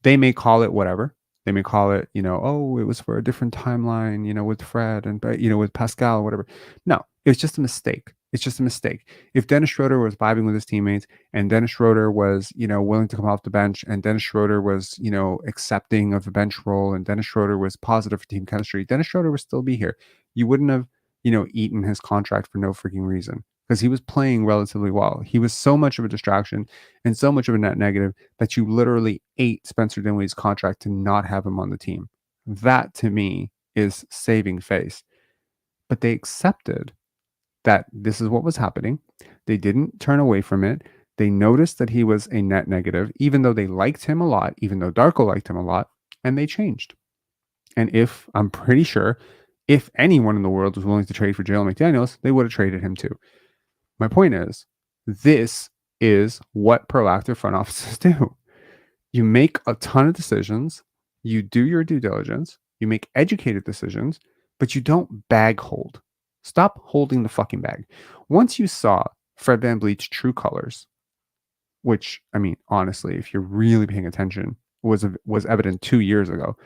They may call it whatever. They may call it, oh, it was for a different timeline, with Fred and, with Pascal or whatever. No, it's just a mistake. It's just a mistake. If Dennis Schroeder was vibing with his teammates, and Dennis Schroeder was, willing to come off the bench, and Dennis Schroeder was, accepting of the bench role, and Dennis Schroeder was positive for team chemistry, Dennis Schroeder would still be here. You wouldn't have, eaten his contract for no freaking reason, because he was playing relatively well. He was so much of a distraction and so much of a net negative that you literally ate Spencer Dinwiddie's contract to not have him on the team. That, to me, is saving face. But they accepted that this is what was happening. They didn't turn away from it. They noticed that he was a net negative, even though they liked him a lot, even though Darko liked him a lot, and they changed. And I'm pretty sure, if anyone in the world was willing to trade for Jalen McDaniels, they would have traded him too. My point is, this is what proactive front offices do. You make a ton of decisions, you do your due diligence, you make educated decisions, but you don't bag hold. Stop holding the fucking bag. Once you saw Fred VanVleet's true colors, which, I mean, honestly, if you're really paying attention, was evident 2 years ago,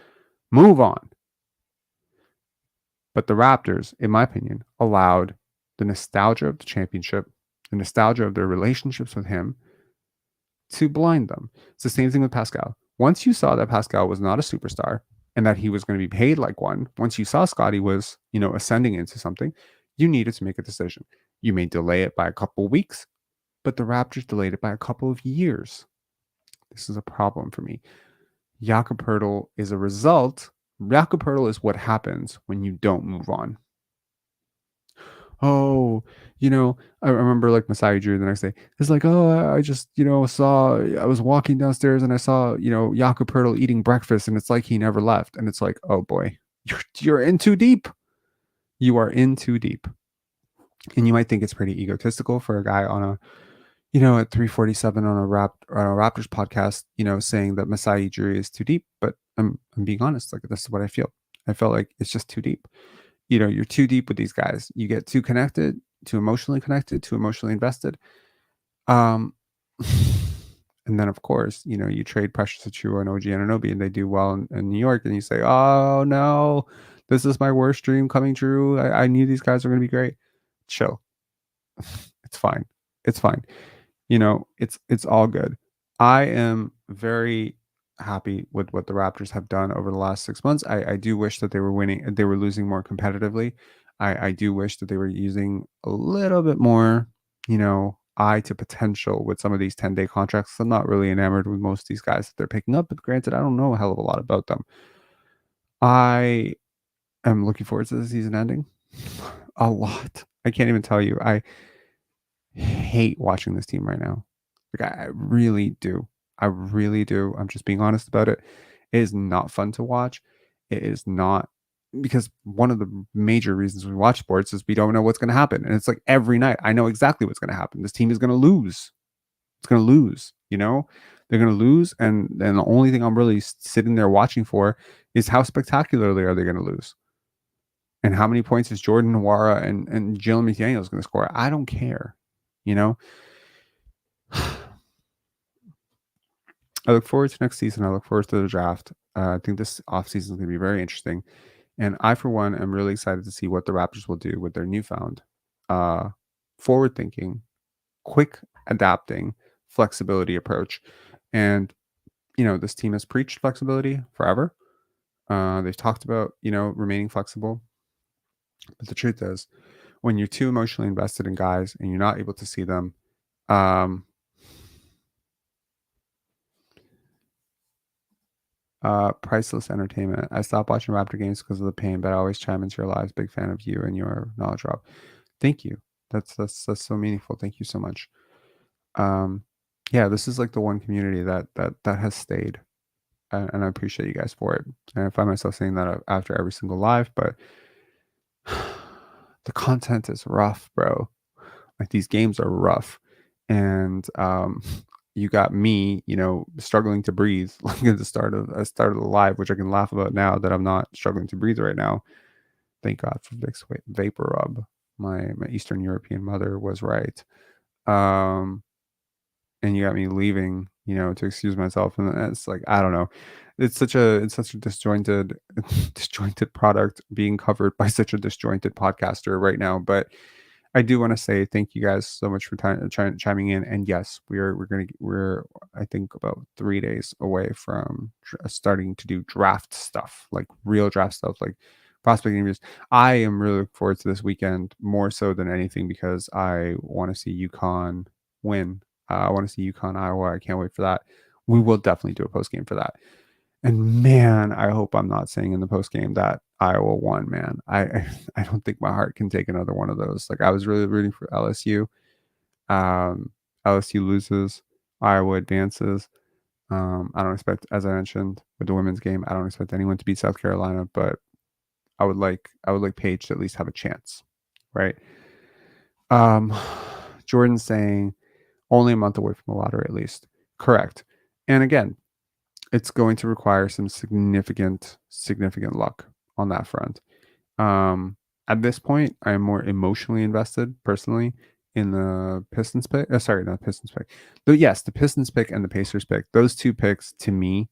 move on. But the Raptors, in my opinion, allowed the nostalgia of the championship, the nostalgia of their relationships with him, to blind them. It's the same thing with Pascal. Once you saw that Pascal was not a superstar and that he was going to be paid like one, once you saw Scottie was, ascending into something, you needed to make a decision. You may delay it by a couple of weeks, but the Raptors delayed it by a couple of years. This is a problem for me. Jakob Poeltl is a result. Jakob Poeltl is what happens when you don't move on. Oh, I remember like Masai Ujiri the next day. It's like, I just, I was walking downstairs and I saw, Jakob Poeltl eating breakfast and it's like he never left. And it's like, oh boy, you're in too deep. You are in too deep. And you might think it's pretty egotistical for a guy on a, at 3:47 on a Raptors podcast, saying that Masai Ujiri is too deep. But I'm being honest. Like, this is what I feel. I felt like it's just too deep. You're too deep with these guys. You get too connected, too emotionally invested. And then, of course, you trade Precious Achiuwa and OG Anunoby and they do well in New York. And you say, oh, no, this is my worst dream coming true. I knew these guys were going to be great. Chill. It's fine. It's fine. It's all good. I am very happy with what the Raptors have done over the last 6 months. I do wish that they were losing more competitively. I do wish that they were using a little bit more, eye to potential with some of these 10-day contracts. I'm not really enamored with most of these guys that they're picking up, but granted, I don't know a hell of a lot about them. I am looking forward to the season ending a lot. I can't even tell you. I hate watching this team right now. Like, I really do. I really do. I'm just being honest about it. It is not fun to watch. It is not, because one of the major reasons we watch sports is we don't know what's going to happen. And it's like every night, I know exactly what's going to happen. This team is going to lose. It's going to lose, they're going to lose. And then the only thing I'm really sitting there watching for is how spectacularly are they going to lose? And how many points is Jordan Nwora and Jalen McDaniels going to score? I don't care, I look forward to next season. I look forward to the draft. I think this offseason is going to be very interesting. And I, for one, am really excited to see what the Raptors will do with their newfound forward-thinking, quick adapting, flexibility approach. And, this team has preached flexibility forever. They've talked about, remaining flexible. But the truth is, when you're too emotionally invested in guys and you're not able to see them, priceless entertainment. I stopped watching Raptor games because of the pain, but I always chime into your lives. Big fan of you and your knowledge, Rob. Thank you. That's so meaningful. Thank you so much. Yeah, this is like the one community that has stayed, and I appreciate you guys for it. And I find myself saying that after every single live, but the content is rough, bro. Like, these games are rough, and you got me, struggling to breathe like at the start of the live, which I can laugh about now that I'm not struggling to breathe right now. Thank God for Vicks Vapor Rub. My Eastern European mother was right. And you got me leaving, to excuse myself, and it's like, I don't know. It's such a disjointed product being covered by such a disjointed podcaster right now, but I do want to say thank you guys so much for chiming in. And yes, we're I think about 3 days away from starting to do draft stuff, like real draft stuff, like prospecting interviews. I am really looking forward to this weekend more so than anything because I want to see UConn win. I want to see UConn Iowa. I can't wait for that. We will definitely do a post game for that. And man, I hope I'm not saying in the post game that Iowa won, man. I don't think my heart can take another one of those. Like, I was really rooting for LSU. LSU loses, Iowa advances. I don't expect, as I mentioned with the women's game, I don't expect anyone to beat South Carolina, but I would like Paige to at least have a chance, right? Jordan's saying only a month away from the lottery at least. Correct. And again, it's going to require some significant luck on that front. At this point, I am more emotionally invested personally in the Pistons pick. Sorry, not Pistons pick. But yes, the Pistons pick and the Pacers pick. Those two picks, to me,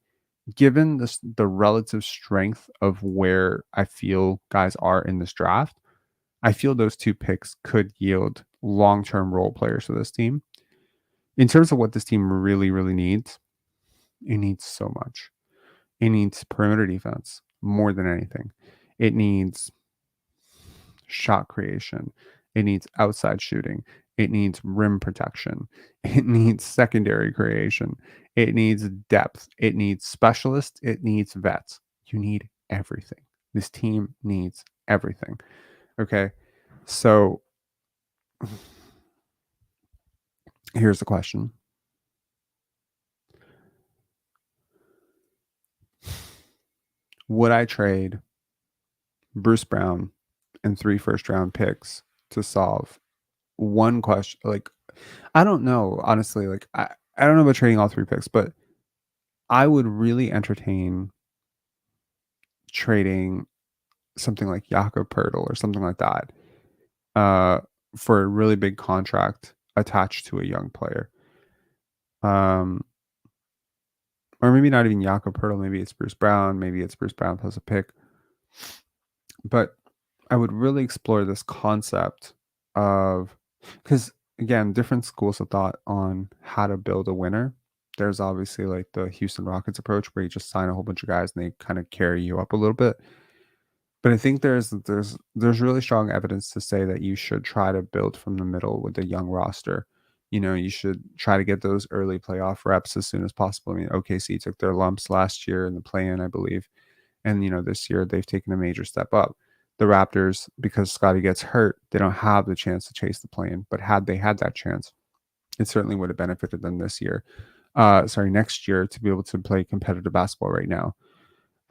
given the relative strength of where I feel guys are in this draft, I feel those two picks could yield long-term role players for this team. In terms of what this team really, really needs, it needs so much. It needs perimeter defense more than anything. It needs shot creation. It needs outside shooting. It needs rim protection. It needs secondary creation. It needs depth. It needs specialists. It needs vets. You need everything. This team needs everything. Okay. So here's the question. Would I trade Bruce Brown and 3 first-round picks to solve one question? Like, I don't know, honestly. Like, I don't know about trading all 3 picks, but I would really entertain trading something like Jakob Poeltl or something like that for a really big contract attached to a young player. Or maybe not even Jakob Poeltl. Maybe it's Bruce Brown. Maybe it's Bruce Brown plus a pick. But I would really explore this concept of, because again, different schools of thought on how to build a winner. There's obviously like the Houston Rockets approach where you just sign a whole bunch of guys and they kind of carry you up a little bit. But I think there's really strong evidence to say that you should try to build from the middle with a young roster. You know, you should try to get those early playoff reps as soon as possible. I mean, OKC took their lumps last year in the play-in, I believe. And, you know, this year they've taken a major step up. The Raptors, because Scottie gets hurt, they don't have the chance to chase the play-in. But had they had that chance, it certainly would have benefited them next year to be able to play competitive basketball right now.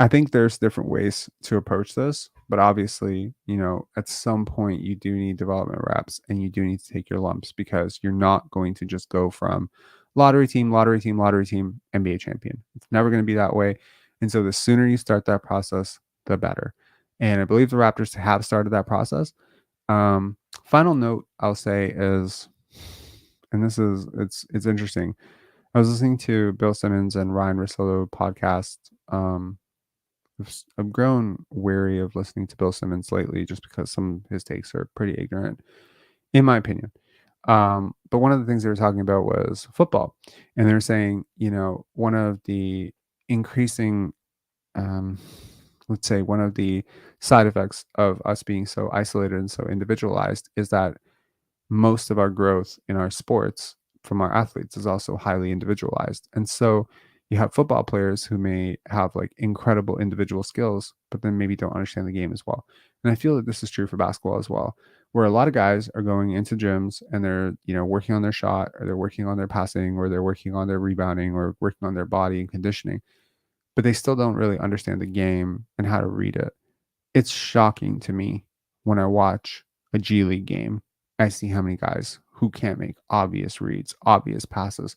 I think there's different ways to approach this, but obviously, you know, at some point you do need development reps and you do need to take your lumps, because you're not going to just go from lottery team, NBA champion. It's never going to be that way. And so the sooner you start that process, the better. And I believe the Raptors have started that process. Final note I'll say is, and it's interesting. I was listening to Bill Simmons and Ryan Russillo podcast. I've grown wary of listening to Bill Simmons lately just because some of his takes are pretty ignorant, in my opinion. But one of the things they were talking about was football. And they're saying, you know, one of the increasing, let's say one of the side effects of us being so isolated and so individualized is that most of our growth in our sports from our athletes is also highly individualized. And so you have football players who may have like incredible individual skills, but then maybe don't understand the game as well. And I feel that this is true for basketball as well, where a lot of guys are going into gyms and they're, you know, working on their shot, or they're working on their passing, or they're working on their rebounding, or working on their body and conditioning, but they still don't really understand the game and how to read it. It's shocking to me when I watch a G League game. I see how many guys who can't make obvious reads, obvious passes.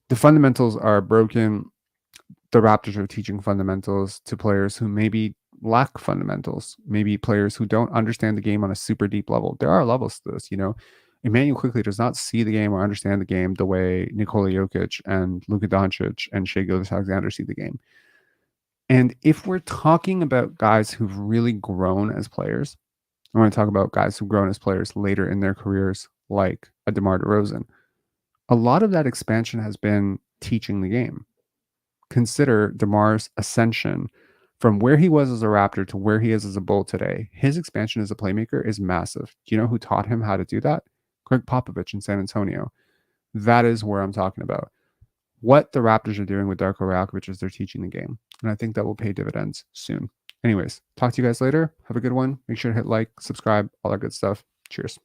The fundamentals are broken. The Raptors are teaching fundamentals to players who maybe lack fundamentals, maybe players who don't understand the game on a super deep level. There are levels to this, you know. Emmanuel quickly does not see the game or understand the game the way Nikola Jokic and Luka Doncic and Shai Gilgeous-Alexander see the game. And if we're talking about guys who've really grown as players, I want to talk about guys who've grown as players later in their careers, like a DeMar DeRozan. A lot of that expansion has been teaching the game. Consider DeMar's ascension from where he was as a Raptor to where he is as a Bull today. His expansion as a playmaker is massive. Do you know who taught him how to do that? Greg Popovich in San Antonio. That is where I'm talking about. what the Raptors are doing with Darko Rakovic as they're teaching the game. And I think that will pay dividends soon. Anyways, talk to you guys later. Have a good one. Make sure to hit like, subscribe, all that good stuff. Cheers.